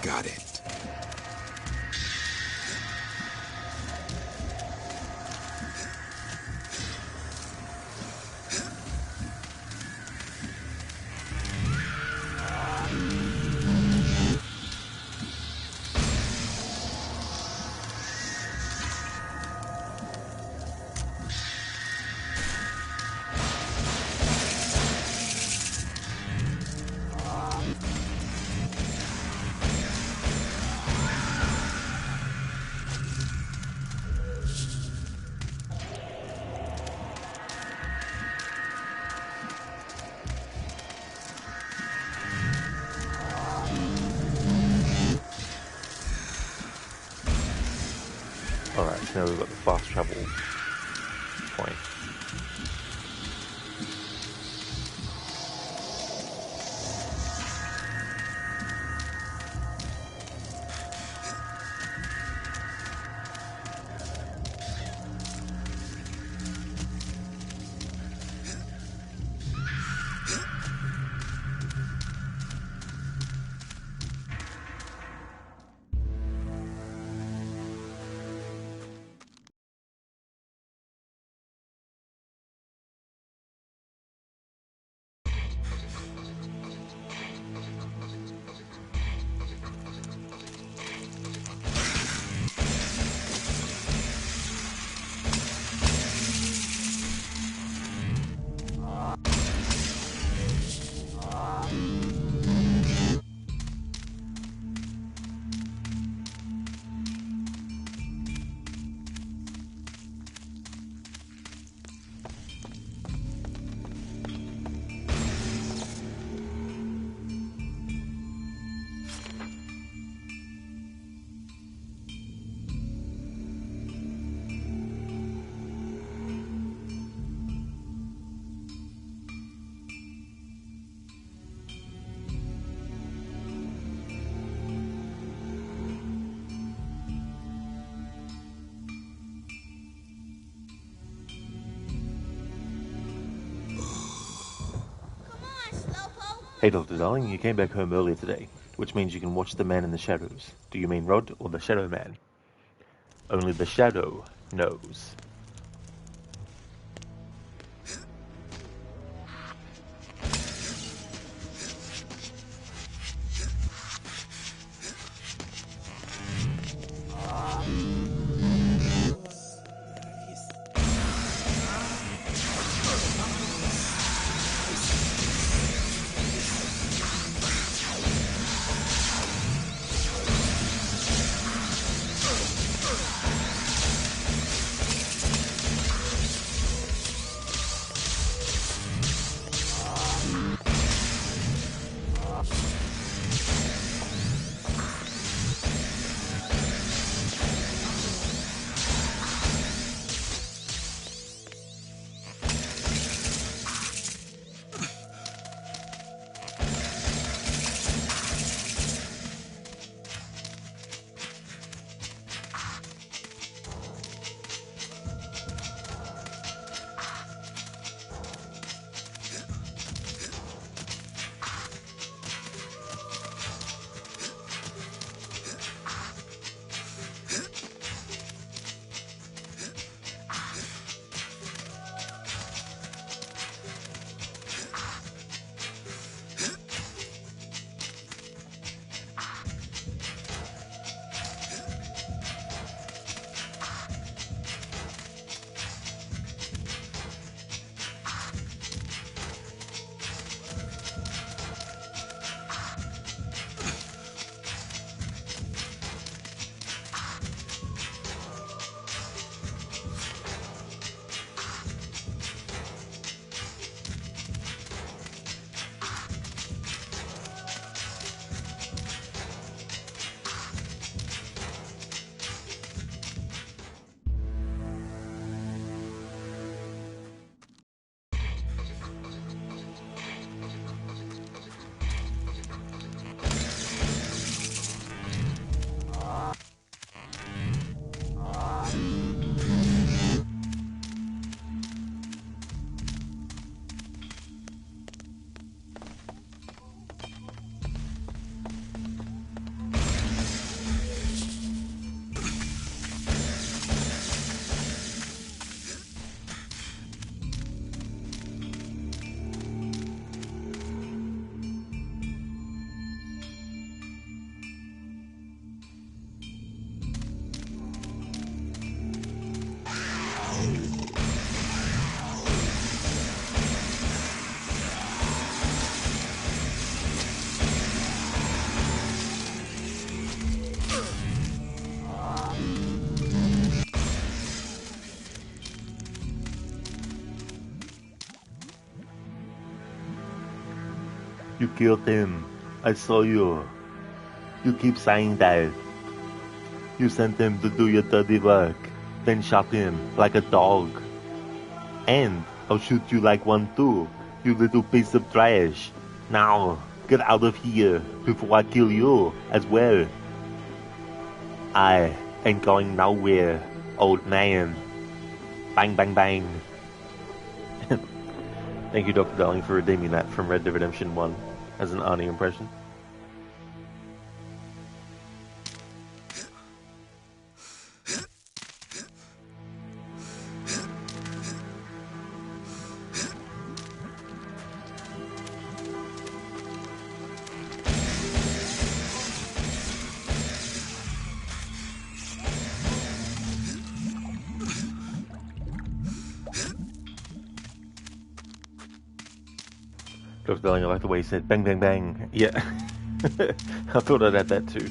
Got it. Alright, so now we've got the fast travel point. Hey, Dr. Darling, you came back home earlier today, which means you can watch The Man in the Shadows. Do you mean Rod or the Shadow Man? Only the Shadow knows. You killed him. I saw you. You keep saying that. You sent him to do your dirty work, then shot him like a dog. And I'll shoot you like one too, you little piece of trash. Now, get out of here before I kill you as well. I ain't going nowhere, old man. Bang, bang, bang. Thank you, Dr. Darling, for redeeming that from Red Dead Redemption 1 as an Arnie impression. Dr. Darling, I like the way he said bang, bang, bang. Yeah, I thought I'd add that too.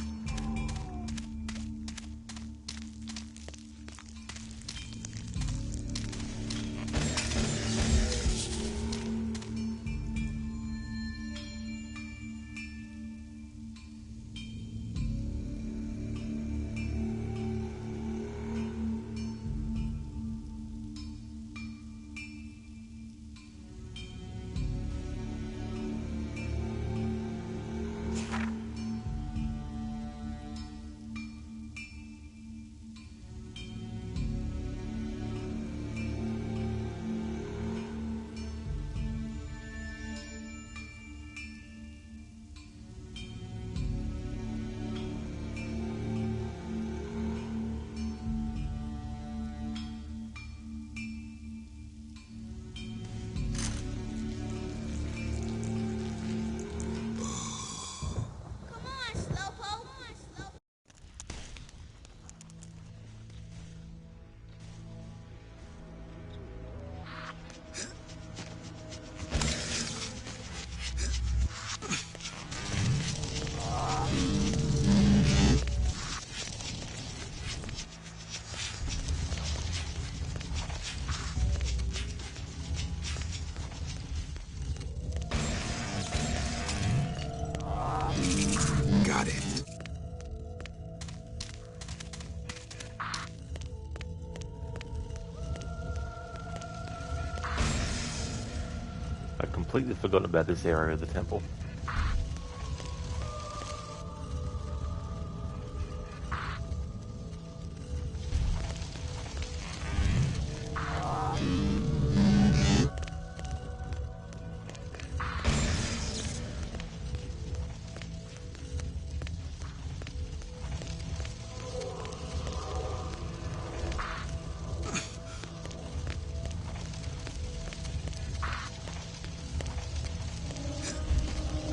completely forgotten about this area of the temple.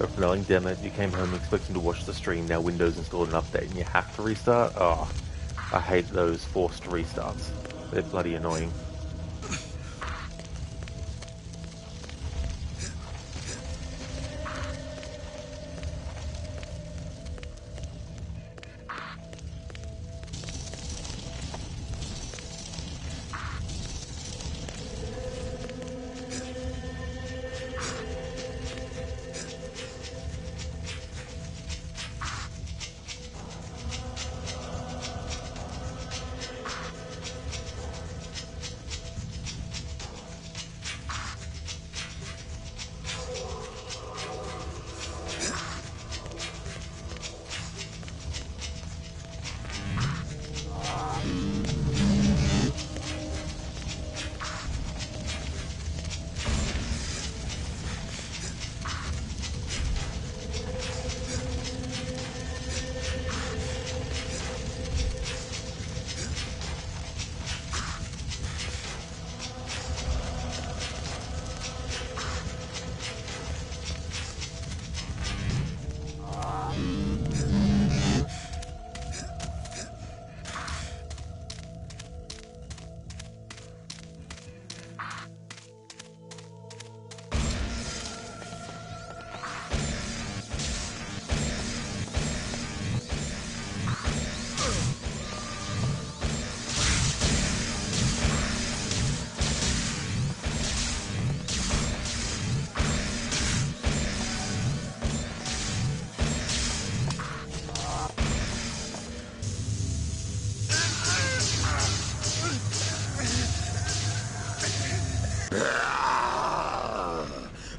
After knowing, damn it, you came home expecting to watch the stream, now Windows installed an update and you have to restart? Oh, I hate those forced restarts. They're bloody annoying.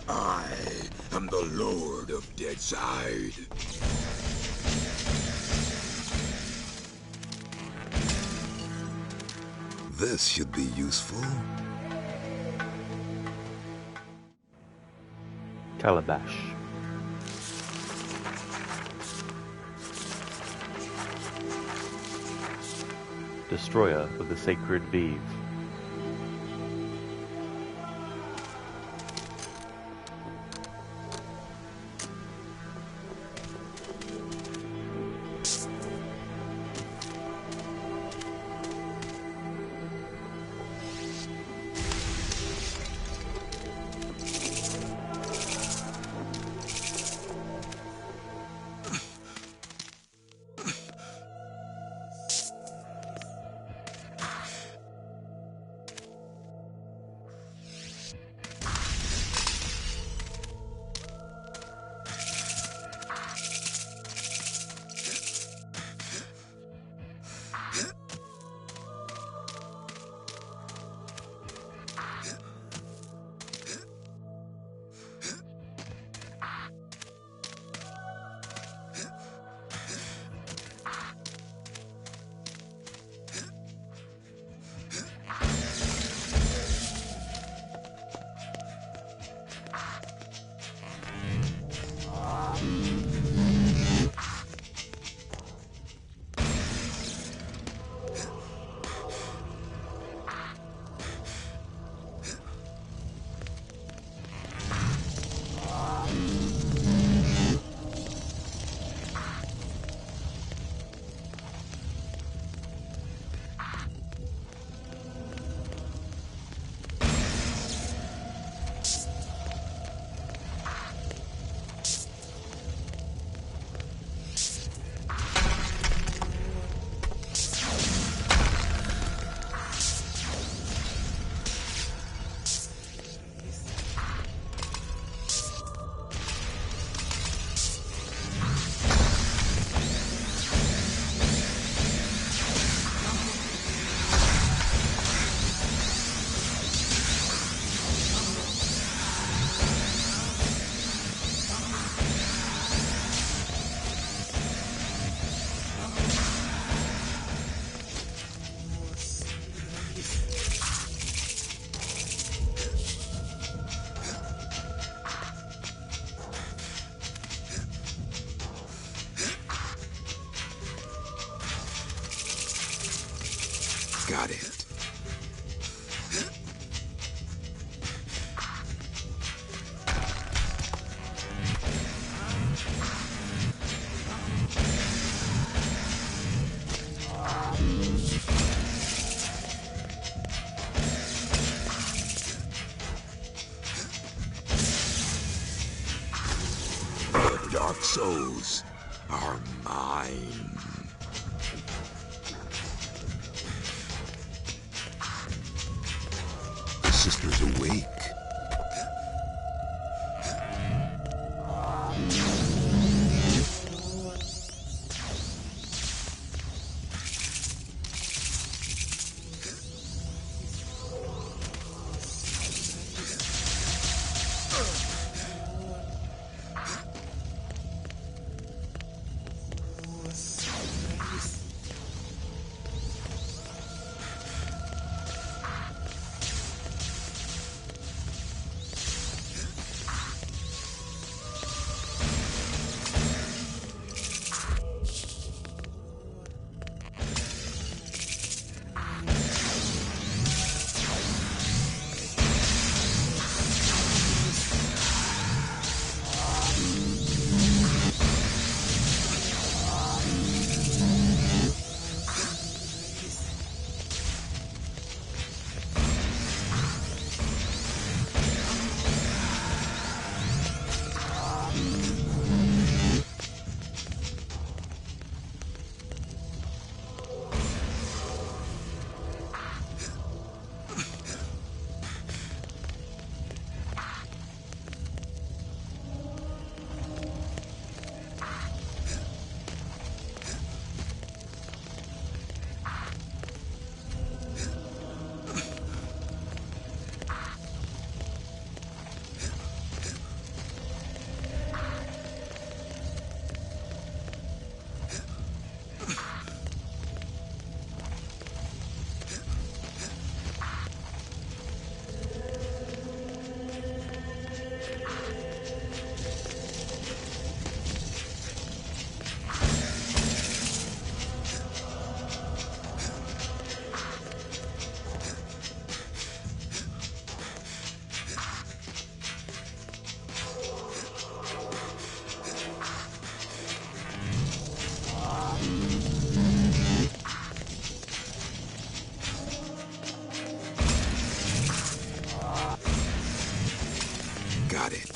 I am the Lord of Deadside. This should be useful. Calabash. Destroyer of the Sacred Vive. Got it. The Dark Souls are mine. The sister's awake. Got it.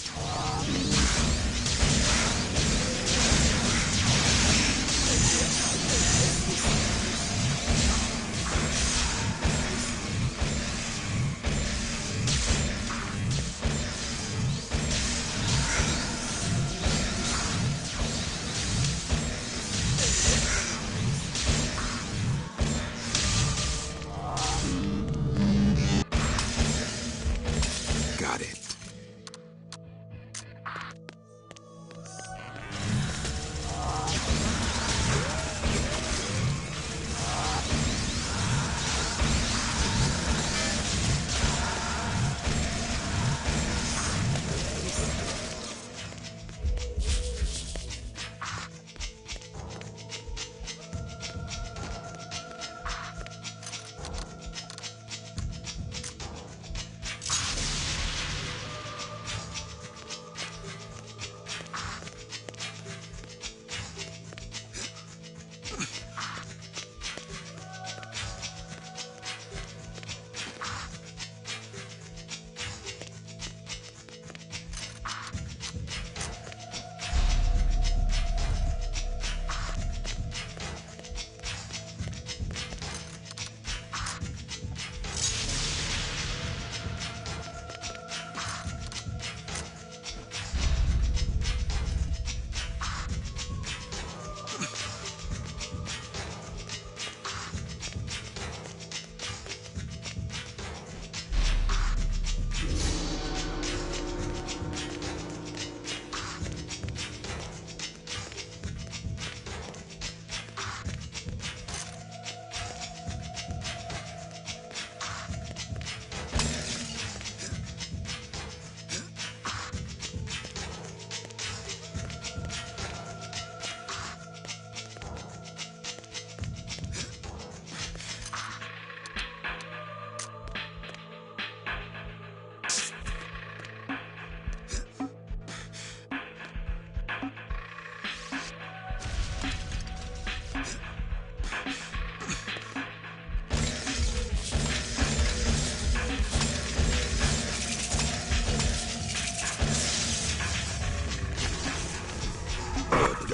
Got it.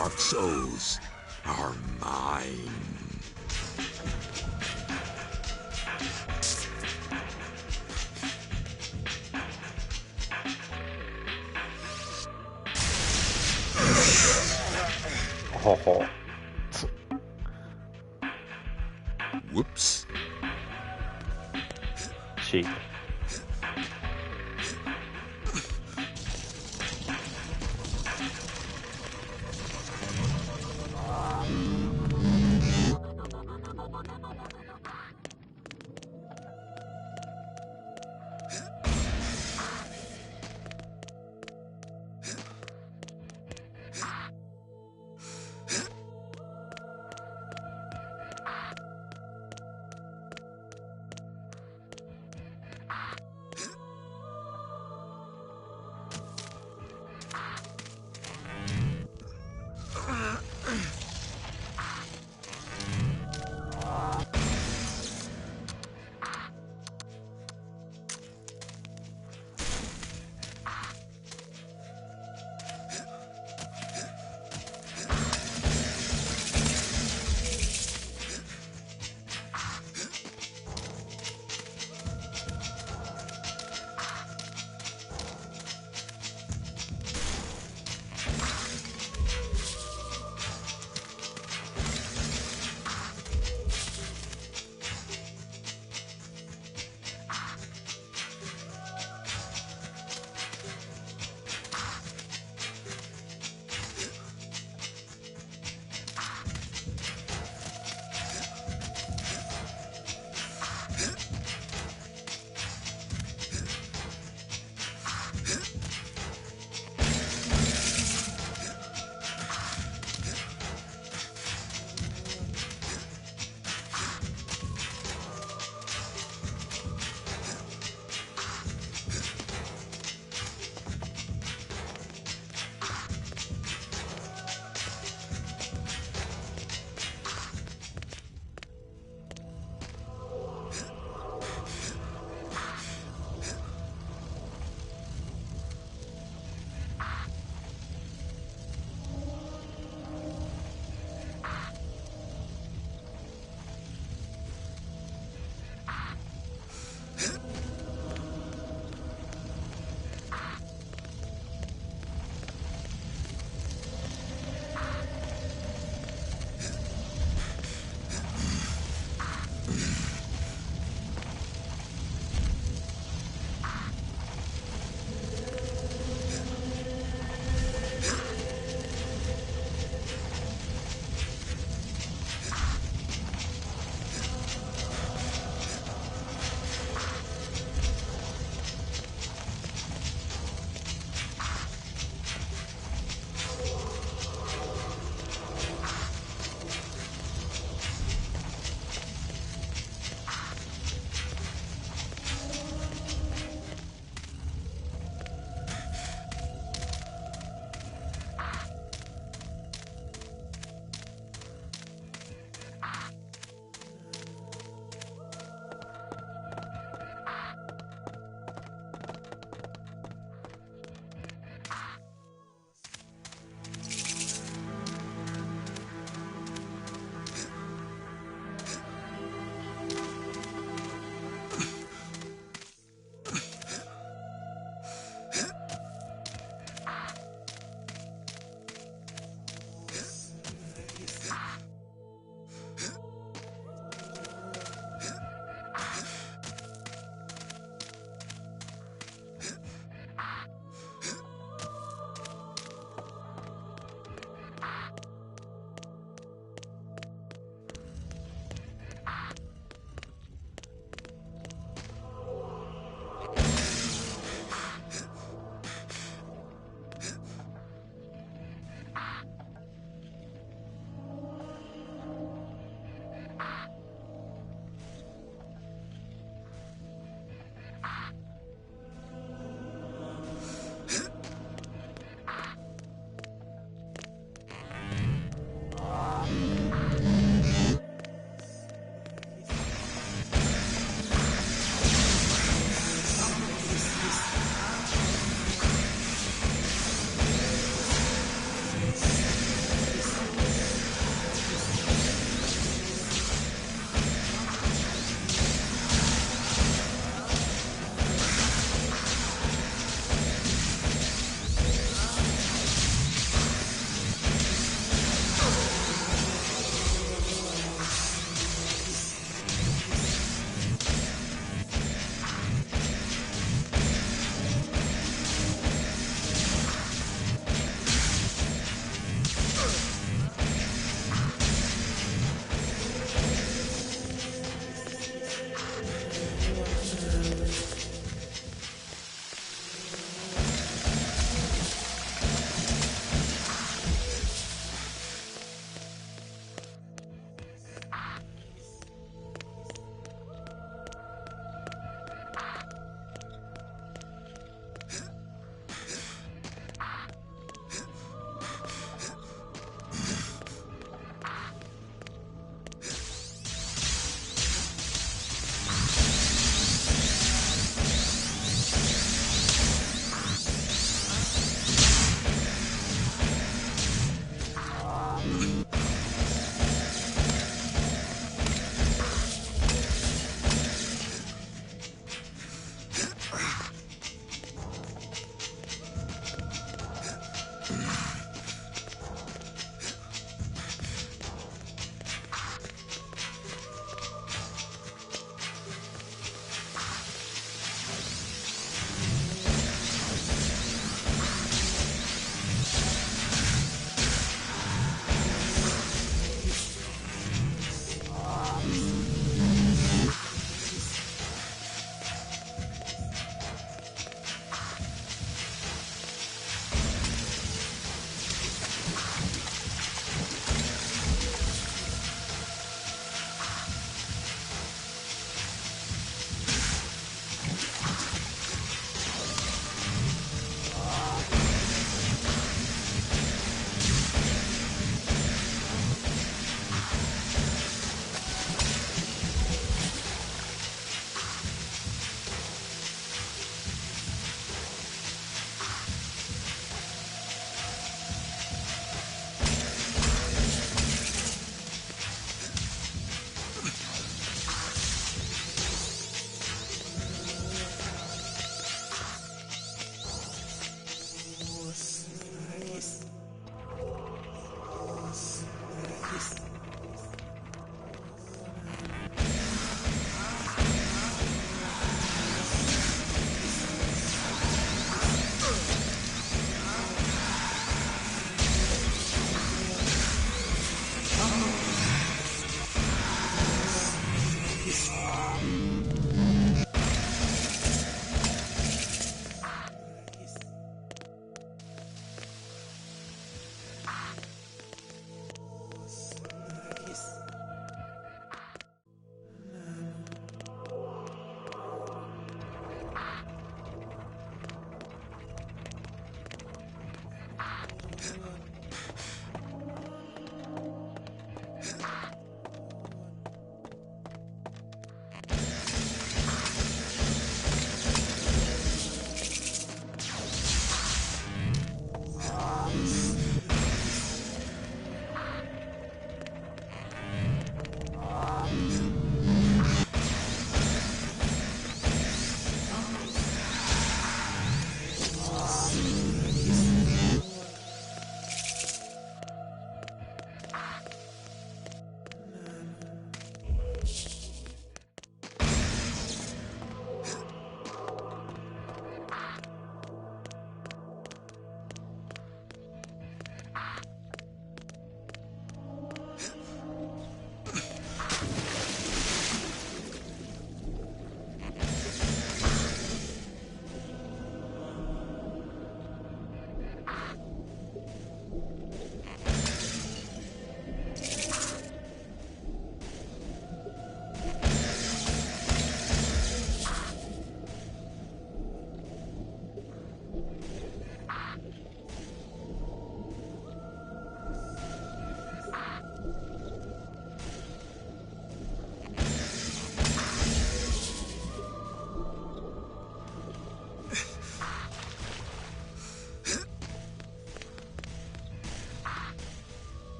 Dark Souls are mine. Ho ho. Whoops. Cheap.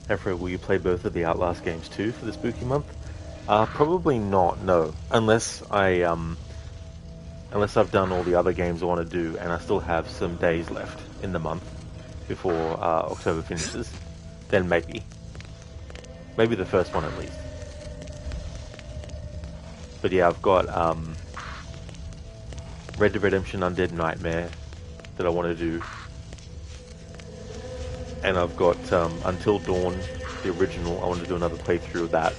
Afro, will you play both of the Outlast games too for the spooky month? Probably not, no. Unless I've done all the other games I want to do and I still have some days left in the month before October finishes, then maybe. Maybe the first one at least. But yeah, I've got Red Dead Redemption Undead Nightmare that I want to do. And I've got Until Dawn, the original. I want to do another playthrough of that.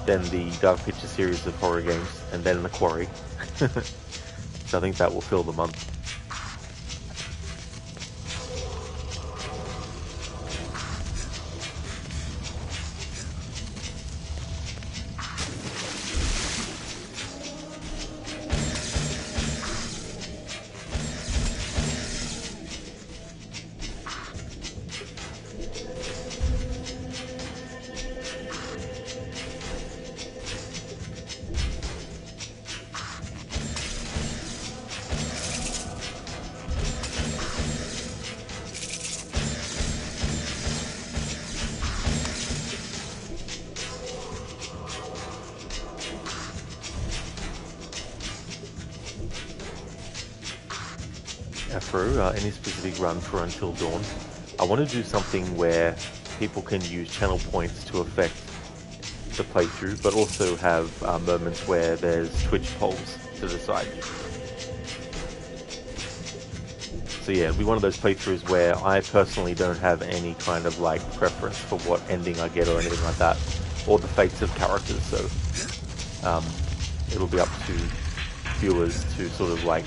Then the Dark Picture series of horror games, and then The Quarry. So I think that will fill the month. Afro, any specific run for Until Dawn? I want to do something where people can use channel points to affect the playthrough, but also have moments where there's Twitch polls to decide. So yeah, it'll be one of those playthroughs where I personally don't have any kind of like preference for what ending I get or anything like that, or the fates of characters, so it'll be up to viewers to sort of like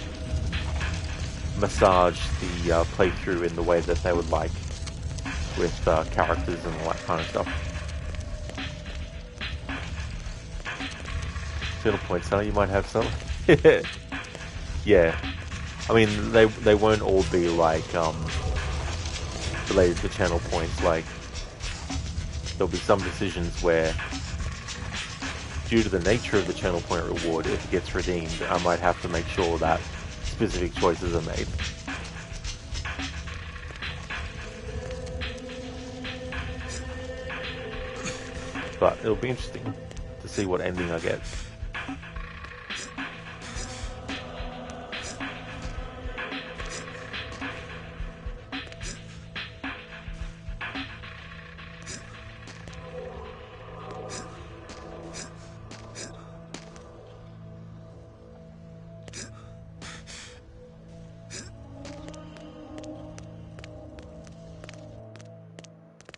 massage the playthrough in the way that they would like, with characters and all that kind of stuff. Channel points, huh? You might have some. Yeah. I mean, they won't all be like related to channel points. Like, there'll be some decisions where, due to the nature of the channel point reward, if it gets redeemed, I might have to make sure that specific choices are made. But it'll be interesting to see what ending I get.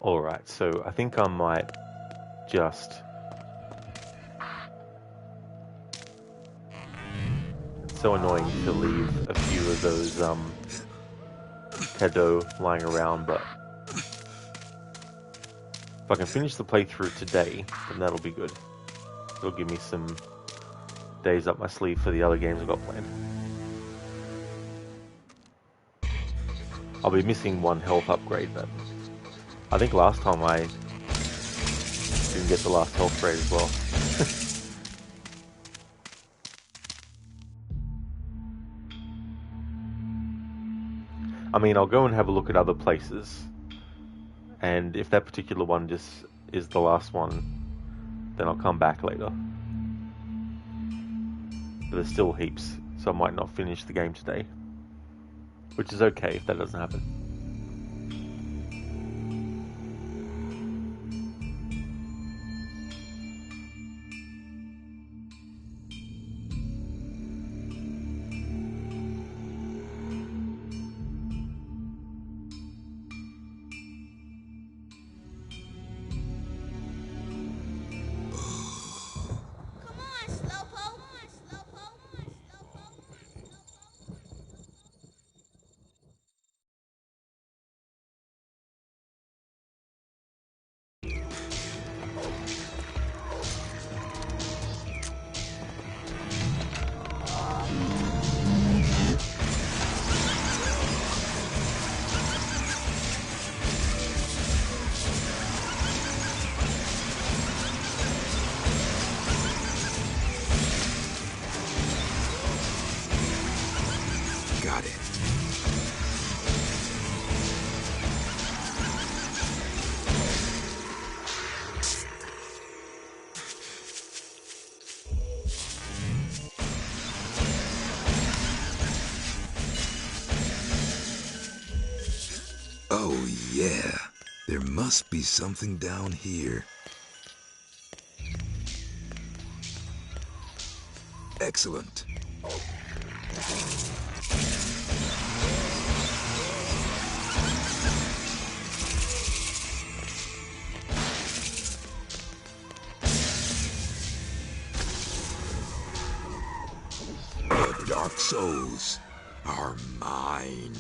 Alright, so I think I might just it's so annoying to leave a few of those cadeaux lying around, but if I can finish the playthrough today, then that'll be good. It'll give me some days up my sleeve for the other games I've got planned. I'll be missing one health upgrade, but I think last time I didn't get the last health grade as well. I mean, I'll go and have a look at other places, and if that particular one just is the last one, then I'll come back later. But there's still heaps, so I might not finish the game today, which is okay if that doesn't happen. Got it. Oh yeah, there must be something down here. Excellent. The Dark Souls are mine.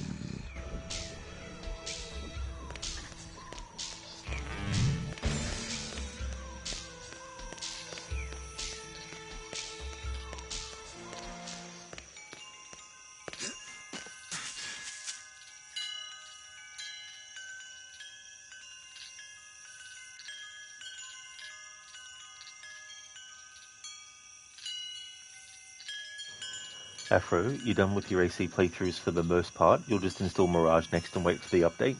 Afro, you done with your AC playthroughs for the most part? You'll just install Mirage next and wait for the update?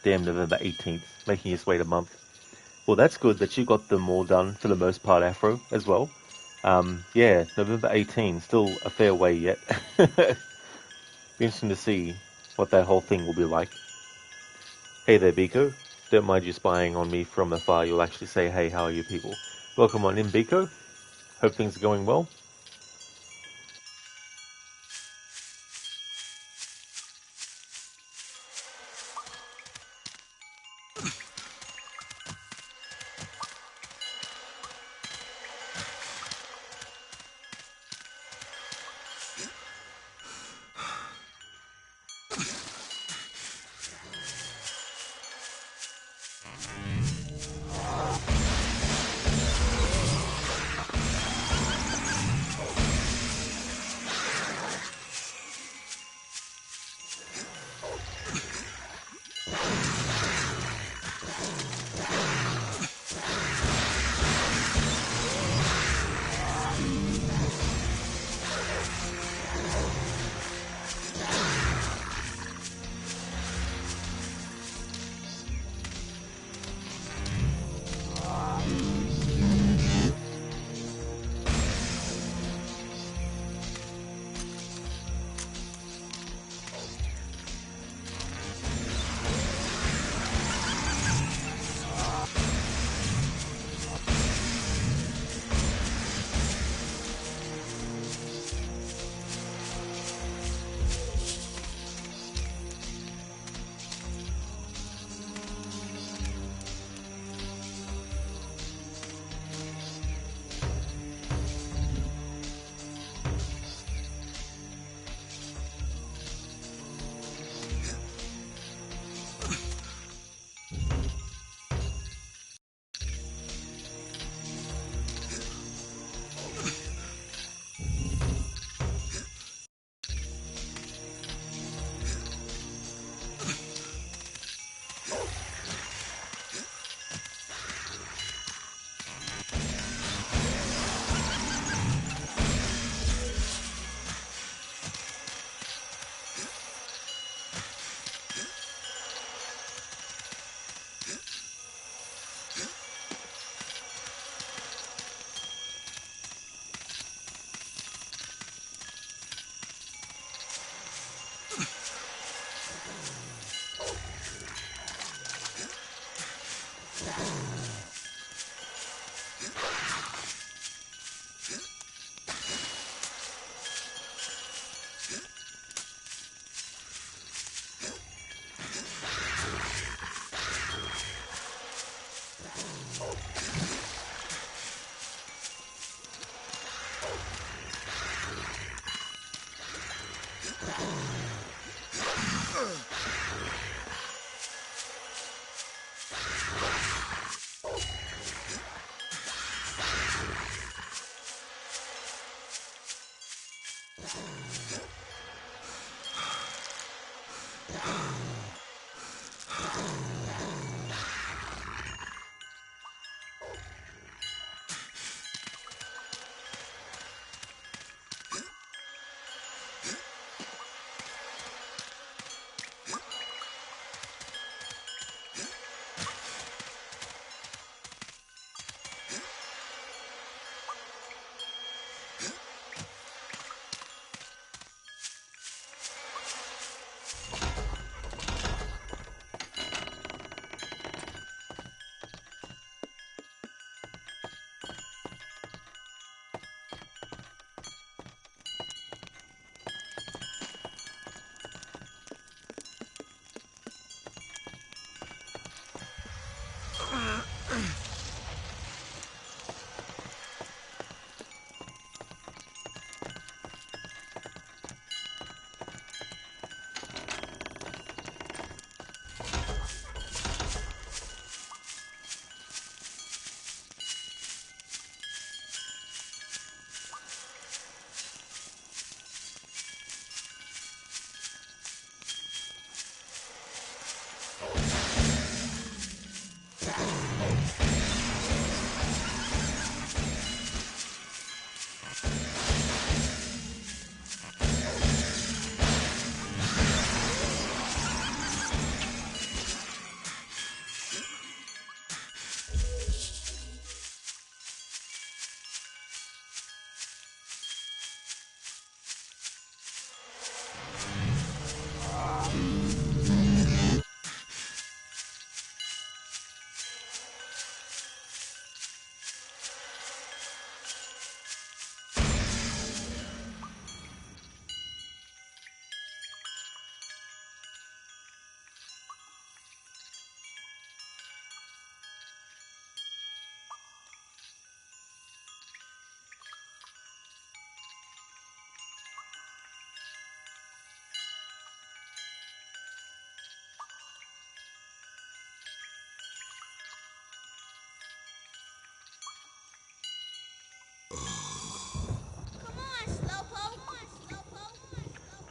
Damn, November 18th, making us wait a month. Well, that's good that you got them all done for the most part, Afro, as well. Yeah, November 18th, still a fair way yet. Be interesting to see what that whole thing will be like. Hey there, Biko. Don't mind you spying on me from afar. You'll actually say, hey, how are you people? Welcome on in, Biko. Hope things are going well.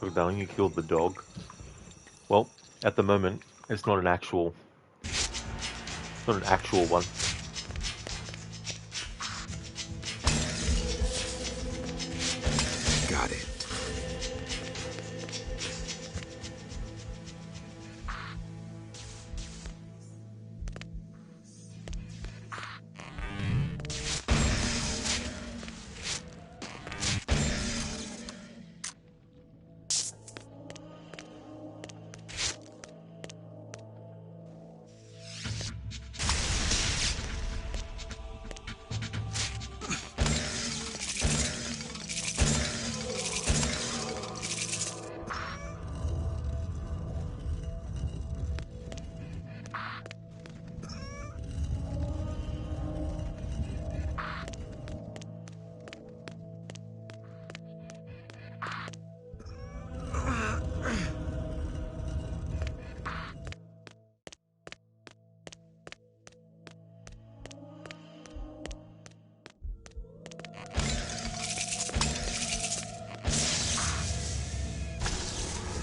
Dr. Darling, you killed the dog. Well, at the moment, it's not an actual one. Got it.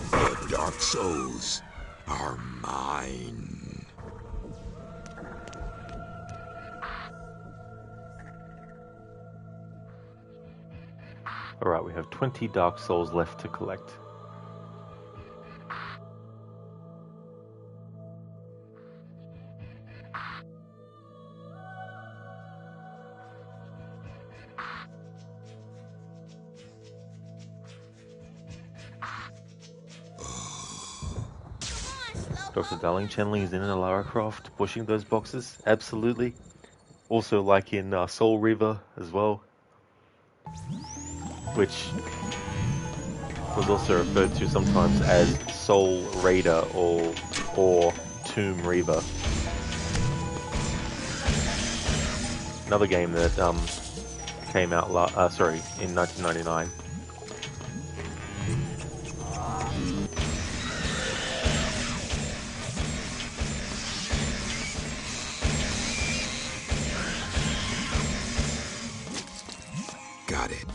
The Dark Souls are mine. Alright, we have 20 Dark Souls left to collect. Dr. Darling channeling is in a Lara Croft, pushing those boxes, absolutely. Also like in Soul Reaver as well, which was also referred to sometimes as Soul Raider or Tomb Reaver. Another game that came out in 1999. Got it.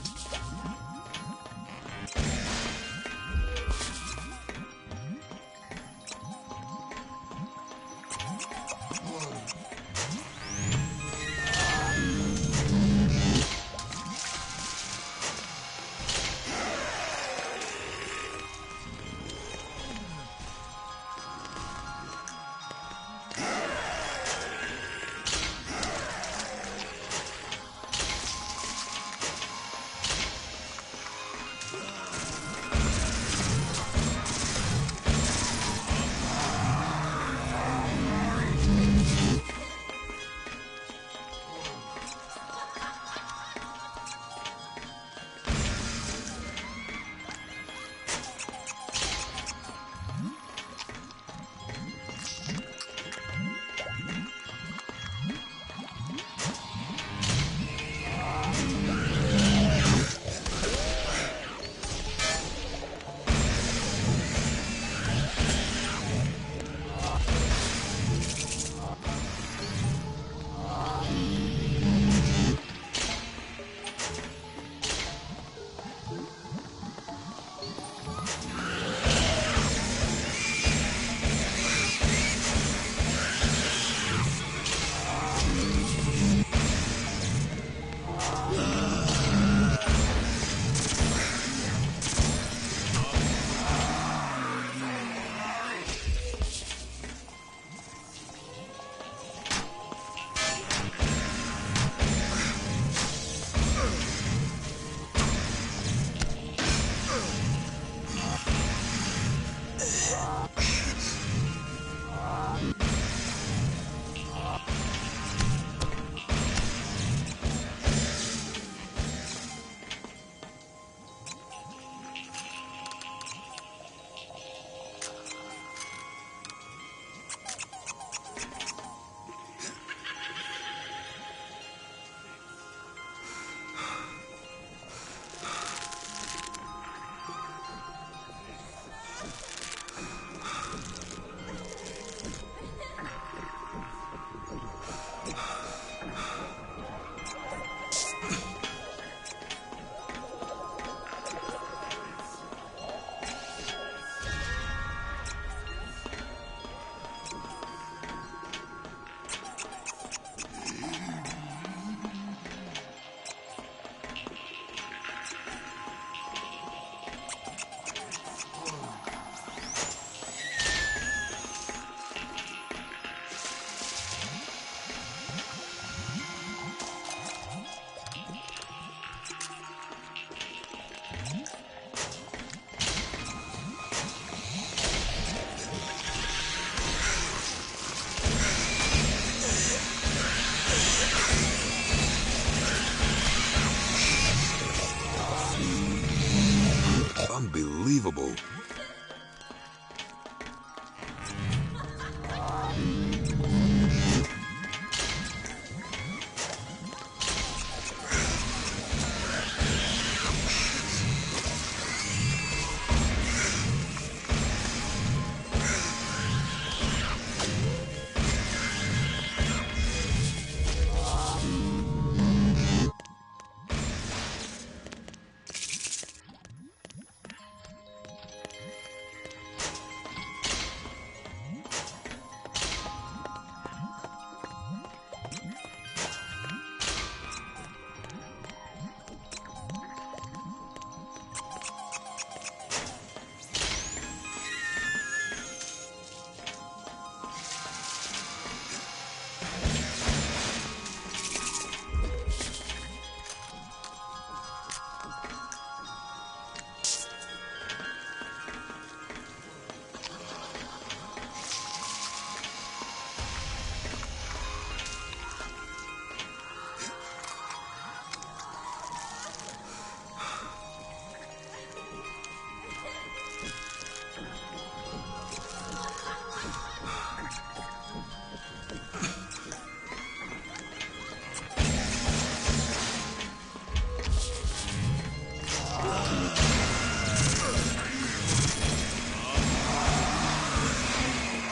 unbelievable.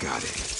Got it.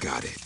Got it.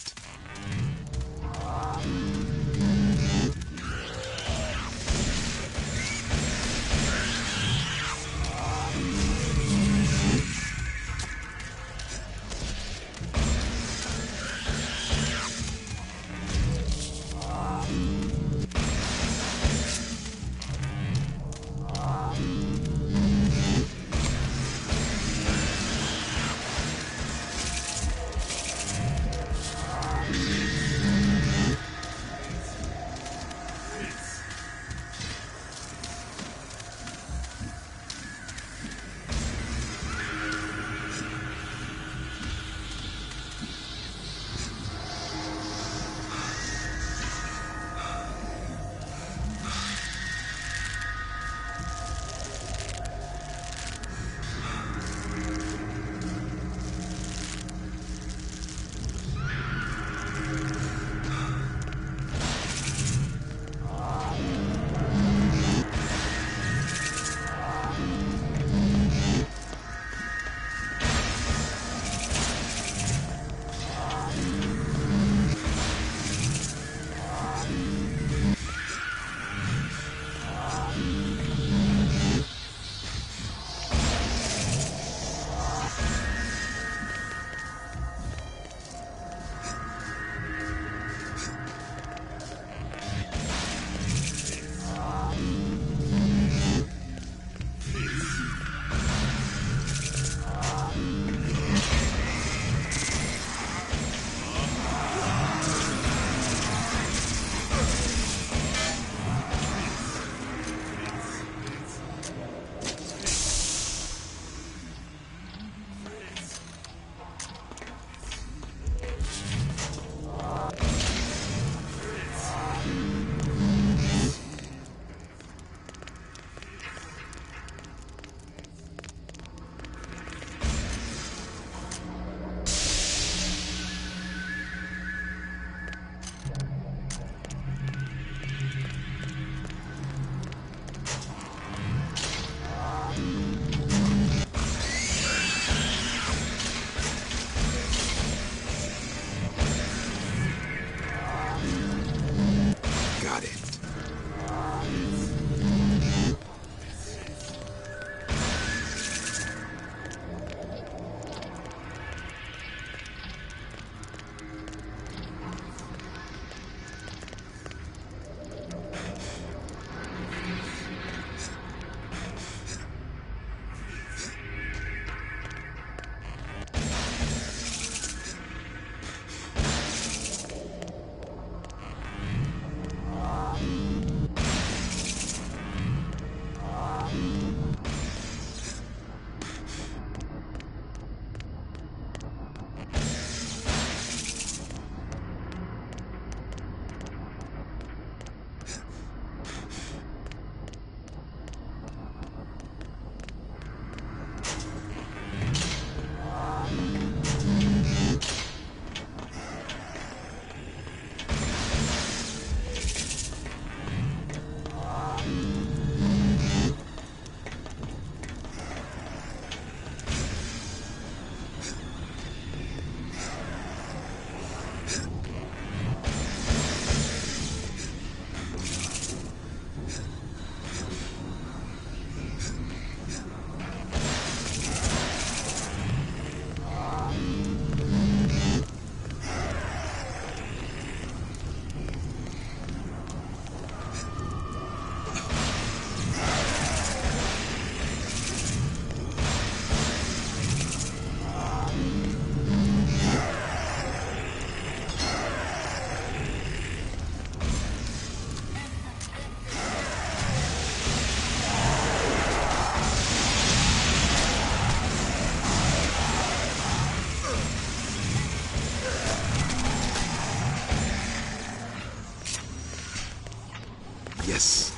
Yes.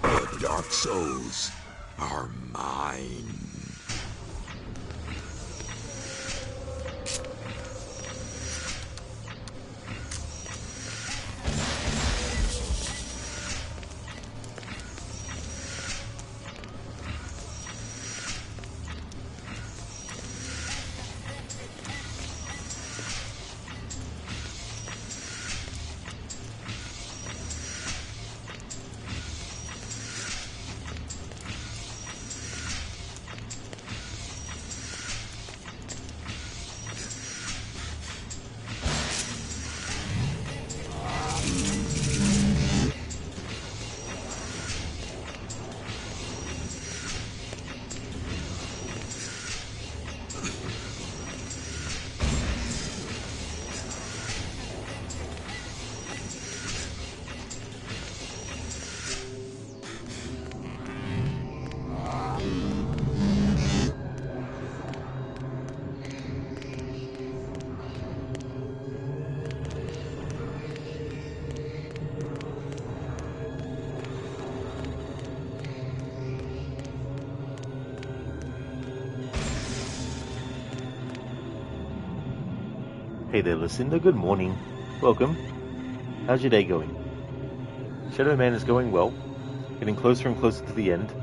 The Dark Souls are mine. Hey there, Lucinda. Good morning. Welcome. How's your day going? Shadow Man is going well. Getting closer and closer to the end.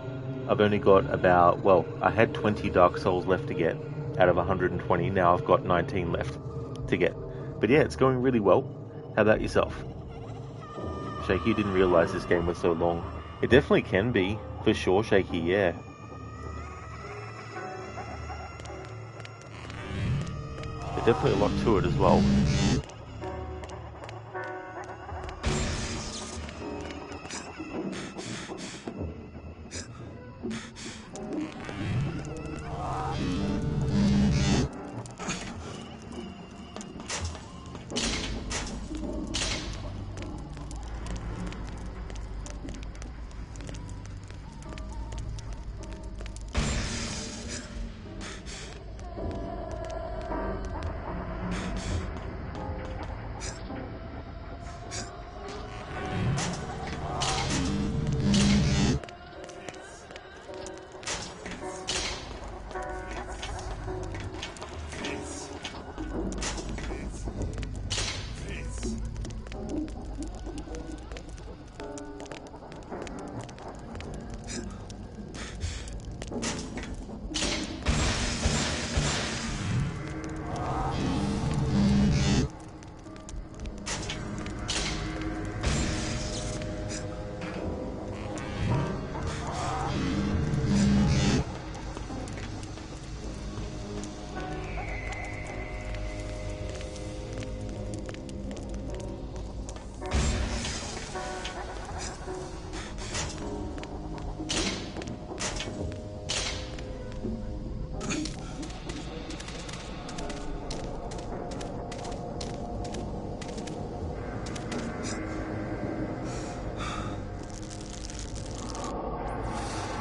I've only got about, well, I had 20 Dark Souls left to get out of 120. Now I've got 19 left to get. But yeah, it's going really well. How about yourself? Shaky, didn't realize this game was so long. It definitely can be, for sure, Shaky, yeah. There's definitely a lot to it as well.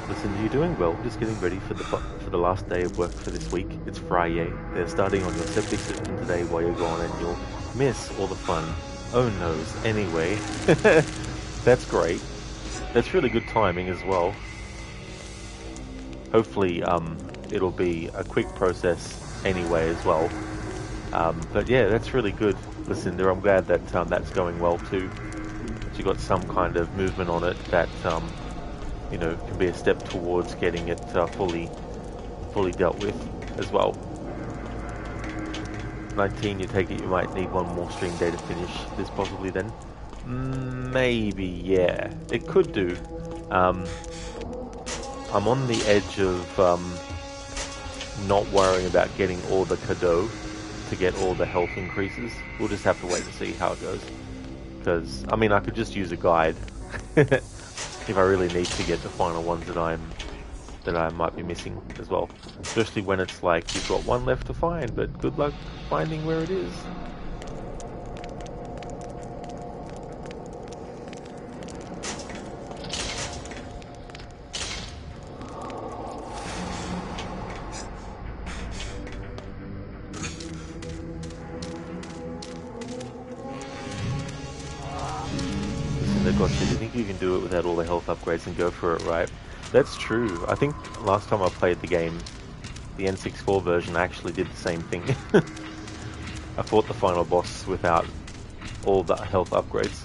Listen, you're doing well. Just getting ready for the last day of work for this week. It's Friday. They're starting on your septic system today while you're gone, and you'll miss all the fun. Oh noes. Anyway, that's great. That's really good timing as well. Hopefully, it'll be a quick process anyway as well. But yeah, that's really good, Lucinda. I'm glad that that's going well too. That you got some kind of movement on it that you know, can be a step towards getting it fully dealt with as well. 19, you take it you might need one more stream day to finish this possibly then? Maybe, yeah. It could do. I'm on the edge of not worrying about getting all the cadeau to get all the health increases. We'll just have to wait and see how it goes. Because, I mean, I could just use a guide. If I really need to get the final ones that I might be missing as well. Especially when it's like you've got one left to find, but good luck finding where it is. Gotcha. Do you think you can do it without all the health upgrades and go for it, right? That's true. I think last time I played the game, the N64 version, I actually did the same thing. I fought the final boss without all the health upgrades.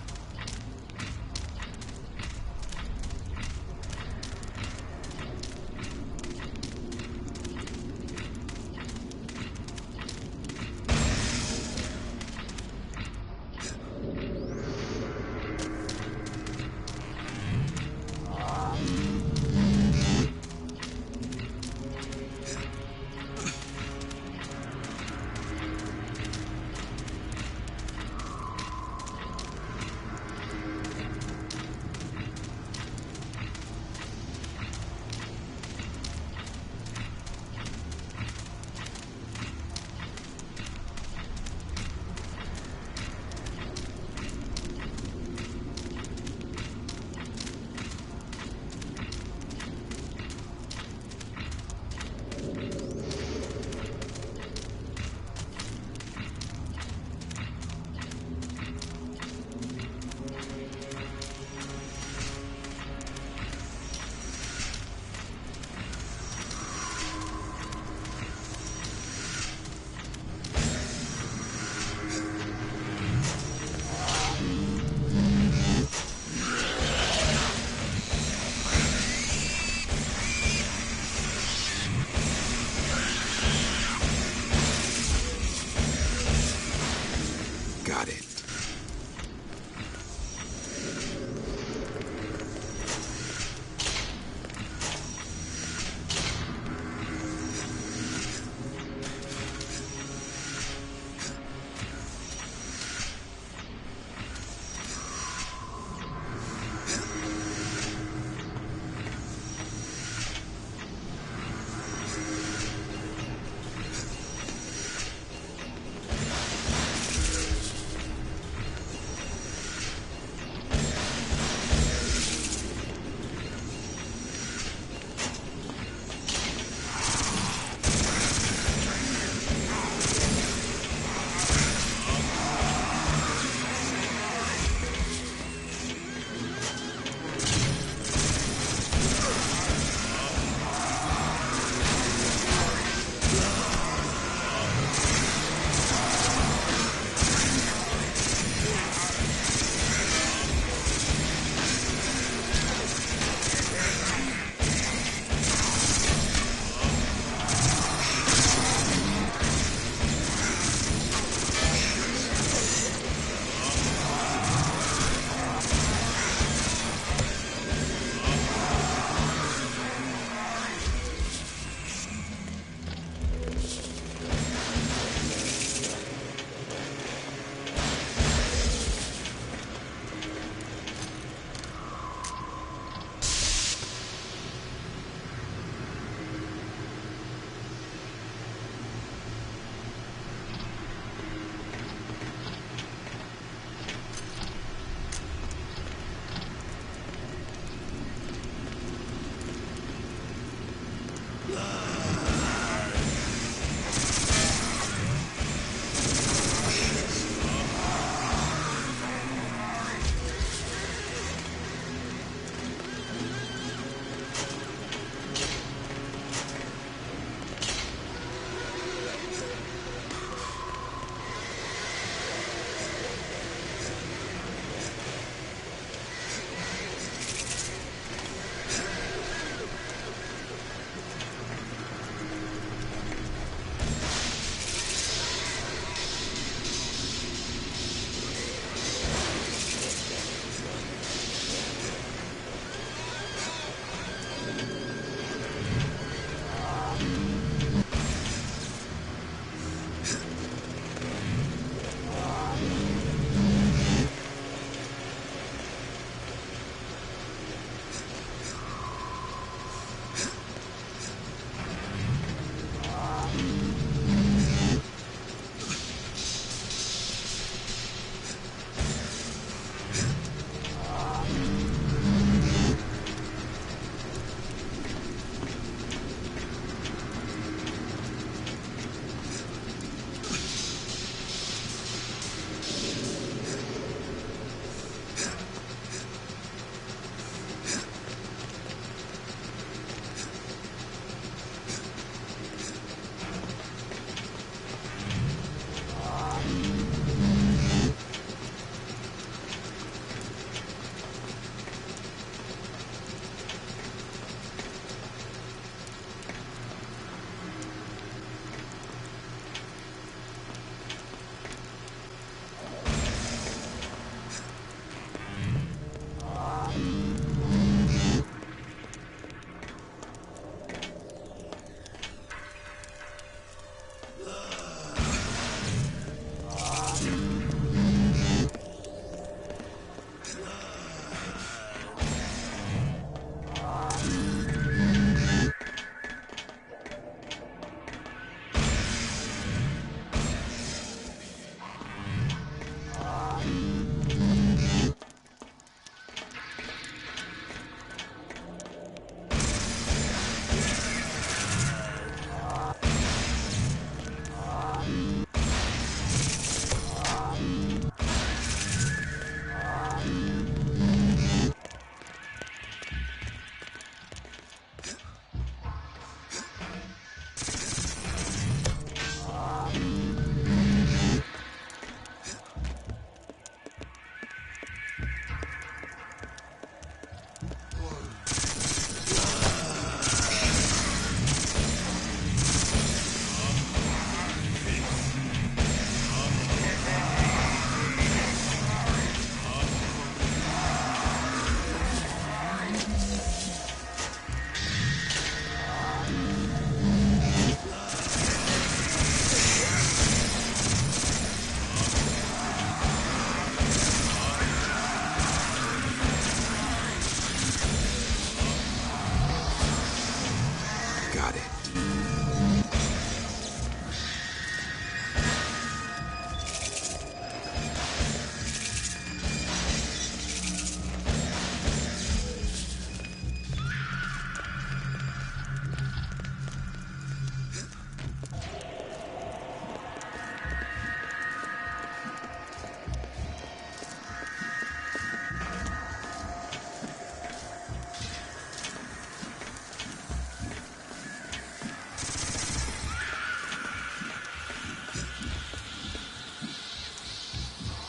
Got it.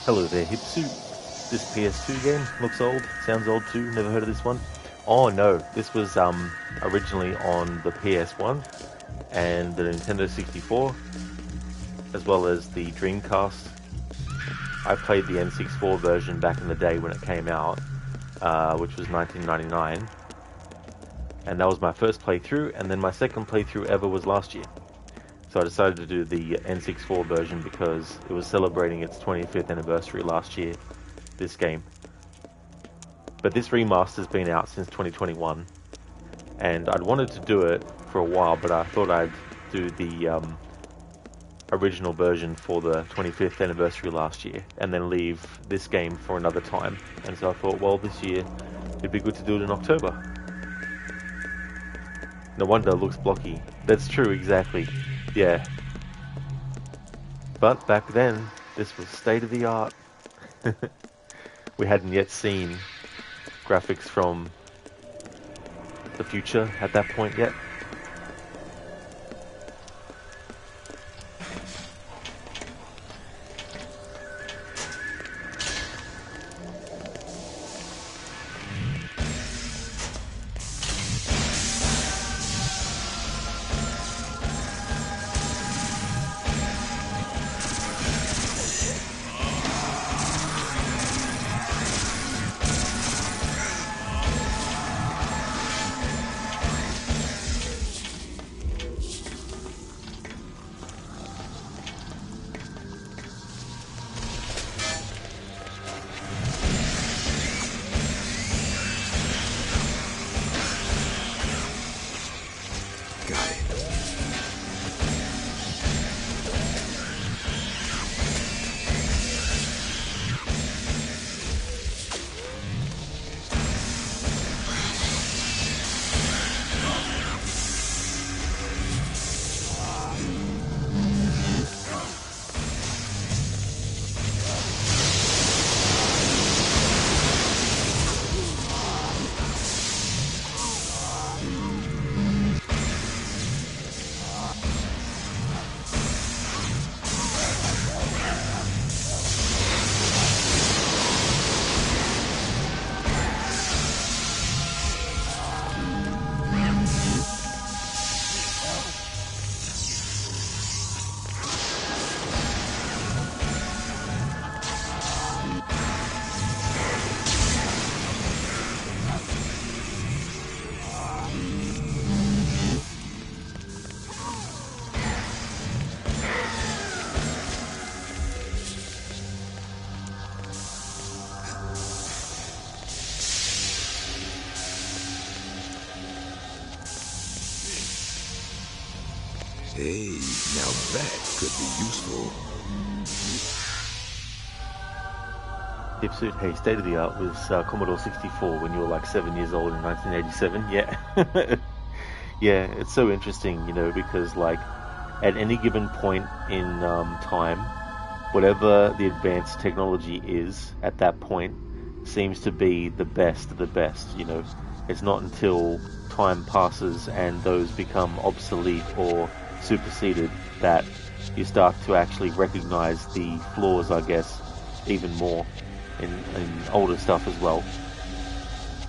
Hello there, Hipsuit. This PS2 game looks old, sounds old too, never heard of this one. Oh no, this was originally on the PS1 and the Nintendo 64, as well as the Dreamcast. I played the N64 version back in the day when it came out, which was 1999. And that was my first playthrough, and then my second playthrough ever was last year. So I decided to do the N64 version because it was celebrating its 25th anniversary last year, this game. But this remaster's been out since 2021, and I'd wanted to do it for a while, but I thought I'd do the original version for the 25th anniversary last year, and then leave this game for another time. And so I thought, well, this year it'd be good to do it in October. No wonder it looks blocky. That's true, exactly. Yeah. But back then, this was state-of-the-art. We hadn't yet seen graphics from the future at that point yet. Got it. Hey, now that could be useful. Hipsuit, hey, state of the art was Commodore 64 when you were like 7 years old in 1987. Yeah. Yeah, it's so interesting, you know, because like at any given point in time, whatever the advanced technology is at that point seems to be the best of the best, you know. It's not until time passes and those become obsolete or superseded that you start to actually recognize the flaws, I guess, even more in older stuff as well.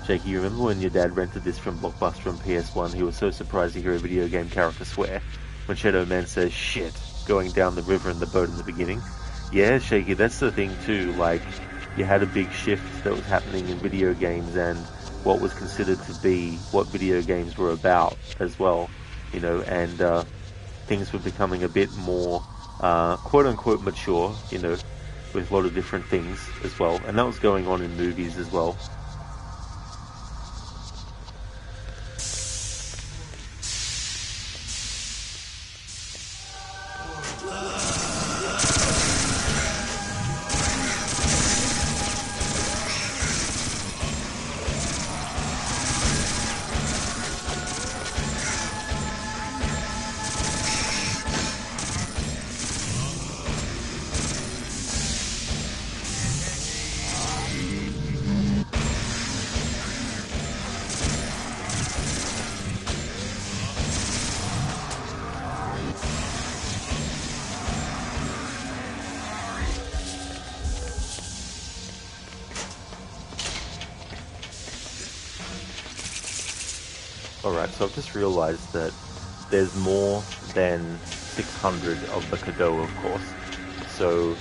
Shaky, you remember when your dad rented this from Blockbuster on PS1? He was so surprised to hear a video game character swear when Shadow Man says shit going down the river in the boat in the beginning. Yeah, Shaky, that's the thing too, like, you had a big shift that was happening in video games and what was considered to be what video games were about as well, you know, and things were becoming a bit more quote-unquote mature, you know, with a lot of different things as well, and that was going on in movies as well. Alright, so I've just realized that there's more than 600 of the Cadeau, of course. So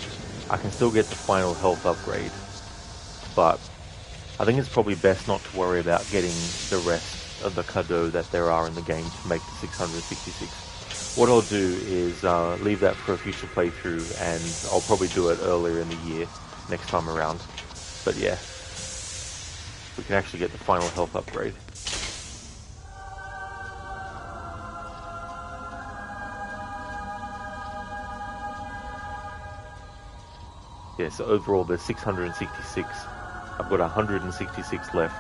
I can still get the final health upgrade, but I think it's probably best not to worry about getting the rest of the Cadeau that there are in the game to make the 666. What I'll do is leave that for a future playthrough, and I'll probably do it earlier in the year, next time around. But yeah, we can actually get the final health upgrade. Yeah, so overall there's 666. I've got 166 left.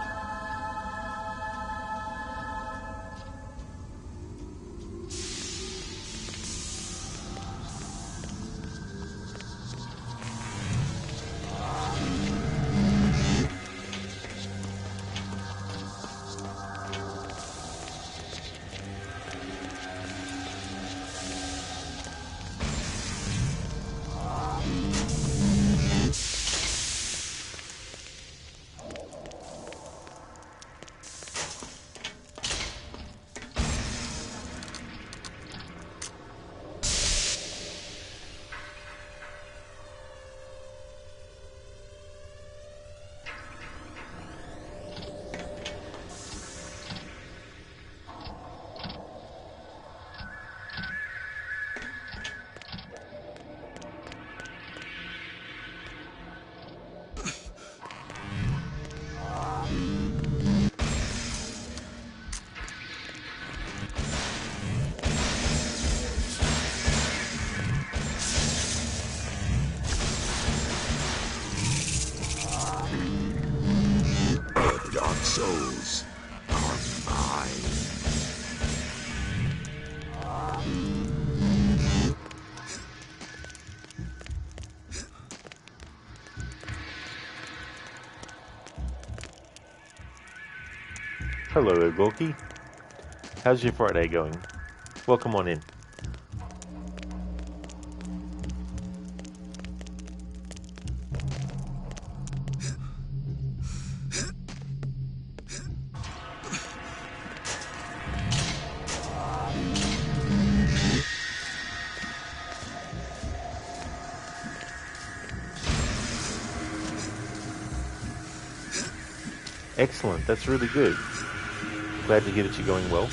Souls are mine. Hello, Gorky. How's your Friday going? Welcome on in. Excellent, that's really good. Glad to hear that you're going well.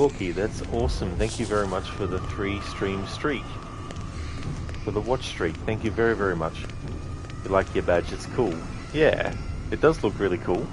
Borky, that's awesome. Thank you very much for the 3-stream streak. For the watch streak. Thank you very, very much. You like your badge? It's cool. Yeah, it does look really cool.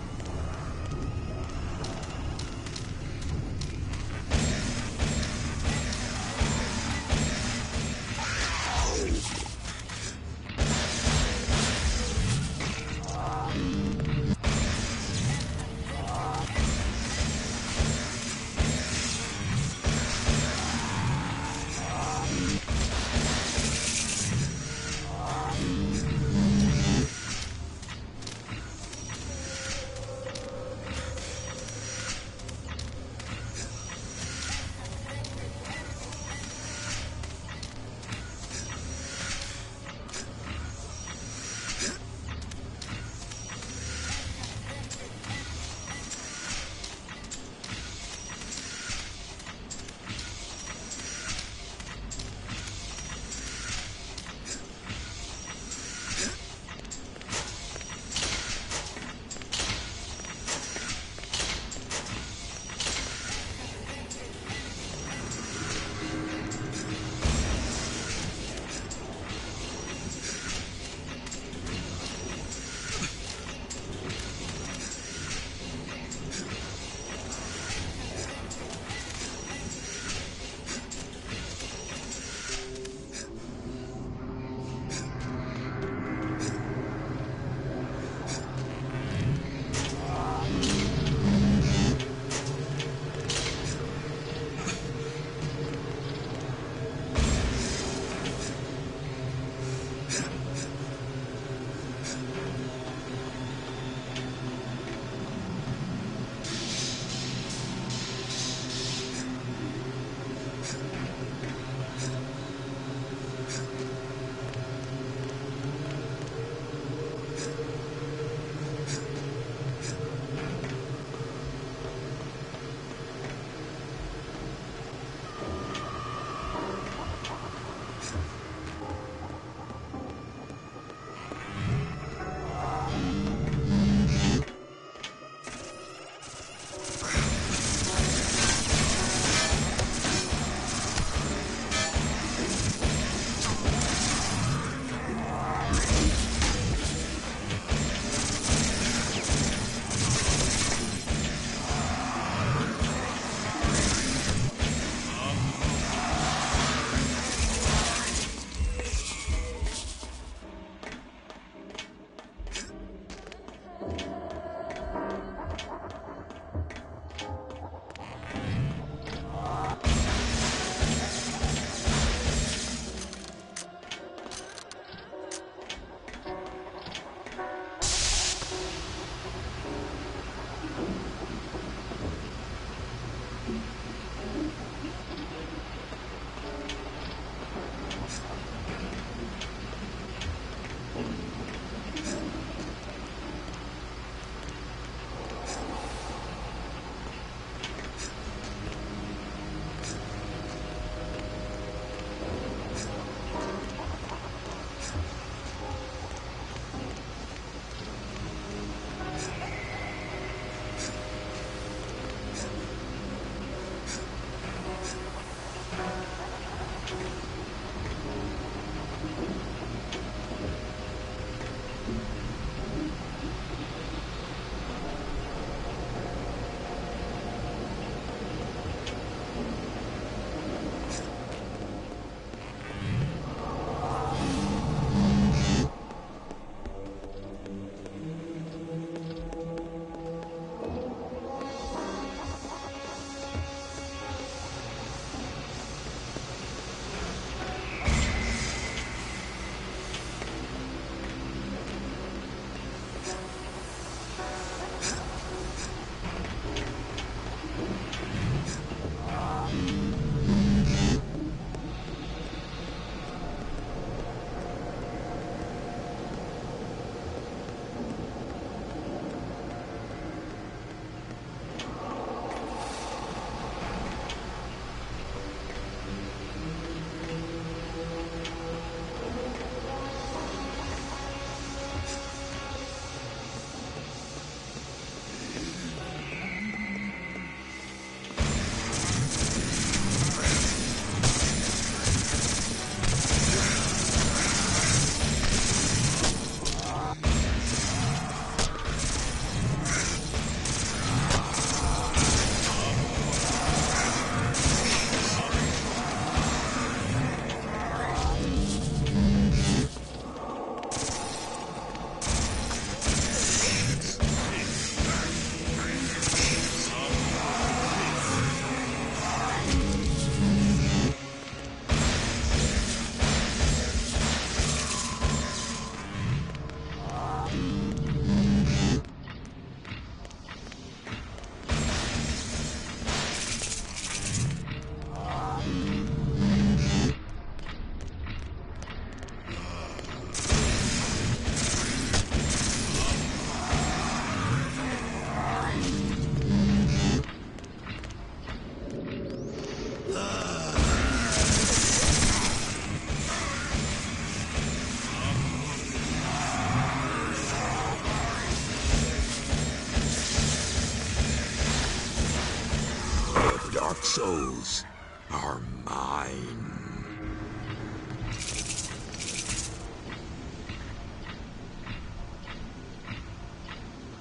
souls are mine.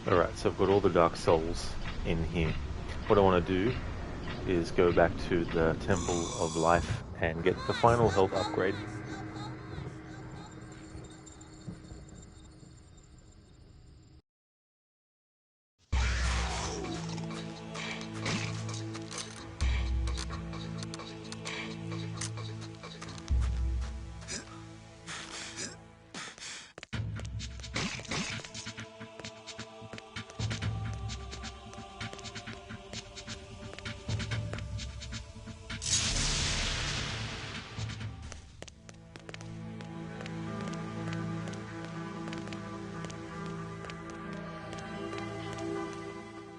Alright, so I've got all the Dark Souls in here. What I want to do is go back to the Temple of Life and get the final health upgrade.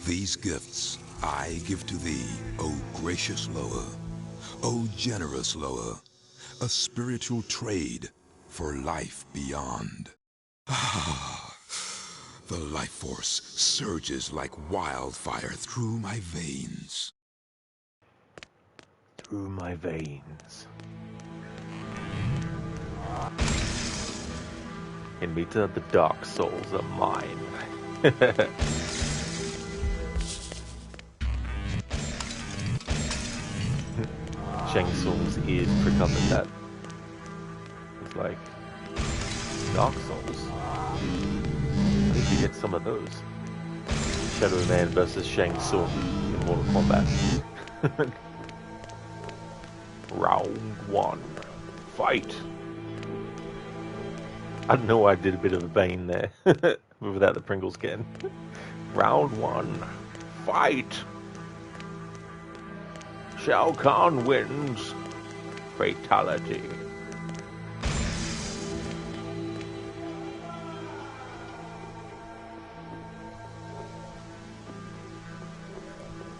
These gifts I give to thee, O gracious Loa, O generous Loa, a spiritual trade for life beyond. Ah, the life force surges like wildfire through my veins. Through my veins. Inmita, the Dark Souls are mine. Shang Tsung's ears prick up at that. It's like, Dark Souls? I need to get some of those. Shadow Man versus Shang Tsung in Mortal Kombat. Round 1. Fight! I don't know why I did a bit of a Bane there. Without the Pringles can. Round 1. Fight! Shao Kahn wins. Fatality.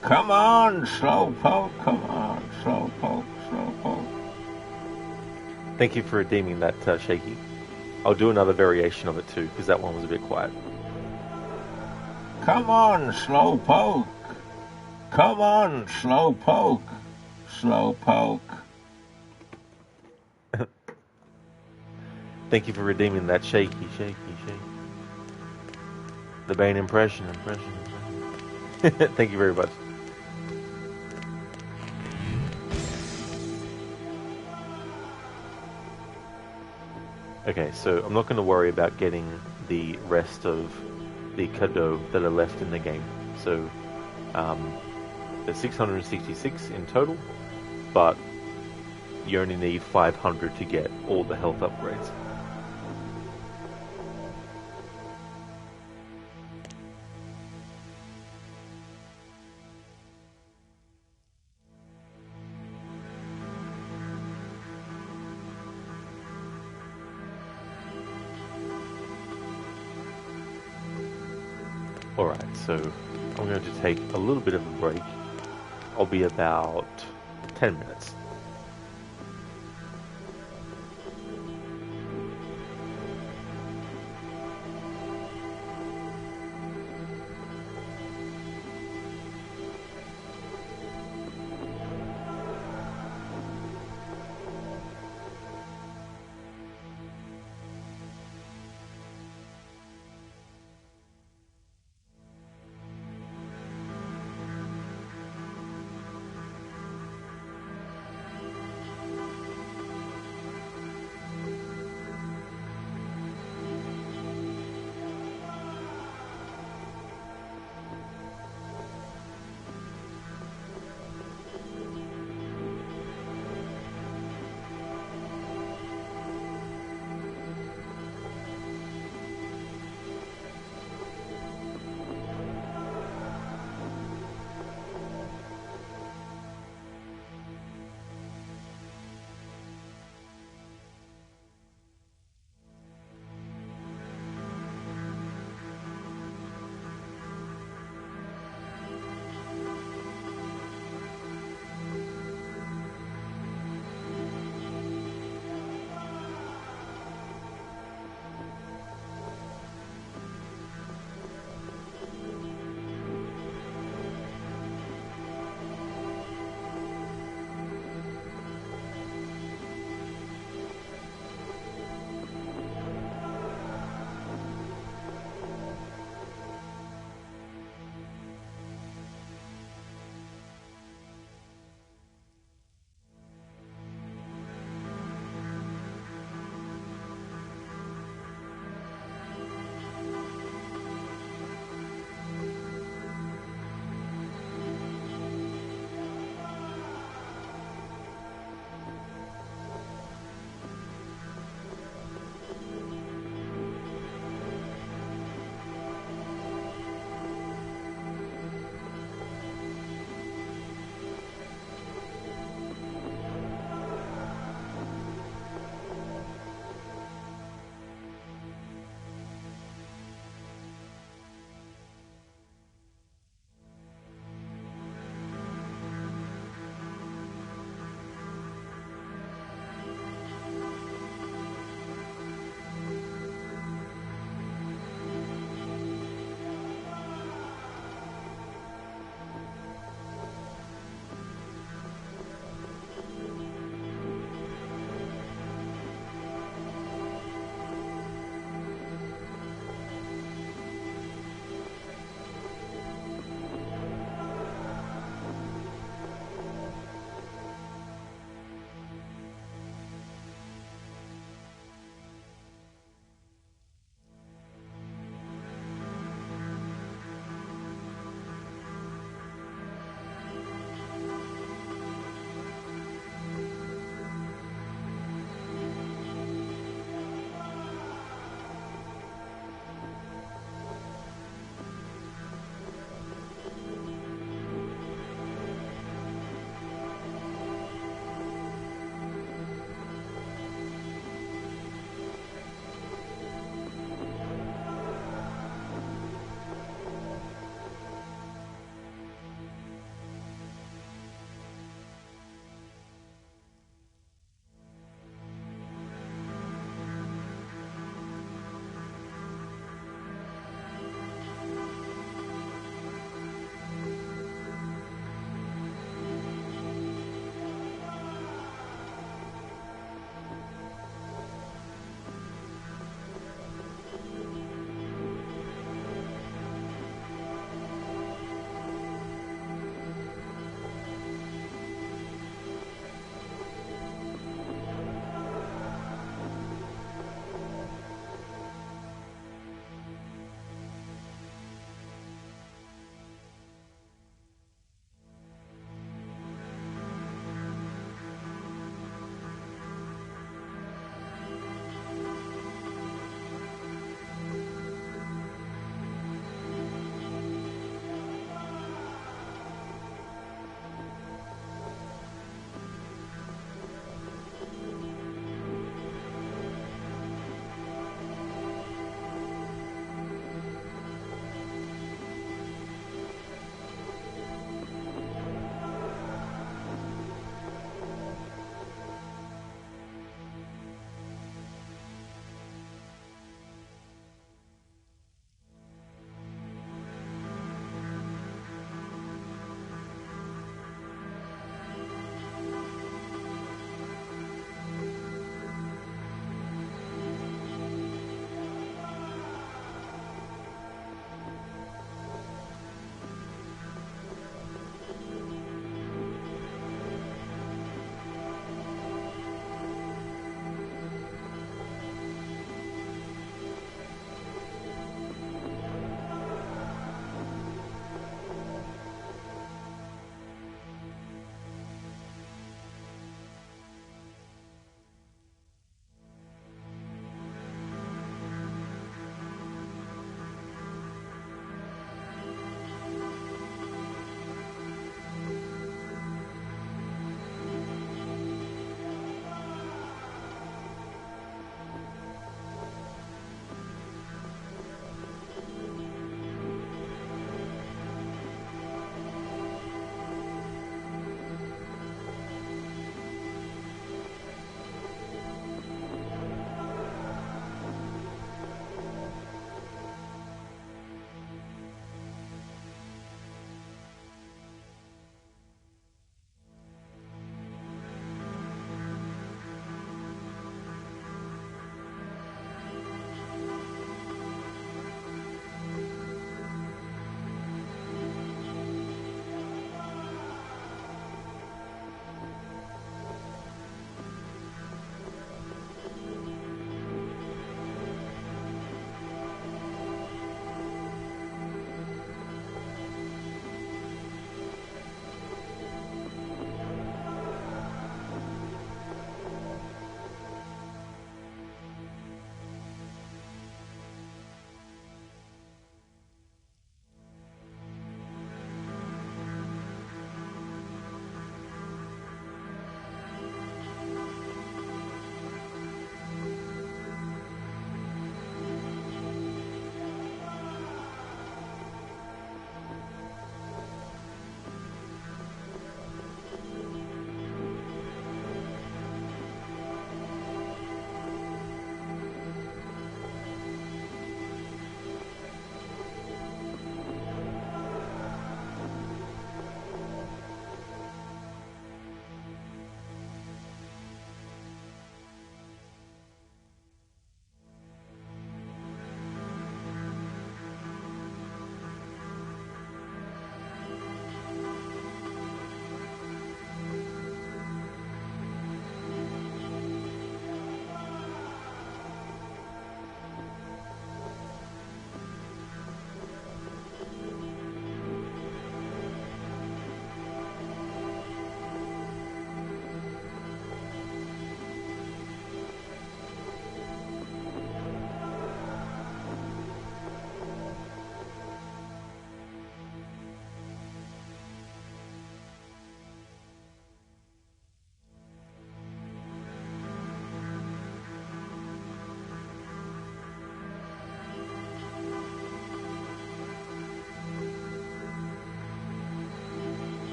Come on, Slowpoke, come on, Slowpoke, Slowpoke. Thank you for redeeming that, Shaky. I'll do another variation of it too, because that one was a bit quiet. Come on, Slowpoke. Come on, Slowpoke. Slowpoke. Thank you for redeeming that shaky. The Bane impression. Thank you very much. Okay, so I'm not going to worry about getting the rest of the cadeaux that are left in the game. So, there's 666 in total, but you only need 500 to get all the health upgrades. Alright, so I'm going to take a little bit of a break. I'll be about 10 minutes.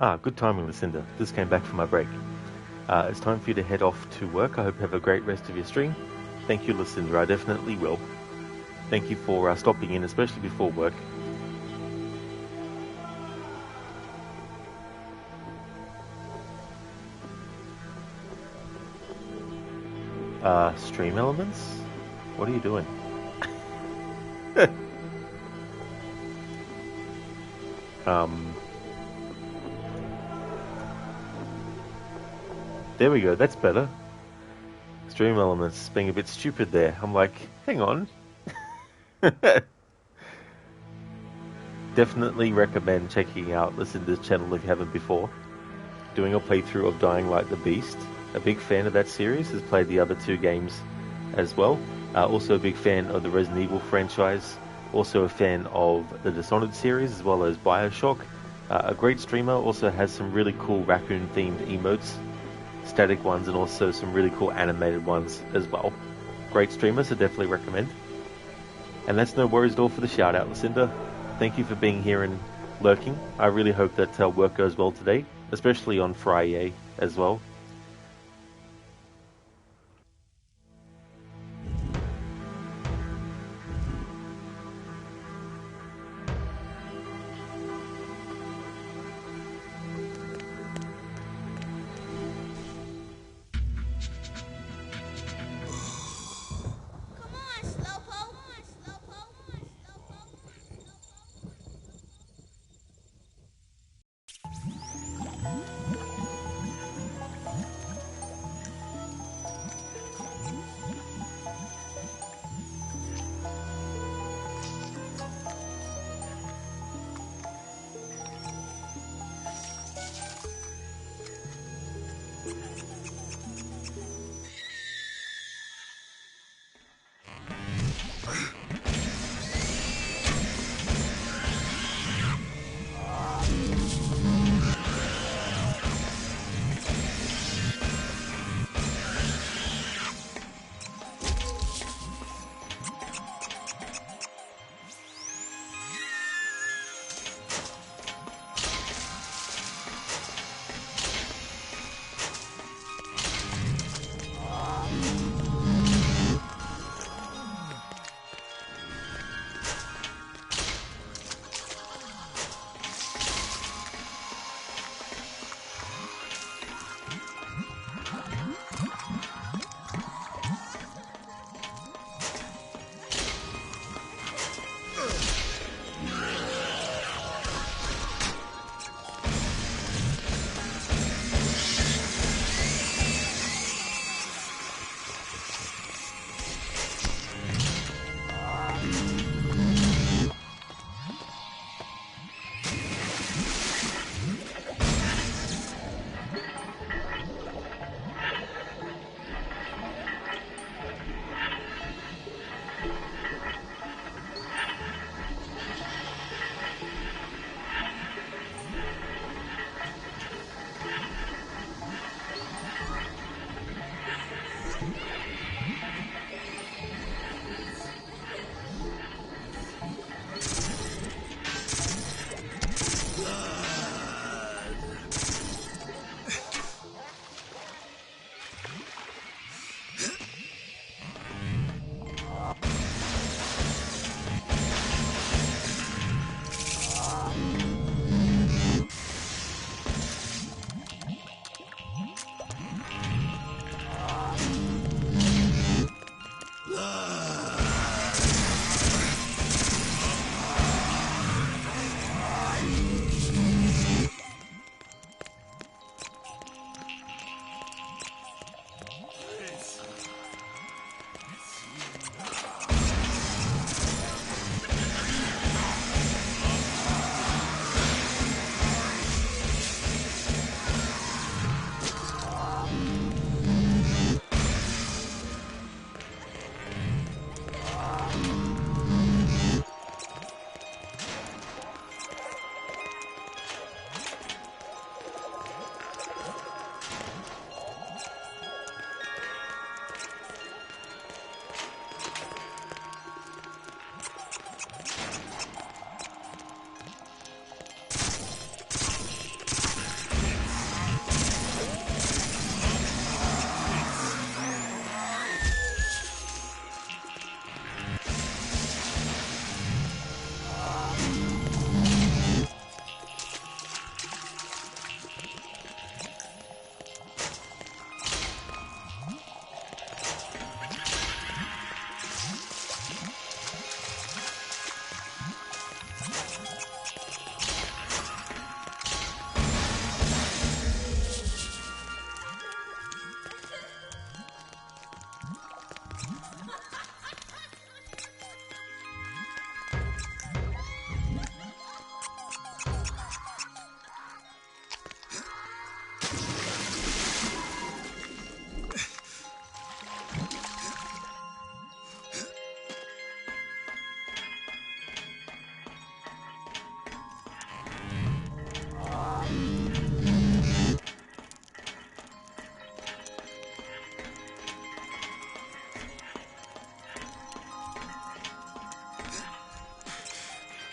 Ah, good timing, Lucinda. Just came back from my break. It's time for you to head off to work. I hope you have a great rest of your stream. Thank you, Lucinda. I definitely will. Thank you for stopping in, especially before work. Stream elements? What are you doing? There we go, that's better. Stream elements being a bit stupid there. I'm like, hang on. Definitely recommend checking out Lucinda's channel if you haven't before. Doing a playthrough of Dying Light the Beast. A big fan of that series, has played the other two games as well. Also a big fan of the Resident Evil franchise. Also a fan of the Dishonored series as well as Bioshock. A great streamer, also has some really cool raccoon themed emotes, static ones, and also some really cool animated ones as well. Great streamer, so definitely recommend. And that's no worries at all for the shout out, Lucinda. Thank you for being here and lurking. I really hope that work goes well today, especially on Friday as well.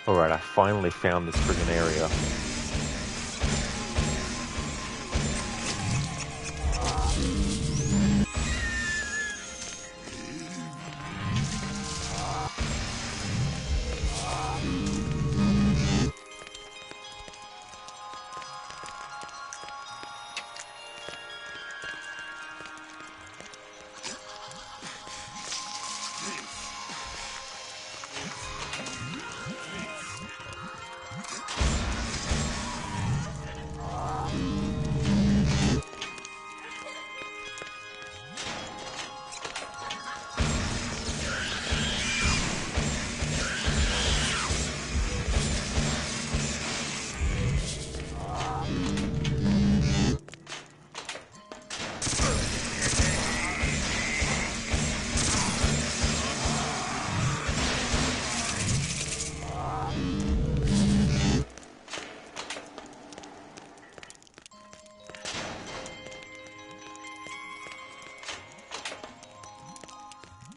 Alright, I finally found this friggin' area.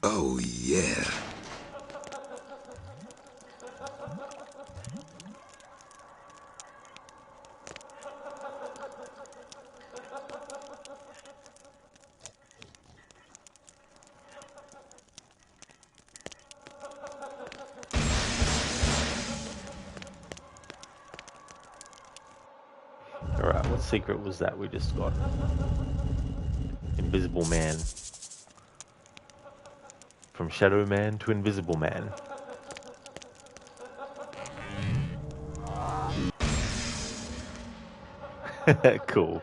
Oh, yeah. Alright, what secret was that we just got? Invisible Man. From Shadow Man to Invisible Man. Cool.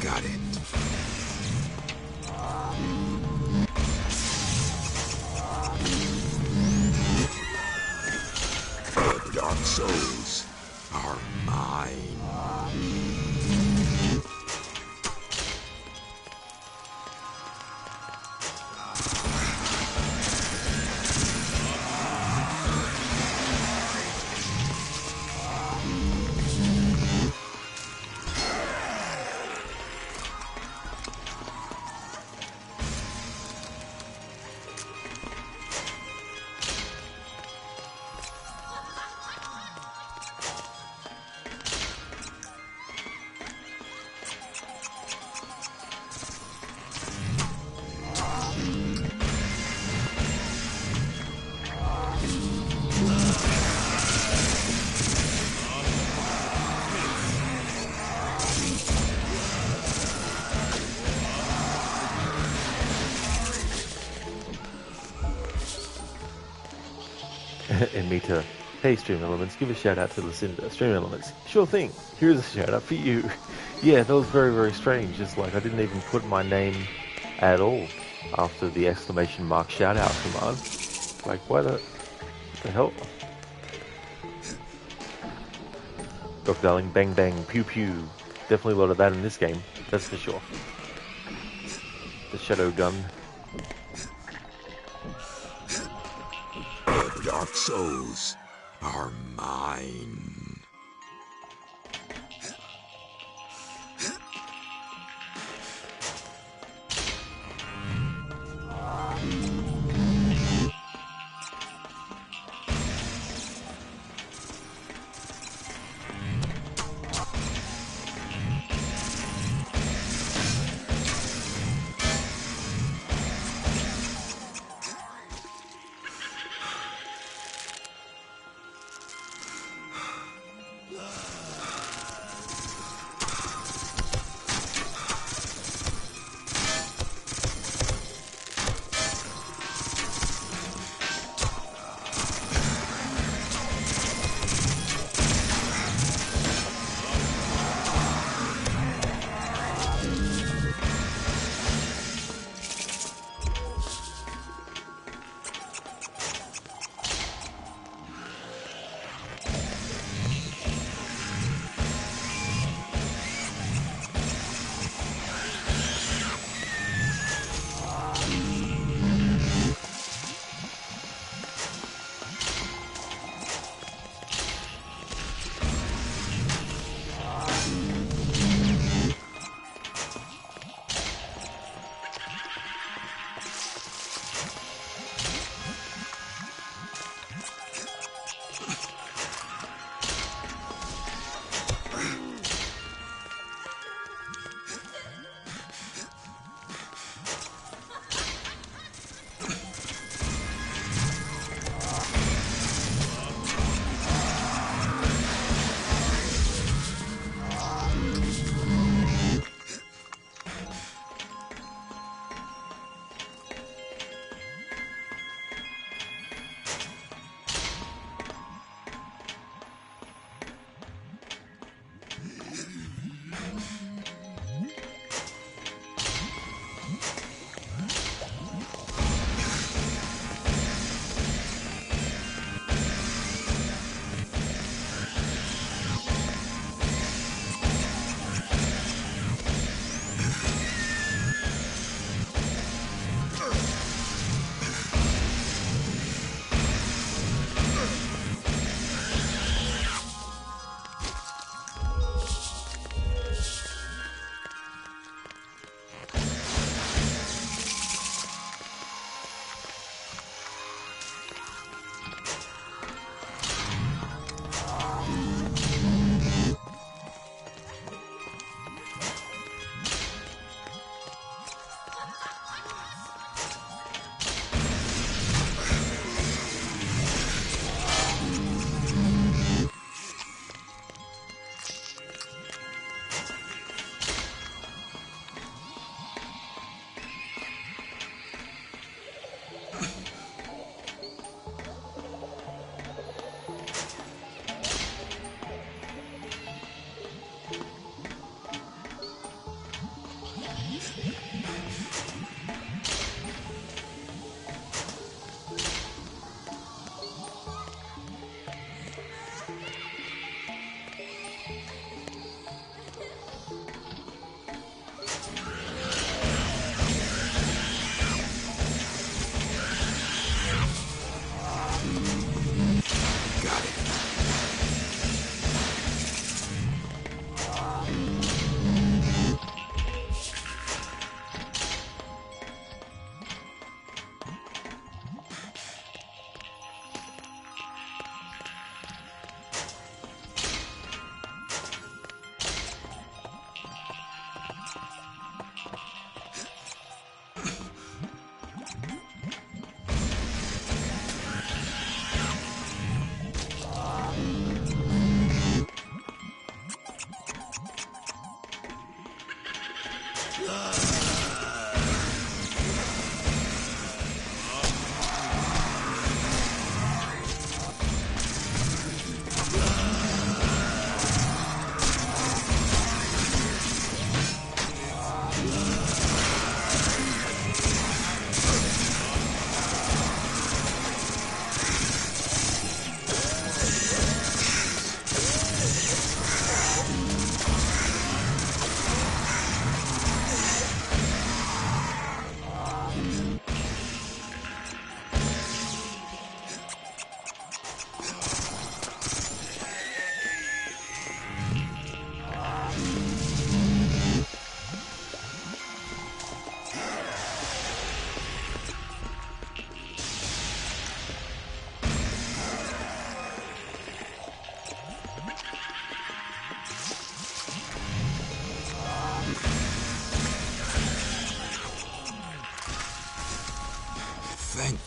Got it. The Dark Souls are mine. And Mita, hey Stream Elements, give a shout out to Lucinda. Stream Elements, sure thing, here's a shout out for you. Yeah, that was very, very strange. Just like I didn't even put my name at all after the exclamation mark shout out command. Like, why the hell? Doc Darling, bang bang, pew pew. Definitely a lot of that in this game, that's for sure. The shadow gun. The Dark Souls are mine.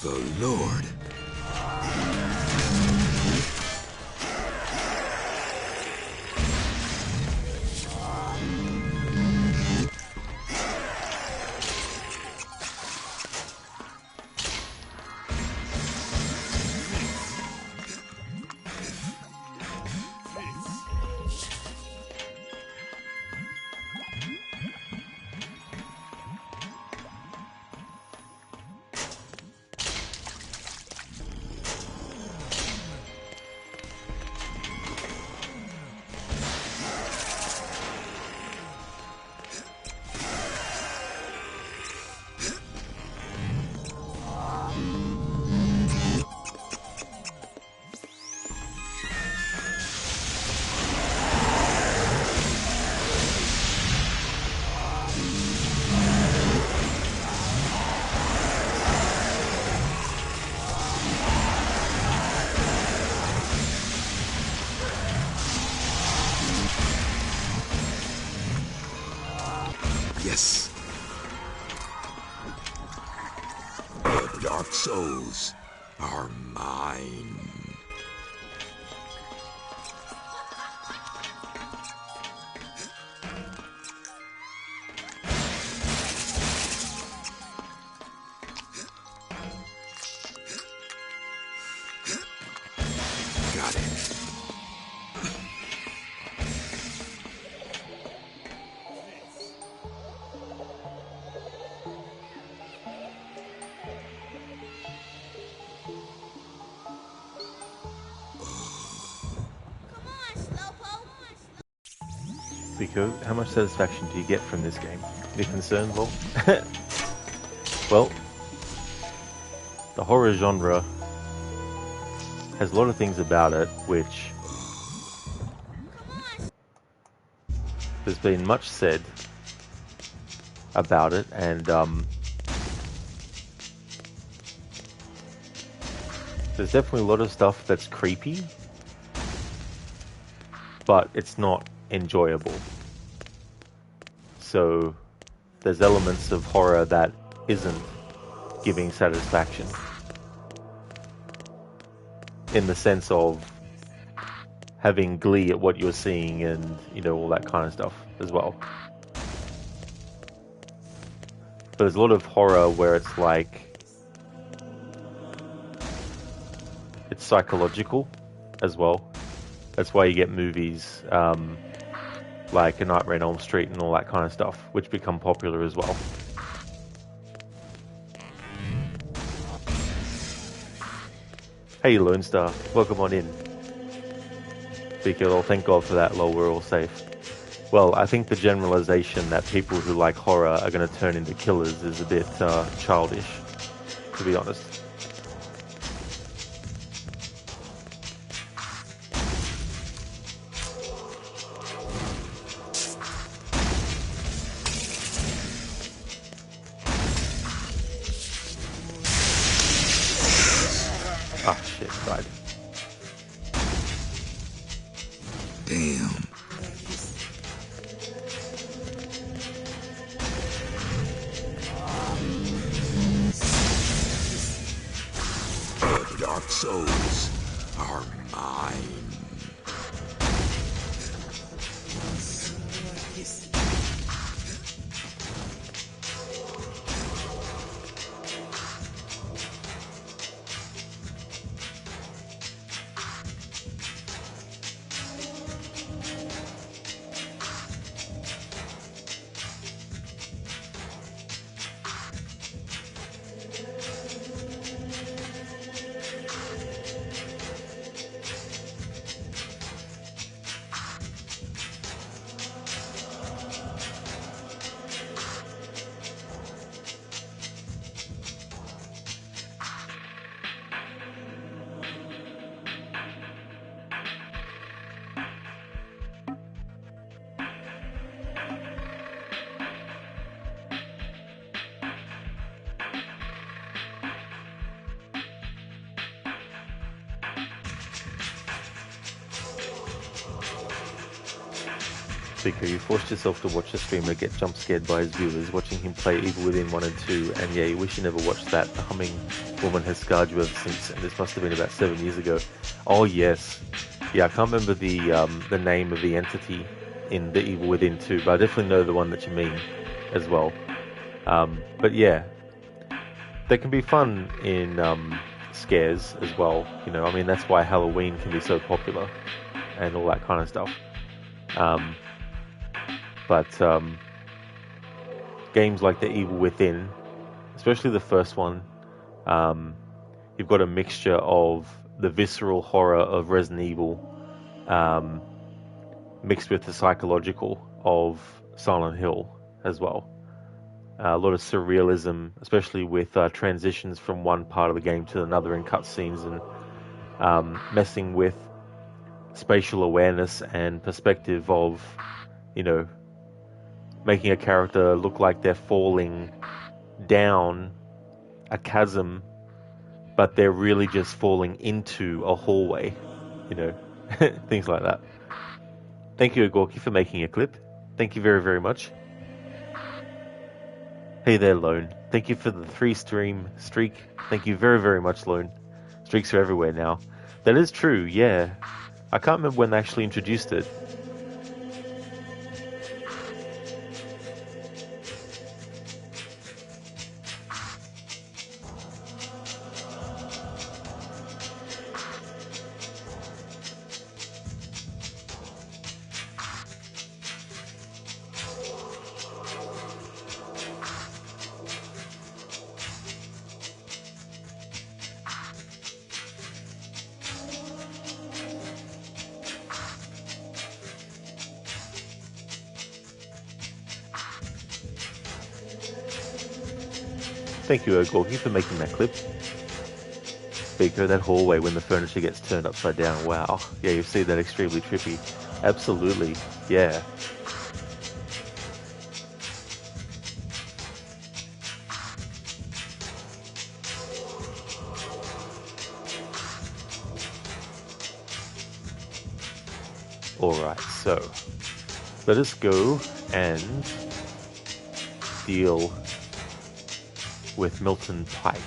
The Lord. Yes. The Dark Souls are mine. Got it. Because how much satisfaction do you get from this game? You're concerned? Well, well, the horror genre has a lot of things about it which there's been much said about it, and there's definitely a lot of stuff that's creepy, but it's not enjoyable. So there's elements of horror that isn't giving satisfaction in the sense of having glee at what you're seeing and, you know, all that kind of stuff as well. But there's a lot of horror where it's like it's psychological as well. That's why you get movies like A Nightmare on Elm Street and all that kind of stuff, which become popular as well. Hey Lone Star, welcome on in. Because, oh, thank God for that, lol, we're all safe. Well, I think the generalization that people who like horror are going to turn into killers is a bit childish, to be honest. Ah, shit, died. Damn. The Dark Souls are mine. Speaker, you forced yourself to watch a streamer get jump scared by his viewers, watching him play Evil Within 1 and 2, and yeah, you wish you never watched that. The humming woman has scarred you ever since, and this must have been about 7 years ago. Oh yes. Yeah, I can't remember the name of the entity in the Evil Within 2, but I definitely know the one that you mean as well. But yeah, they can be fun in scares as well. You know, I mean, that's why Halloween can be so popular and all that kind of stuff. But games like The Evil Within, especially the first one, you've got a mixture of the visceral horror of Resident Evil mixed with the psychological of Silent Hill as well. A lot of surrealism, especially with transitions from one part of the game to another in cutscenes, and messing with spatial awareness and perspective of, you know, making a character look like they're falling down a chasm, but they're really just falling into a hallway, you know, things like that. Thank you, Gorky, for making a clip. Thank you very, very much. Hey there, Lone. Thank you for the 3-stream streak. Thank you very, very much, Lone. Streaks are everywhere now. That is true, yeah. I can't remember when they actually introduced it. Thank you, Gorky, for making that clip. Speaker, that hallway when the furniture gets turned upside down. Wow. Yeah, you see that extremely trippy. Absolutely. Yeah. Alright, so let us go and deal with Milton Pike.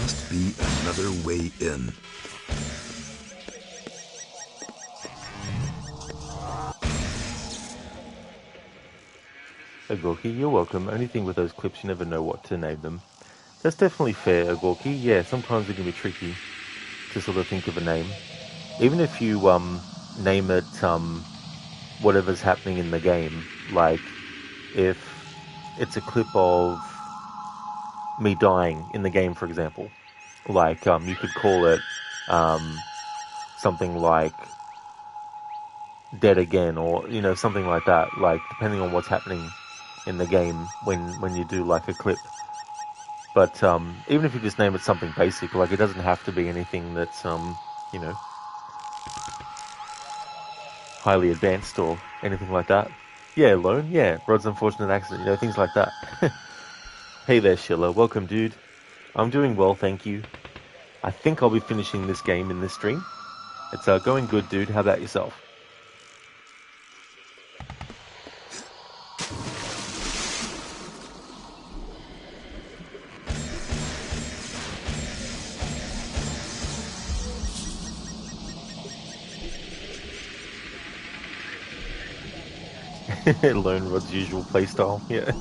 must be another way in. Agorki, you're welcome. Only thing with those clips, you never know what to name them. That's definitely fair, Agorki. Yeah, sometimes it can be tricky to sort of think of a name. Even if you name it whatever's happening in the game, like if it's a clip of me dying in the game, for example, like you could call it something like Dead Again, or something like that, like depending on what's happening in the game when you do like a clip. But even if you just name it something basic, like it doesn't have to be anything that's highly advanced or anything like that. Yeah, Lone, yeah, Rod's unfortunate accident, things like that. Hey there, Schiller, welcome, dude. I'm doing well, thank you. I think I'll be finishing this game in this stream. It's going good, dude. How about yourself? Lone Rod's usual playstyle, yeah.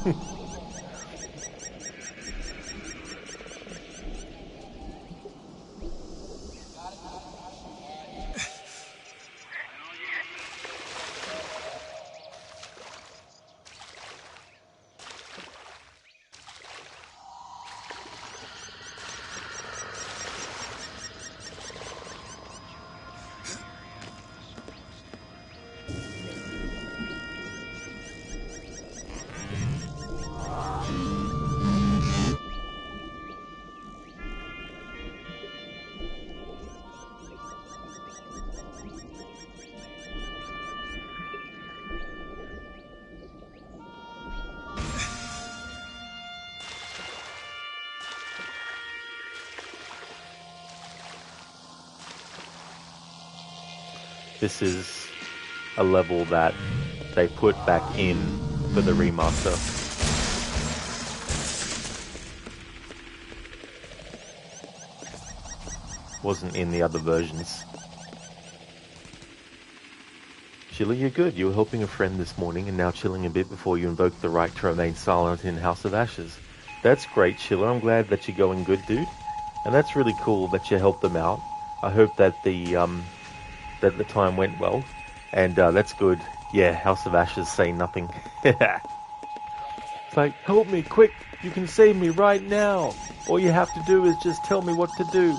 This is a level that they put back in for the remaster. Wasn't in the other versions. Chiller, you're good. You were helping a friend this morning and now chilling a bit before you invoke the right to remain silent in House of Ashes. That's great, Chiller. I'm glad that you're going good, dude. And that's really cool that you helped them out. I hope that the time went well. And that's good. Yeah, House of Ashes say nothing. It's like, help me, quick! You can save me right now! All you have to do is just tell me what to do.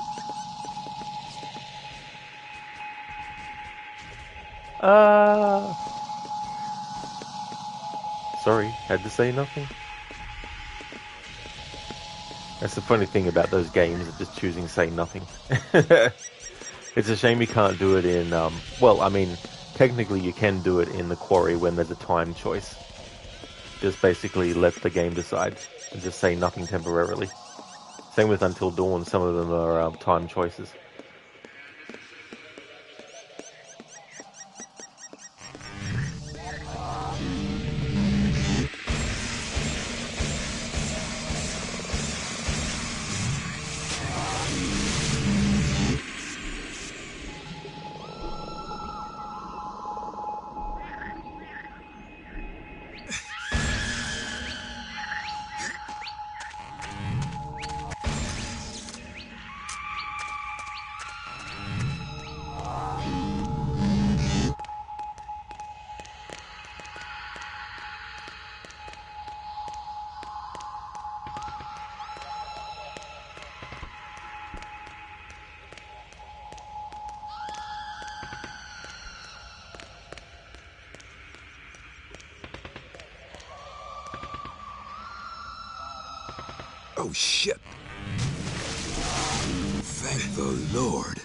Sorry, had to say nothing. That's the funny thing about those games, of just choosing say nothing. It's a shame you can't do it in, well, I mean, technically you can do it in the Quarry when there's a time choice. Just basically let the game decide and just say nothing temporarily. Same with Until Dawn, some of them are time choices. Oh, shit. Thank the Lord.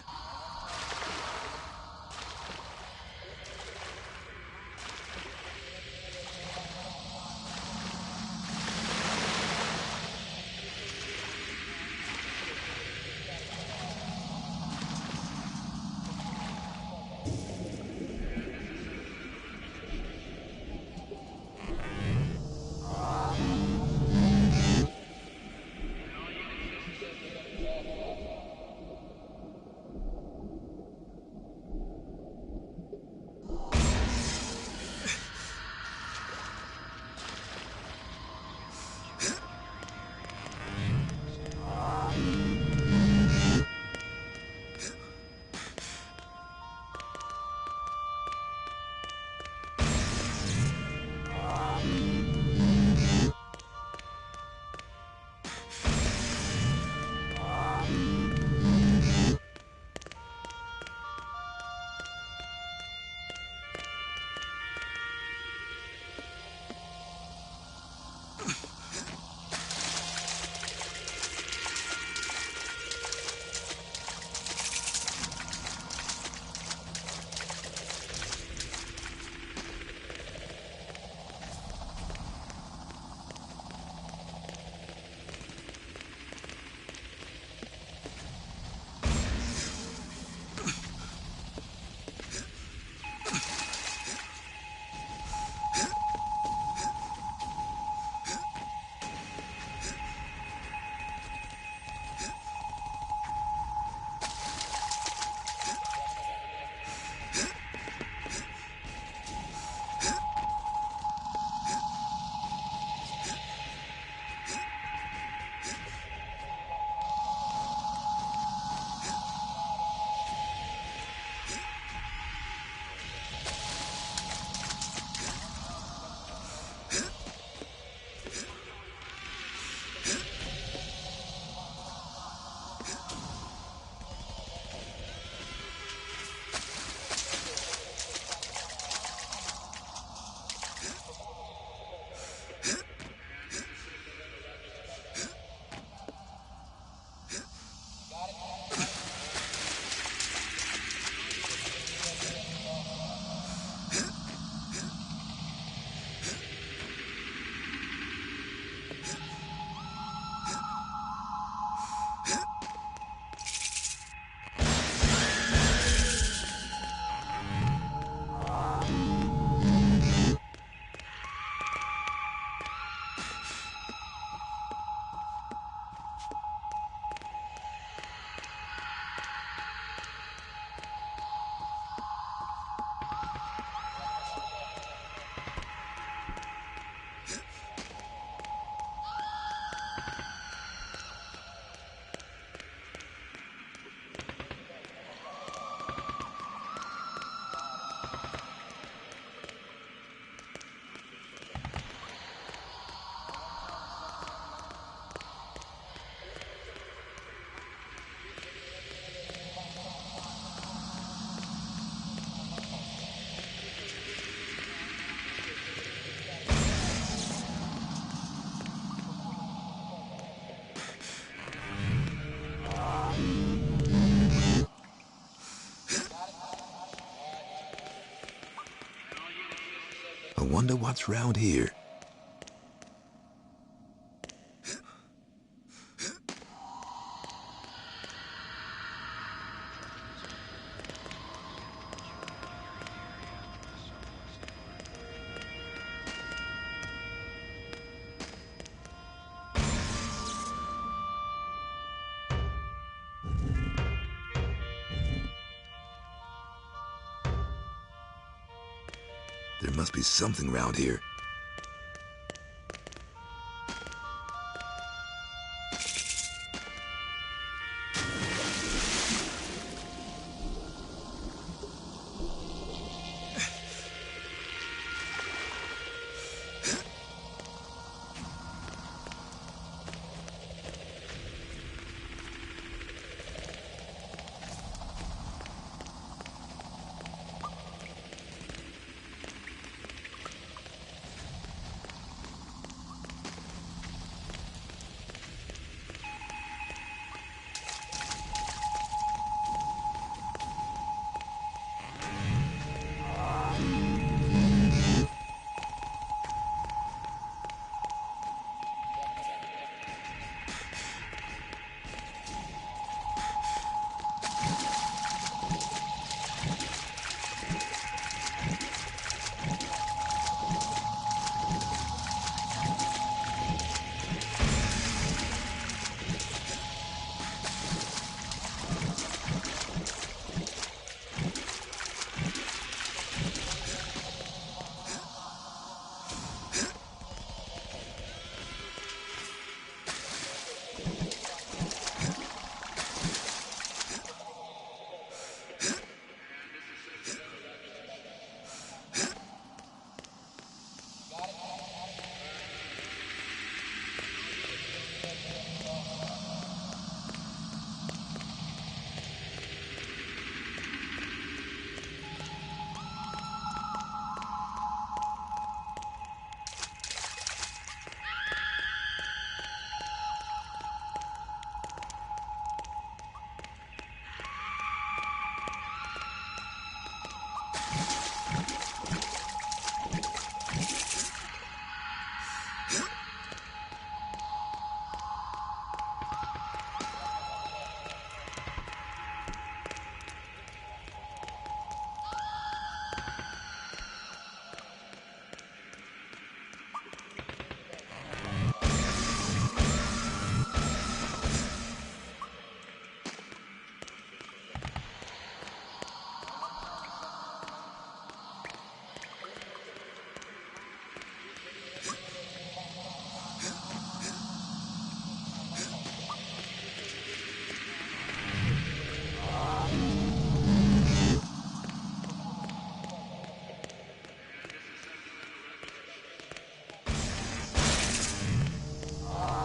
wonder what's round here. There must be something round here.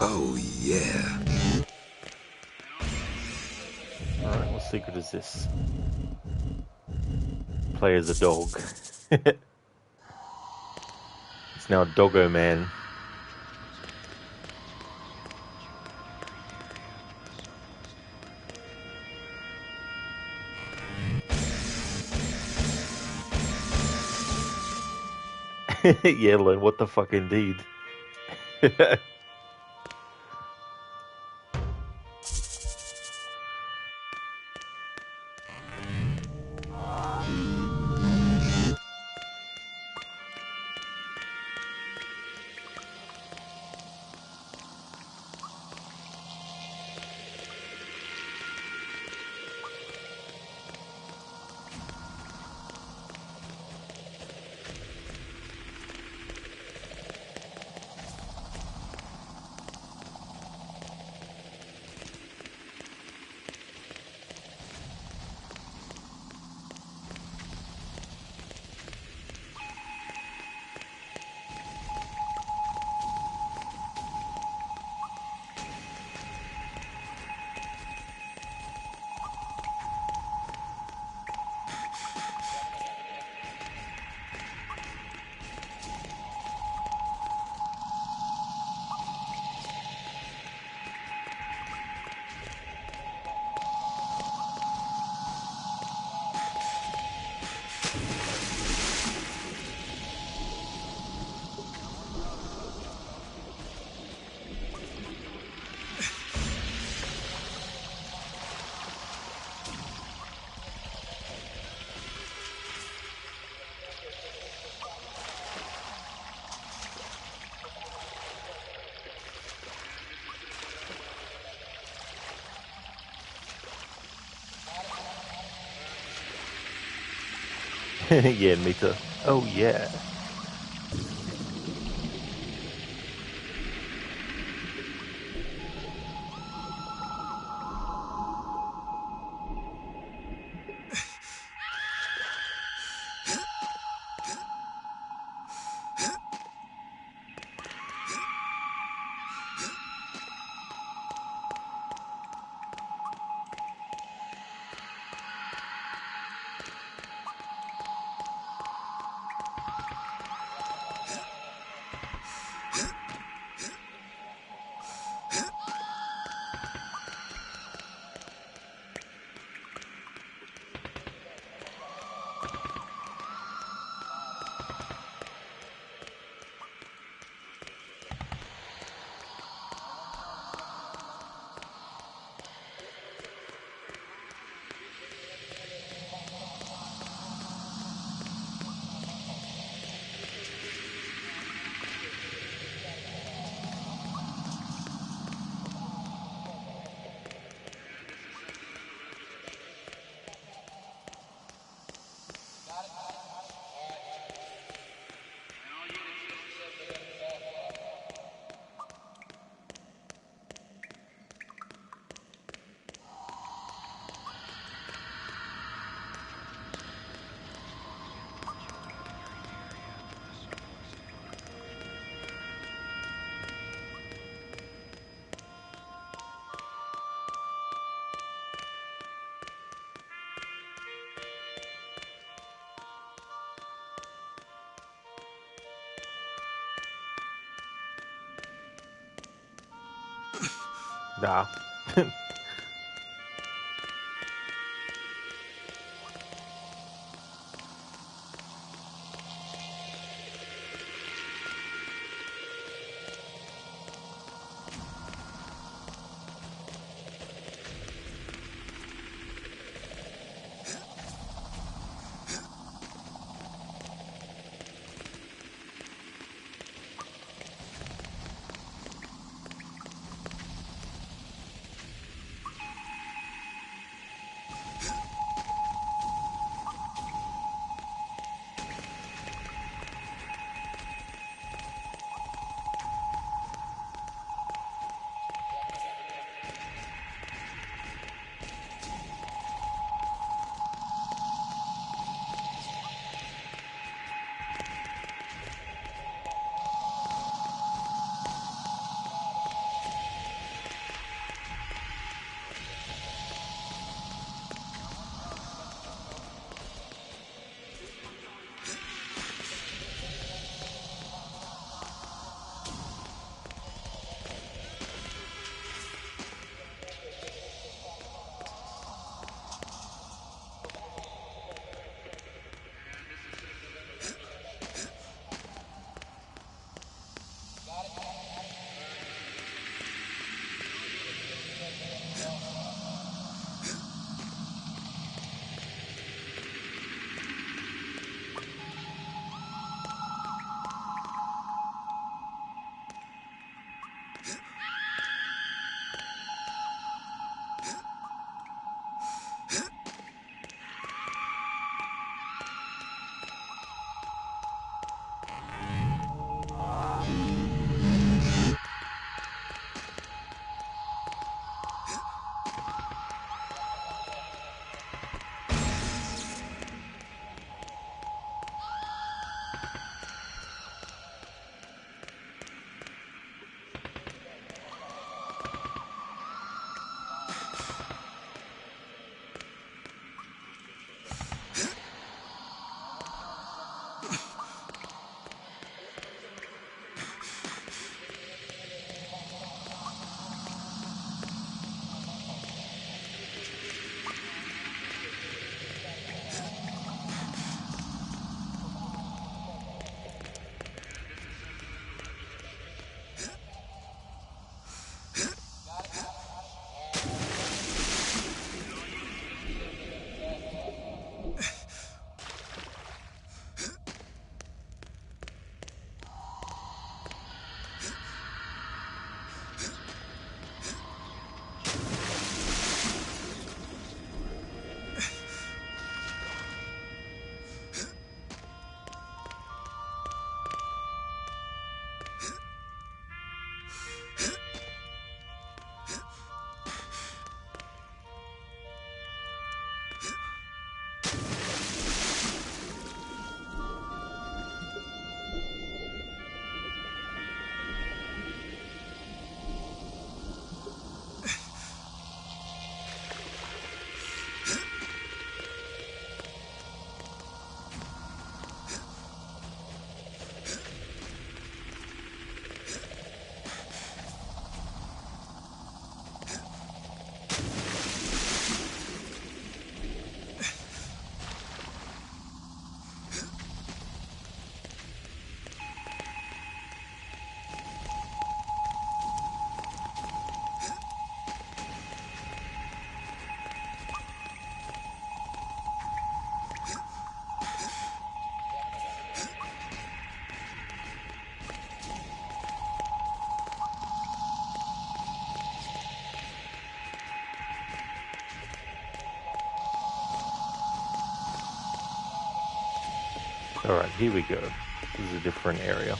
Oh, yeah. Alright, what secret is this? Play as a dog. It's now Doggo Man. Yeah, Lynn, what the fuck indeed. Yeah, me too. Oh yeah. Nah. Alright, here we go. This is a different area.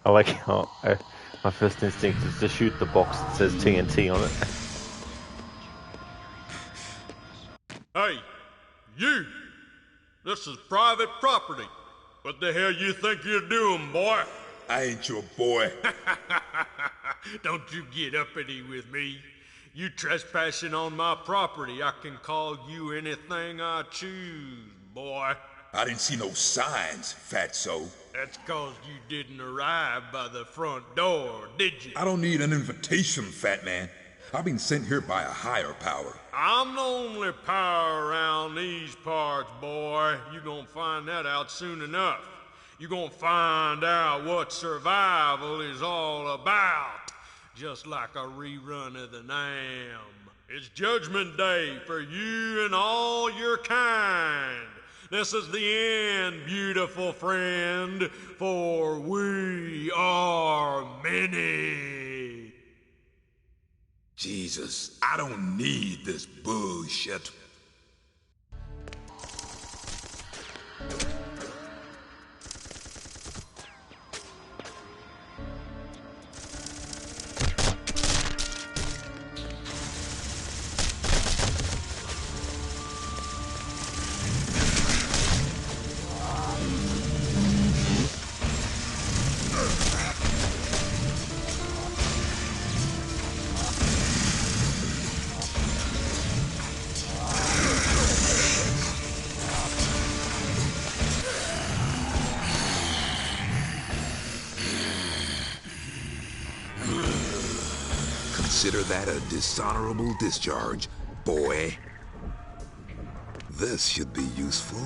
I like how my first instinct is to shoot the box that says TNT on it. Hey, you! This is private property. What the hell you think you're doing, boy? I ain't your boy. Don't you get uppity with me. You trespassing on my property, I can call you anything I choose, boy. I didn't see no signs, fatso. That's 'cause you didn't arrive by the front door, did you? I don't need an invitation, fat man. I've been sent here by a higher power. I'm the only power around these parts, boy. You gonna find that out soon enough. You gonna find out what survival is all about. Just like a rerun of the Nam. It's Judgment Day for you and all your kind. This is the end, beautiful friend, for we are many. Jesus, I don't need this bullshit. Consider that a dishonorable discharge, boy. This should be useful.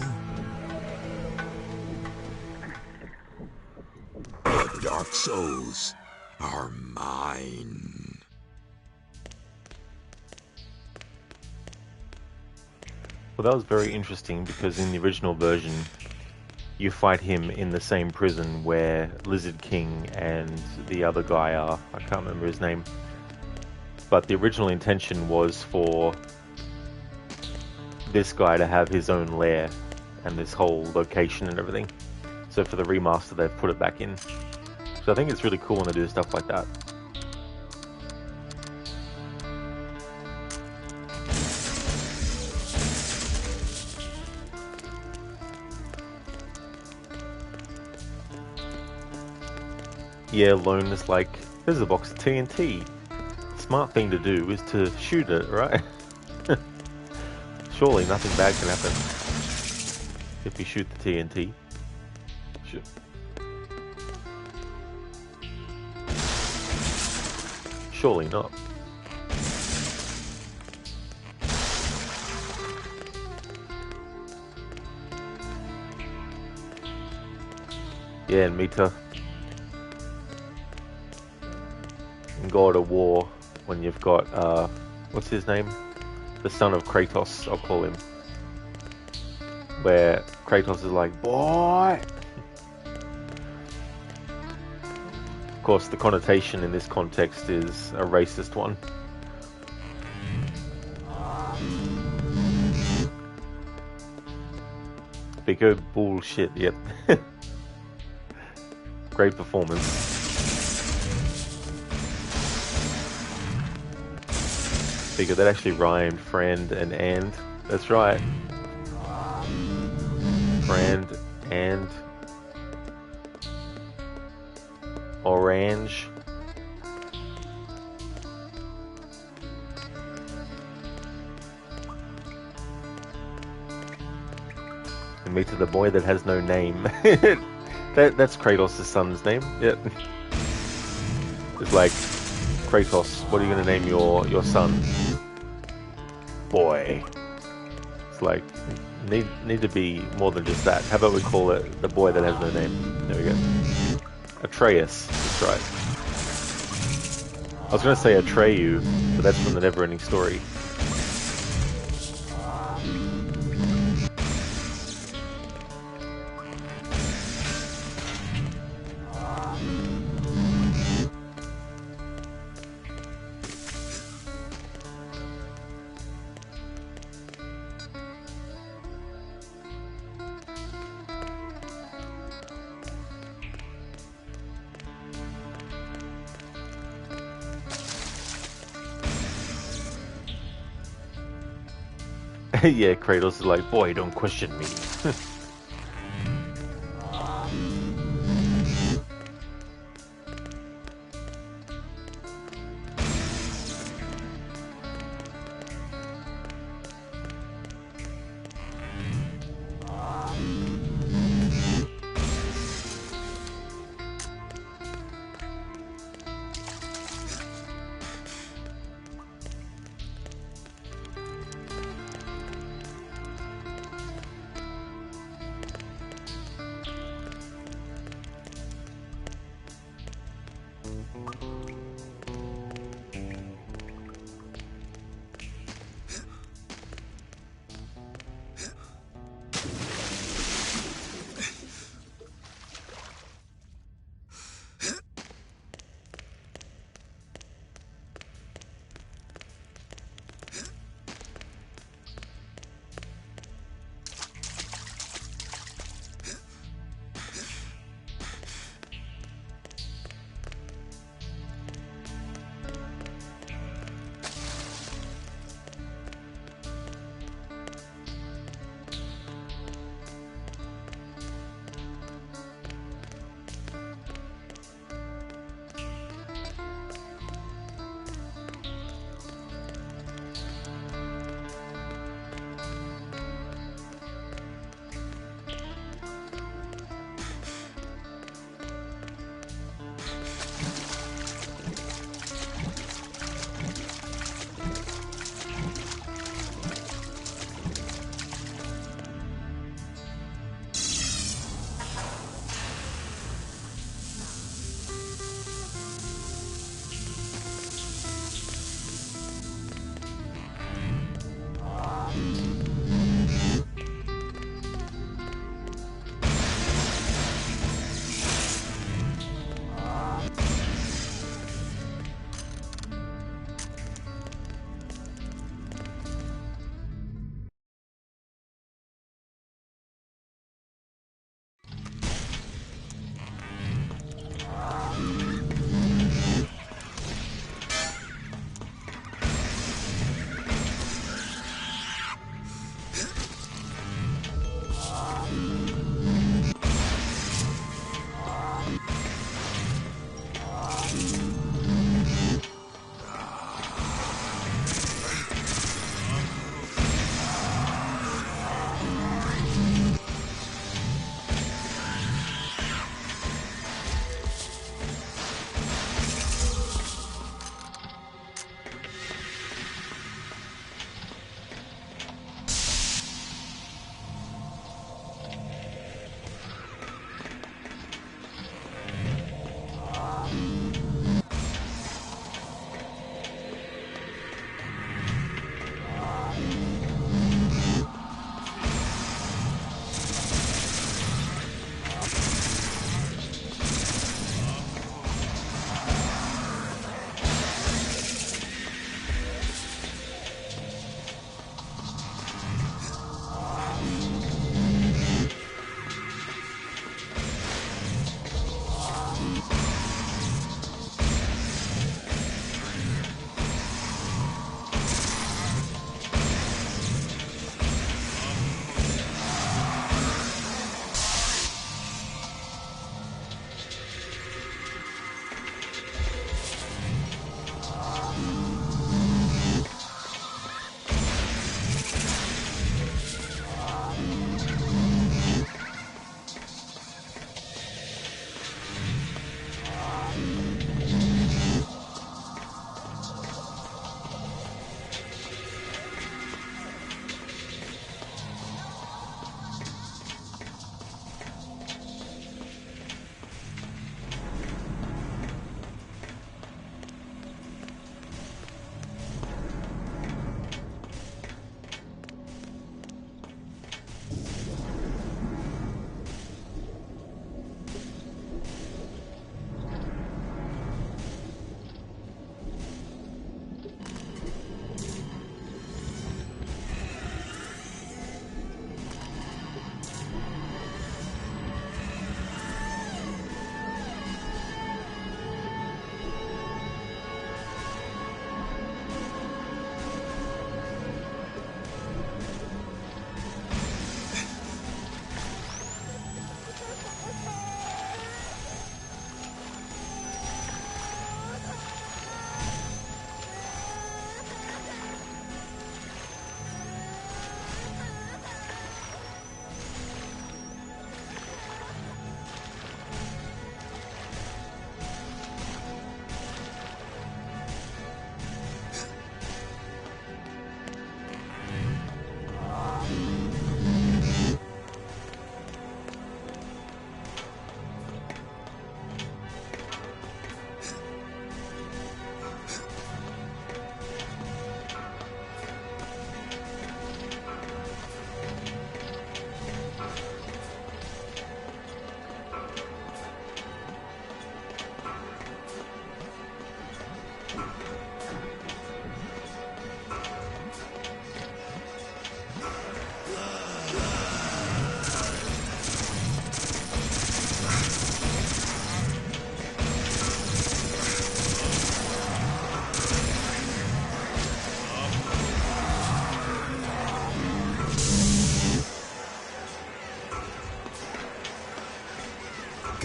The Dark Souls are mine. Well, that was very interesting because in the original version, you fight him in the same prison where Lizard King and the other guy are. I can't remember his name. But the original intention was for this guy to have his own lair and this whole location and everything. So for the remaster, they've put it back in. So I think it's really cool when they do stuff like that. Yeah, Lone is like, there's a box of TNT. Smart thing to do is to shoot it, right? Surely nothing bad can happen if you shoot the TNT. Surely not. Yeah, and Mita. In God of War, when you've got, what's his name? The son of Kratos, I'll call him. Where Kratos is like, boy! Of course, the connotation in this context is a racist one. Bigger bullshit, yep. Great performance. Figure that actually rhymed, friend and. That's right. Friend and orange. And me to the boy that has no name. That's Kratos' son's name. Yep. It's like, Kratos, what are you gonna name your son? Boy. It's like, need to be more than just that. How about we call it the boy that has no name? There we go. Atreus. That's right. I was gonna say Atreyu, but that's from the Neverending Story. Yeah, Kratos is like, boy, don't question me.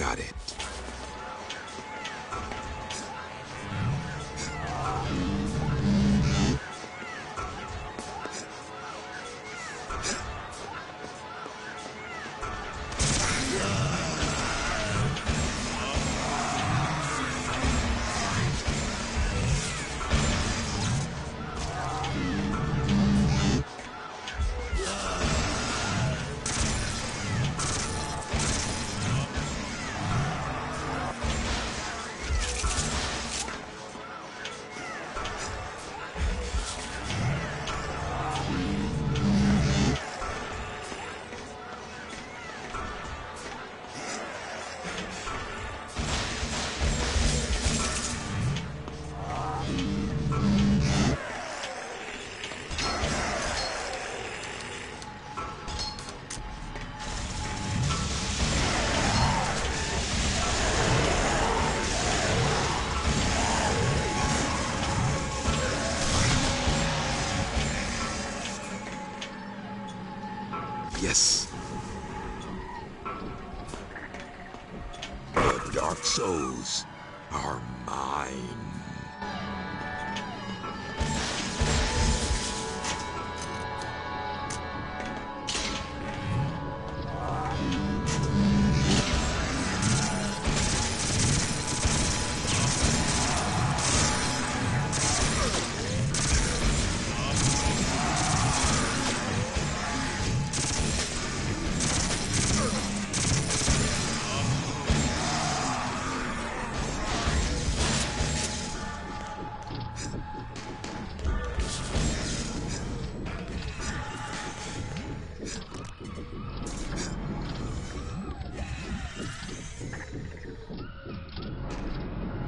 Got it. Yes. The Dark Souls are mine.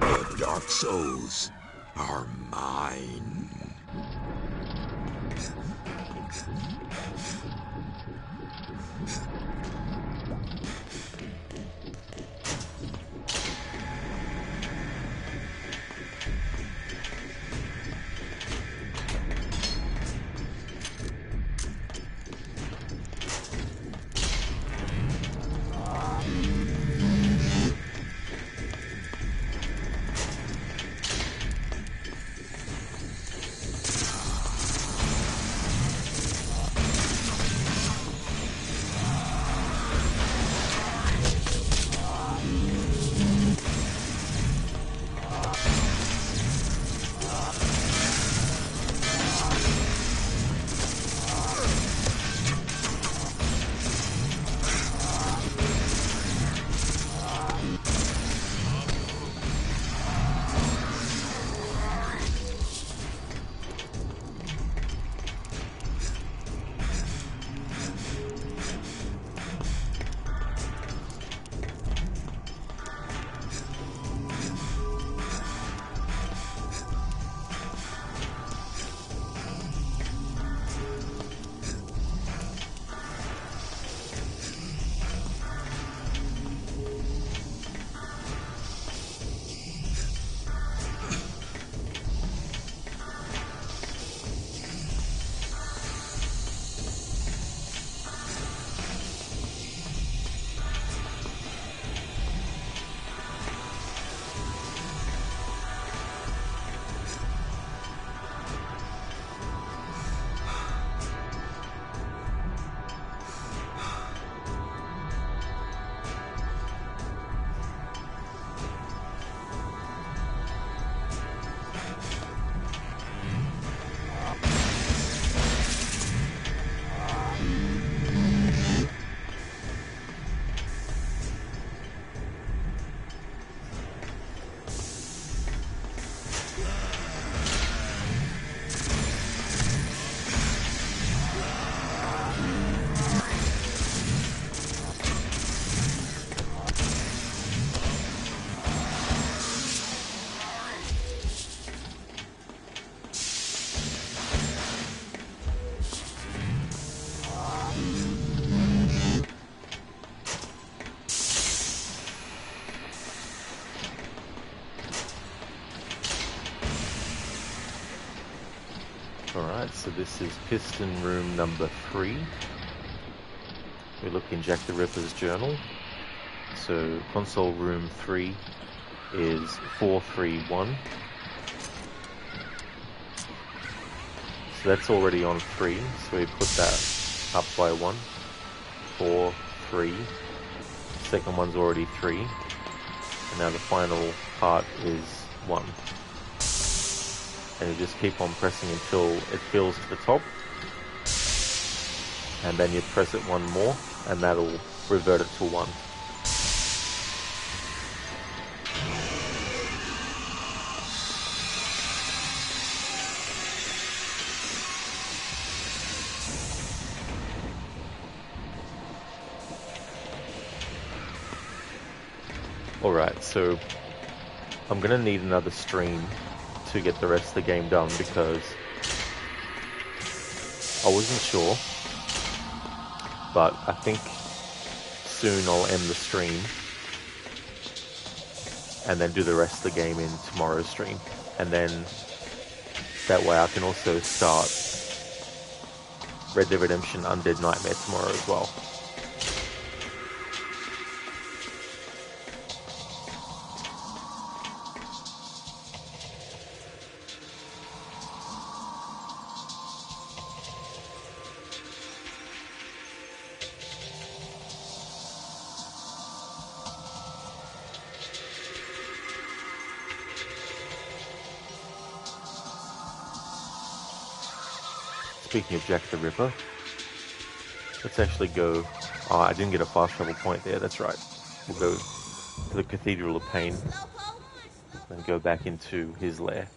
The Dark Souls are mine. Alright, so this is piston room number 3. We look in Jack the Ripper's journal. So console room 3 is 431. So that's already on 3, so we put that up by 1. 4, 3. Second one's already 3. And now the final part is 1. And you just keep on pressing until it fills to the top. And then you press it one more, and that'll revert it to 1. Alright, so I'm gonna need another stream to get the rest of the game done because I wasn't sure, but I think soon I'll end the stream and then do the rest of the game in tomorrow's stream, and then that way I can also start Red Dead Redemption Undead Nightmare tomorrow as well. Speaking of Jack the Ripper, let's actually go... Oh, I didn't get a fast travel point there, that's right. We'll go to the Cathedral of Pain and go back into his lair.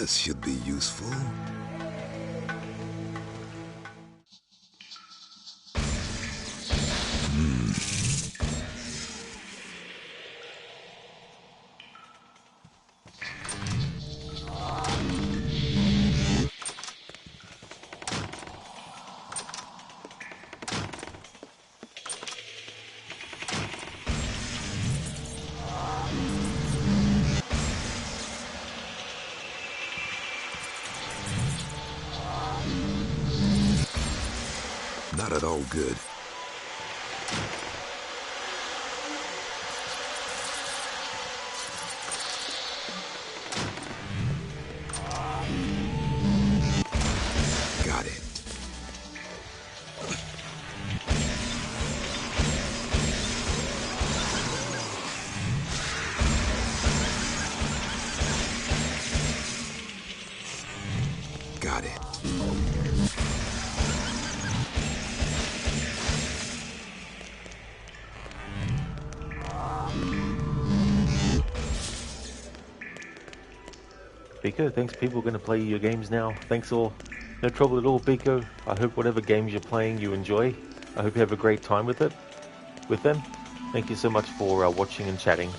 This should be useful. Not at all good. Got it. Got it. Biko, thanks. People are going to play your games now. Thanks all. No trouble at all, Biko. I hope whatever games you're playing you enjoy. I hope you have a great time with it, with them. Thank you so much for watching and chatting.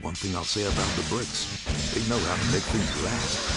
One thing I'll say about the bricks, they know how to make things last.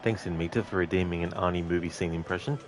Thanks, Inmita, for redeeming an Arnie movie scene impression.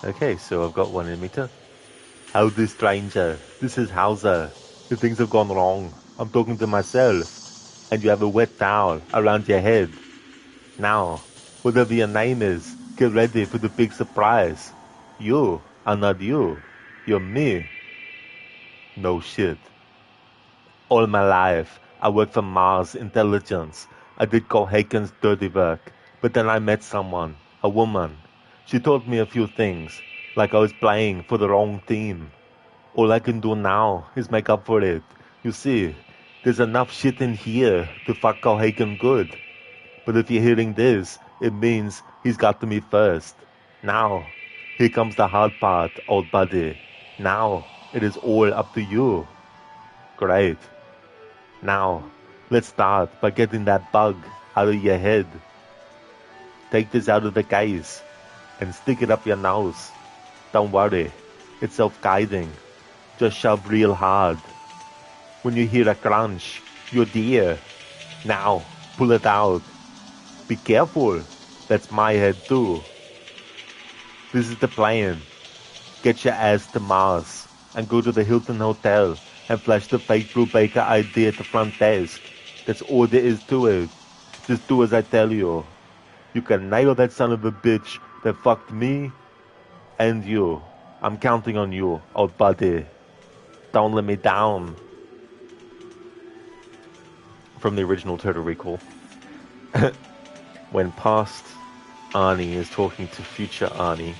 Okay, so I've got one emitter. Howdy, stranger. This is Hauser. If things have gone wrong, I'm talking to myself, and you have a wet towel around your head. Now, whatever your name is, get ready for the big surprise. You are not you. You're me. No shit. All my life, I worked for Mars Intelligence. I did Cohaken's dirty work, but then I met someone, a woman. She told me a few things, like I was playing for the wrong team. All I can do now is make up for it. You see, there's enough shit in here to fuck Cohaken good. But if you're hearing this, it means he's got to me first. Now, here comes the hard part, old buddy. Now, it is all up to you. Great. Now, let's start by getting that bug out of your head. Take this out of the case and stick it up your nose. Don't worry, it's self-guiding. Just shove real hard. When you hear a crunch, you're dear. Now, pull it out. Be careful, that's my head too. This is the plan. Get your ass to Mars and go to the Hilton Hotel and flash the fake Brubaker ID at the front desk. That's all there is to it. Just do as I tell you. You can nail that son of a bitch that fucked me and you. I'm counting on you, old buddy. Don't let me down. From the original Total Recall. When past Arnie is talking to future Arnie.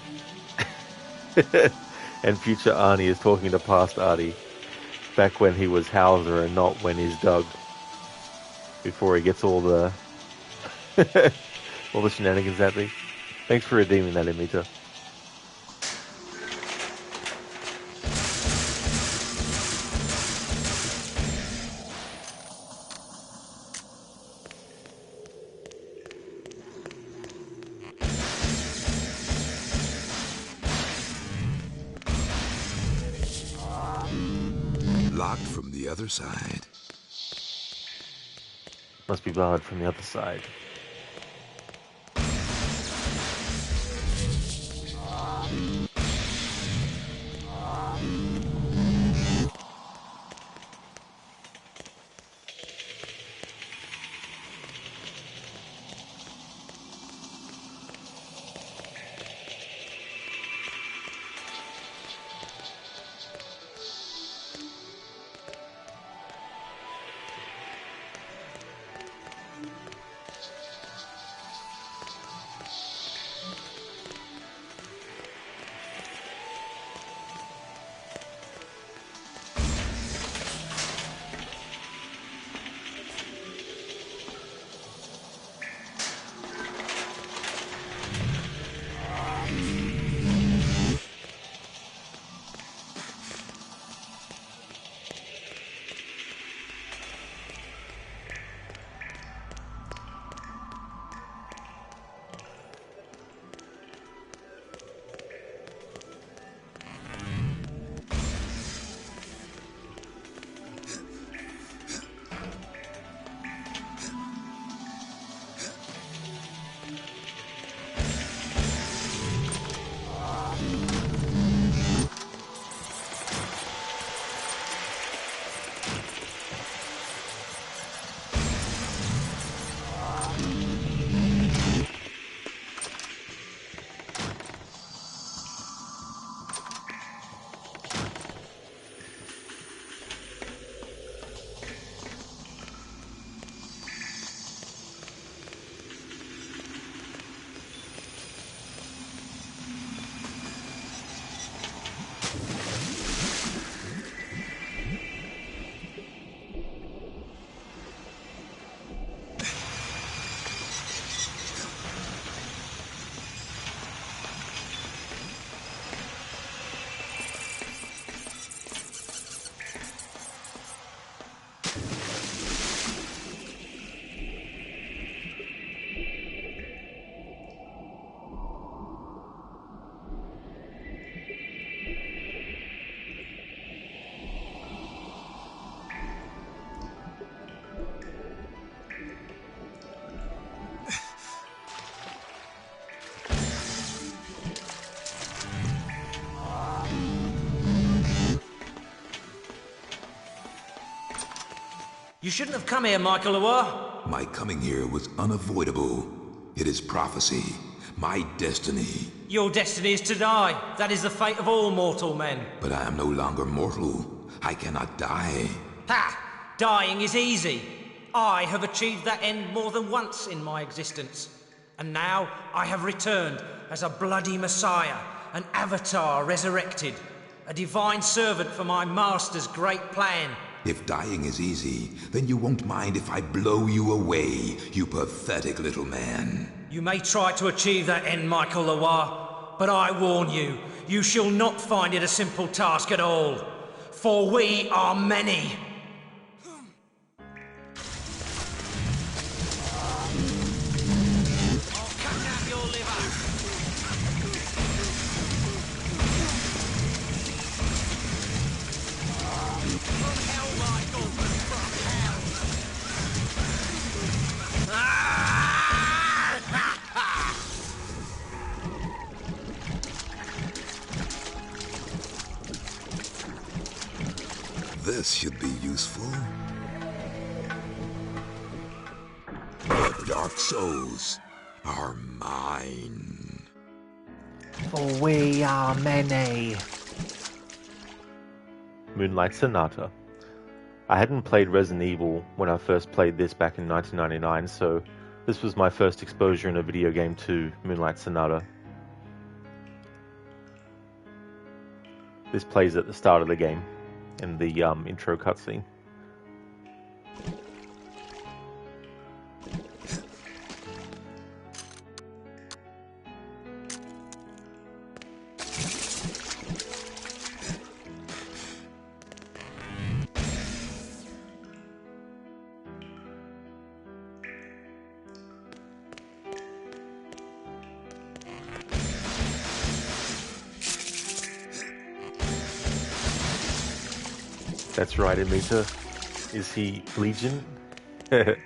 And future Arnie is talking to past Arnie. Back when he was Hauser and not when he's Doug. Before he gets all the all the shenanigans at me. Thanks for redeeming that, Emita. Locked from the other side. Must be barred from the other side. You shouldn't have come here, Michael Loire. My coming here was unavoidable. It is prophecy. My destiny. Your destiny is to die. That is the fate of all mortal men. But I am no longer mortal. I cannot die. Ha! Dying is easy. I have achieved that end more than once in my existence. And now I have returned as a bloody messiah, an avatar resurrected, a divine servant for my master's great plan. If dying is easy, then you won't mind if I blow you away, you pathetic little man. You may try to achieve that end, Michael Loire, but I warn you, you shall not find it a simple task at all. For we are many. This should be useful. The Dark Souls are mine. For we are many. Moonlight Sonata. I hadn't played Resident Evil when I first played this back in 1999, so this was my first exposure in a video game to Moonlight Sonata. This plays at the start of the game, in the intro cutscene. That's right, Amita. Is he Legion? For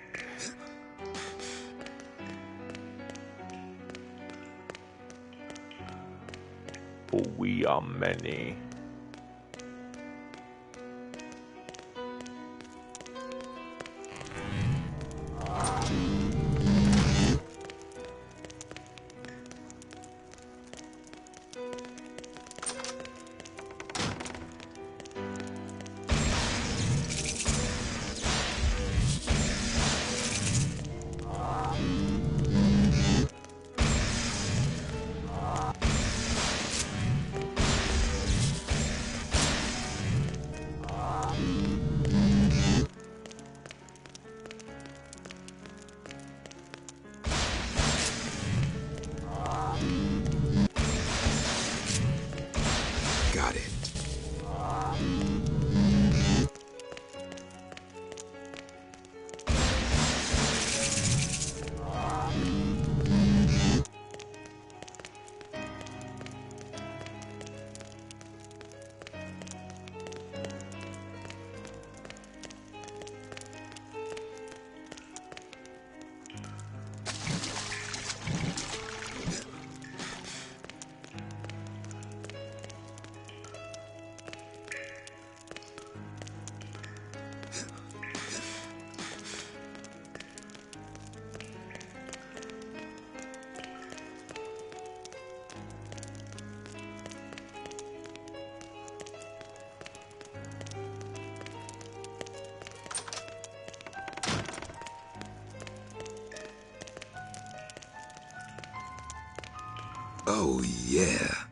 we are many. Got it. Oh, yeah.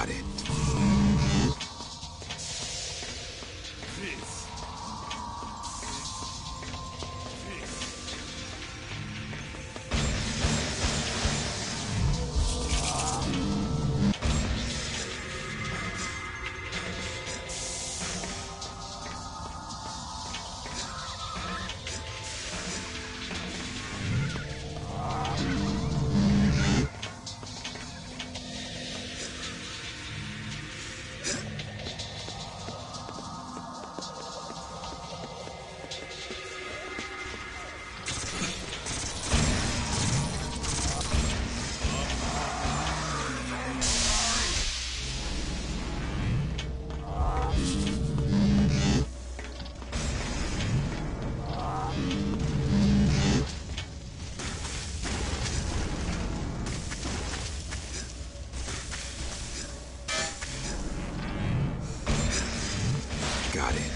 Got it. Got it.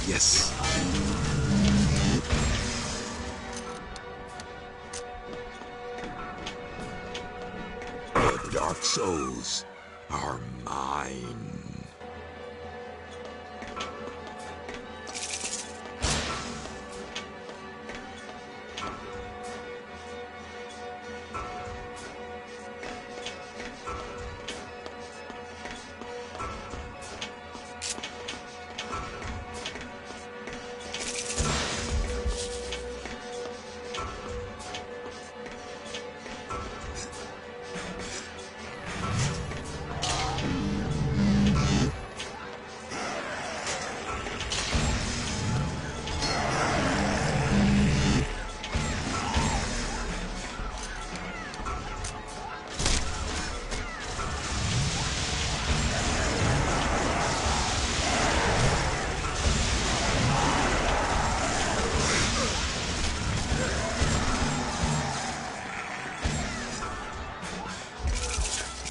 Yes. The Dark Souls are mine.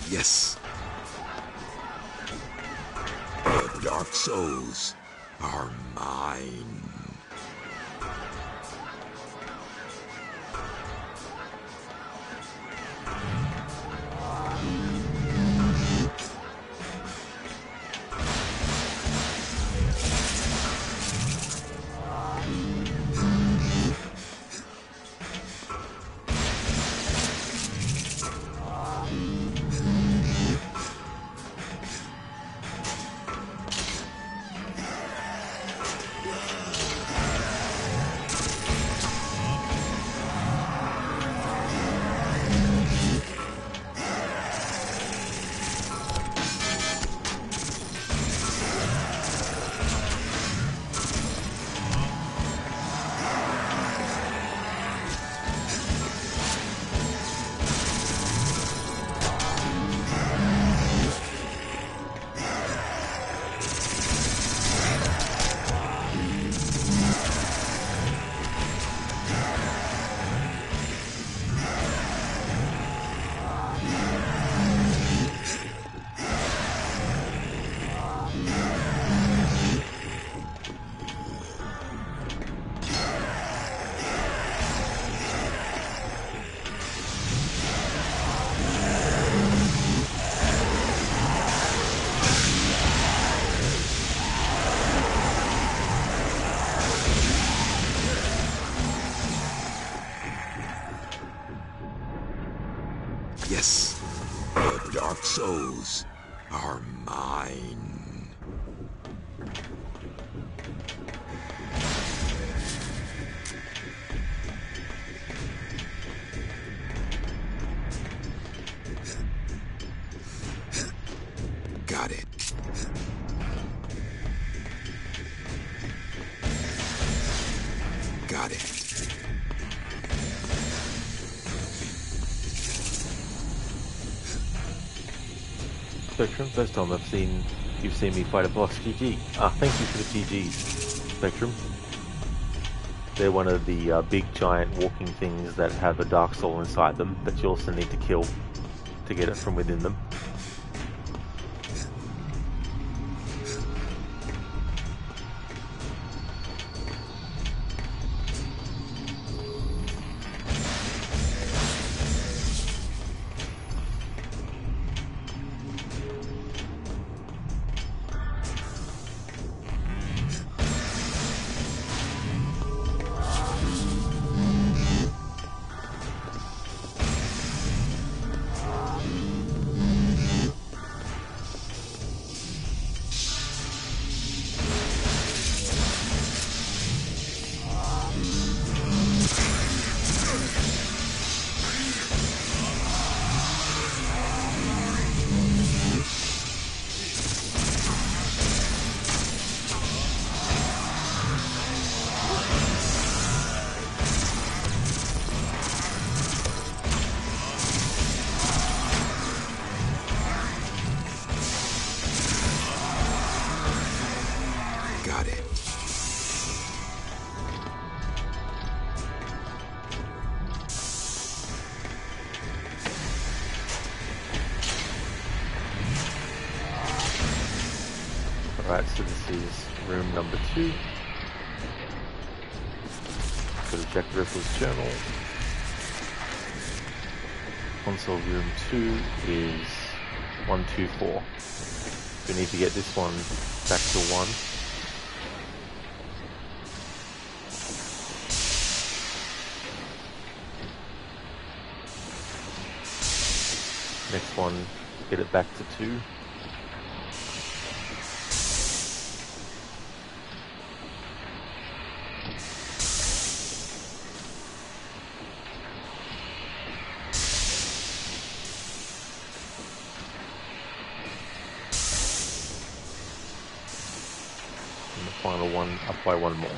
Yes. The Dark Souls are mine. Spectrum. First time you've seen me fight a boss. GG. Thank you for the GGs, Spectrum. They're one of the big giant walking things that have a dark soul inside them that you also need to kill to get it from within them. Got it. Alright, so this is room number 2. Go to Jack the Ripple's journal. Console room 2 is 124. We need to get this one back to 1. Next one, get it back to 2. And the final one up by 1 more.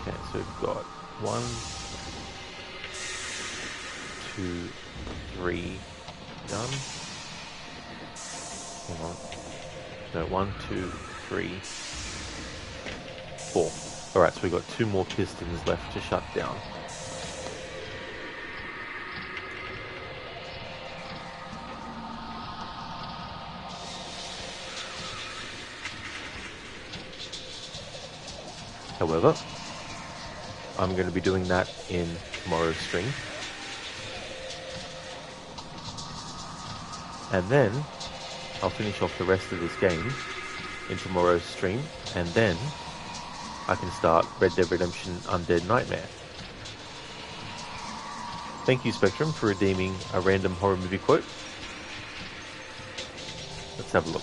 Okay, so we've got 1, 2, 3 done. Hang on. No, 1, 2, 3, 4. Alright, so we've got 2 more pistons left to shut down. However, I'm going to be doing that in tomorrow's stream. And then I'll finish off the rest of this game in tomorrow's stream, and then I can start Red Dead Redemption Undead Nightmare. Thank you, Spectrum, for redeeming a random horror movie quote. Let's have a look.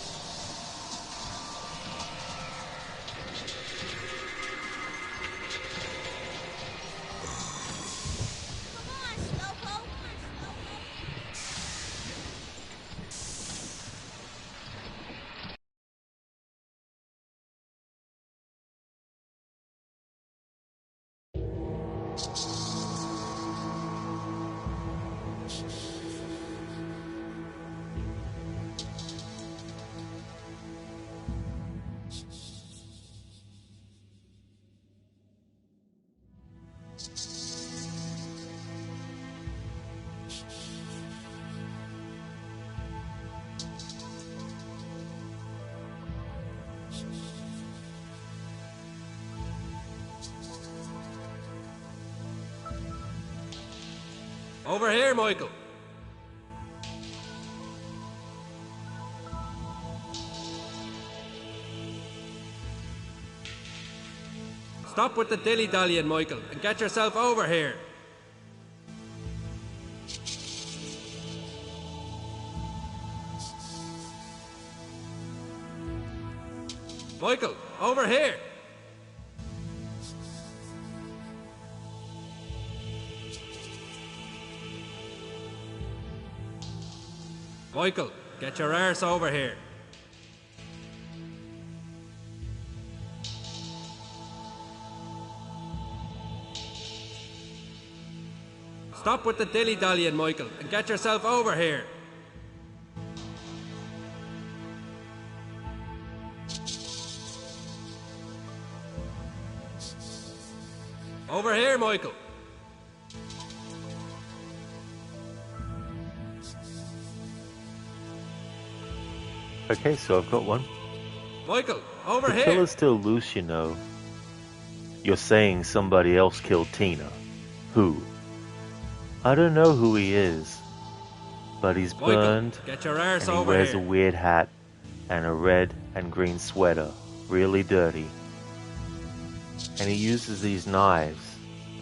Over here, Michael. Stop with the dilly-dallying, Michael, and get yourself over here. Michael, over here! Michael, get your arse over here. Stop with the dilly-dallying, Michael, and get yourself over here. Over here, Michael. Okay, so I've got one. Michael, over The here. killer's still loose, you know. You're saying somebody else killed Tina. Who? I don't know who he is, but he's Michael, burned, get your arse and he over wears here. a weird hat and a red and green sweater, really dirty. And he uses these knives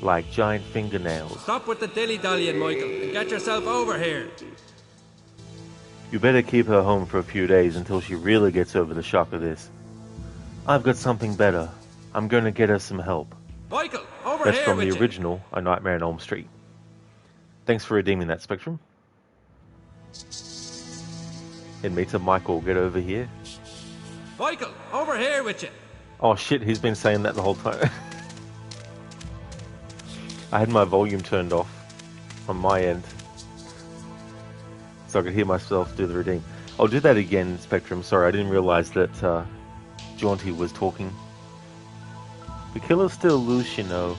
like giant fingernails. Stop with the dilly-dallying, Michael, and get yourself over here. You better keep her home for a few days until she really gets over the shock of this. I've got something better. I'm going to get her some help. Michael, over That's here from with the you. original A Nightmare on Elm Street. Thanks for redeeming that, Spectrum. Inmate Michael, get over here. Michael, over here with you. Oh shit, he's been saying that the whole time. I had my volume turned off on my end, so I could hear myself do the redeem. I'll do that again, Spectrum. Sorry, I didn't realise that Jaunty was talking. The killer's still loose, you know.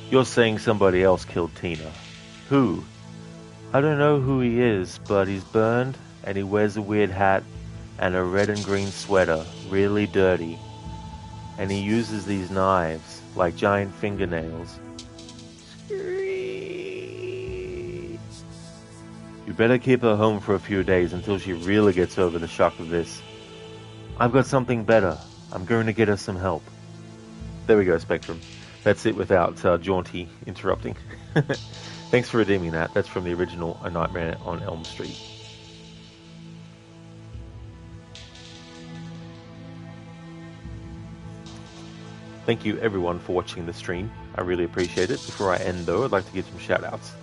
You're saying somebody else killed Tina. Who? I don't know who he is, but he's burned, and he wears a weird hat and a red and green sweater, really dirty. And he uses these knives like giant fingernails. You better keep her home for a few days until she really gets over the shock of this. I've got something better. I'm going to get her some help. There we go, Spectrum. That's it without Jaunty interrupting. Thanks for redeeming that. That's from the original A Nightmare on Elm Street. Thank you everyone for watching the stream. I really appreciate it. Before I end though, I'd like to give some shout outs.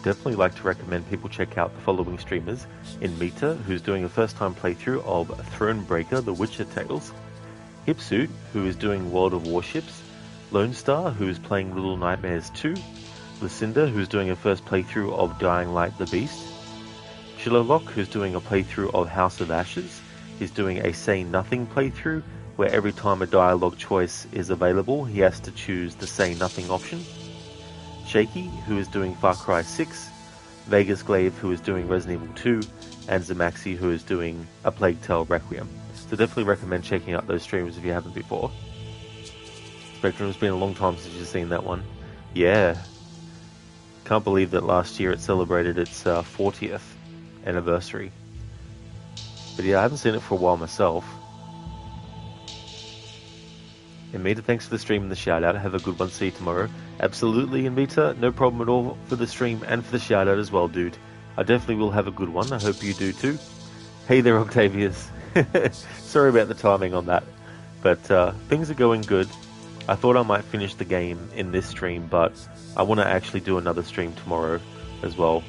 Definitely like to recommend people check out the following streamers: Inmita, who's doing a first-time playthrough of Thronebreaker: The Witcher Tales; Hipsuit, who is doing World of Warships; Lone Star, who is playing Little Nightmares 2; Lucinda, who's doing a first playthrough of Dying Light: The Beast; Shilolock, who's doing a playthrough of House of Ashes. He's doing a Say Nothing playthrough, where every time a dialogue choice is available, he has to choose the Say Nothing option. Shaky, who is doing Far Cry 6, Vegas Glaive, who is doing Resident Evil 2, and Zamaxi, who is doing A Plague Tale Requiem. So definitely recommend checking out those streams if you haven't before. Spectrum, it's been a long time since you've seen that one. Yeah. Can't believe that last year it celebrated its 40th anniversary. But yeah, I haven't seen it for a while myself. Amita, thanks for the stream and the shout out. Have a good one. See you tomorrow. Absolutely, Amita. No problem at all for the stream and for the shout out as well, dude. I definitely will have a good one. I hope you do too. Hey there, Octavius. Sorry about the timing on that. But things are going good. I thought I might finish the game in this stream, but I want to actually do another stream tomorrow as well.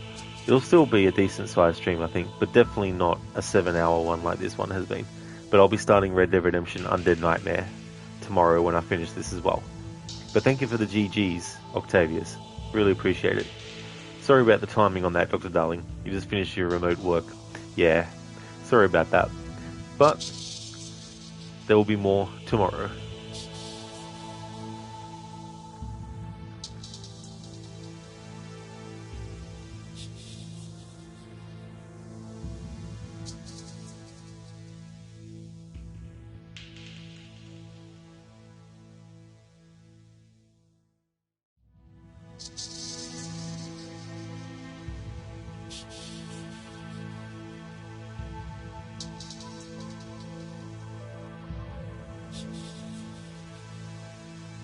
It'll still be a decent sized stream, I think, but definitely not a 7-hour one like this one has been. But I'll be starting Red Dead Redemption Undead Nightmare tomorrow when I finish this as well. But thank you for the GGs, Octavius. Really appreciate it. Sorry about the timing on that, Dr. Darling. You just finished your remote work. Yeah, sorry about that. But there will be more tomorrow.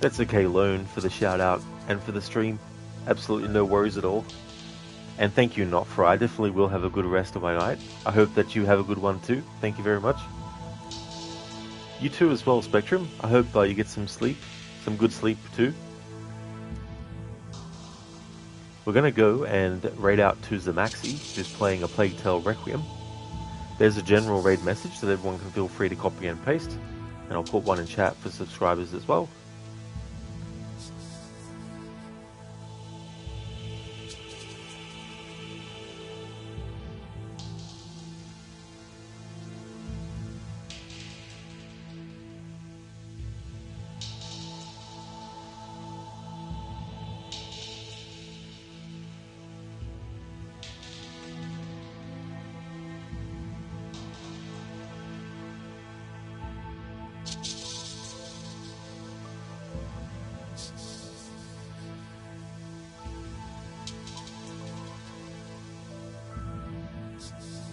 That's okay, Lone, for the shout out and for the stream. Absolutely no worries at all. And thank you, Notfra. I definitely will have a good rest of my night. I hope that you have a good one too. Thank you very much. You too as well, Spectrum. I hope you get some sleep. Some good sleep too. We're going to go and raid out to Zamaxi, who's playing a Plague Tale Requiem. There's a general raid message that everyone can feel free to copy and paste. And I'll put one in chat for subscribers as well.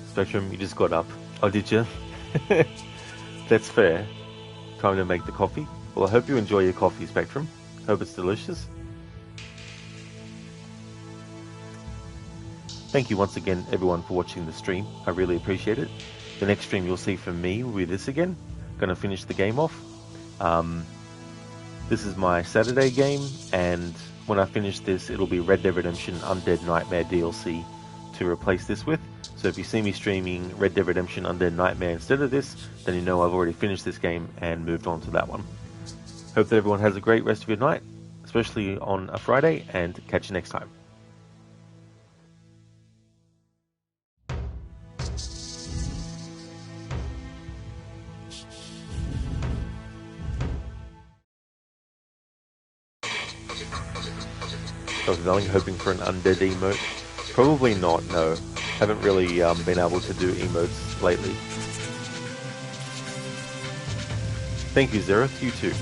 Spectrum, you just got up. Oh, did you? That's fair. Time to make the coffee. Well, I hope you enjoy your coffee, Spectrum. Hope it's delicious. Thank you once again, everyone, for watching the stream. I really appreciate it. The next stream you'll see from me will be this again. Gonna finish the game off. This is my Saturday game, and when I finish this, it'll be Red Dead Redemption Undead Nightmare DLC to replace this with. So if you see me streaming Red Dead Redemption Undead Nightmare instead of this, then you know I've already finished this game and moved on to that one. Hope that everyone has a great rest of your night, especially on a Friday, and catch you next time. Dr. Darling, hoping for an undead emote? Probably not, no. Haven't really been able to do emotes lately. Thank you, Zereth. You too.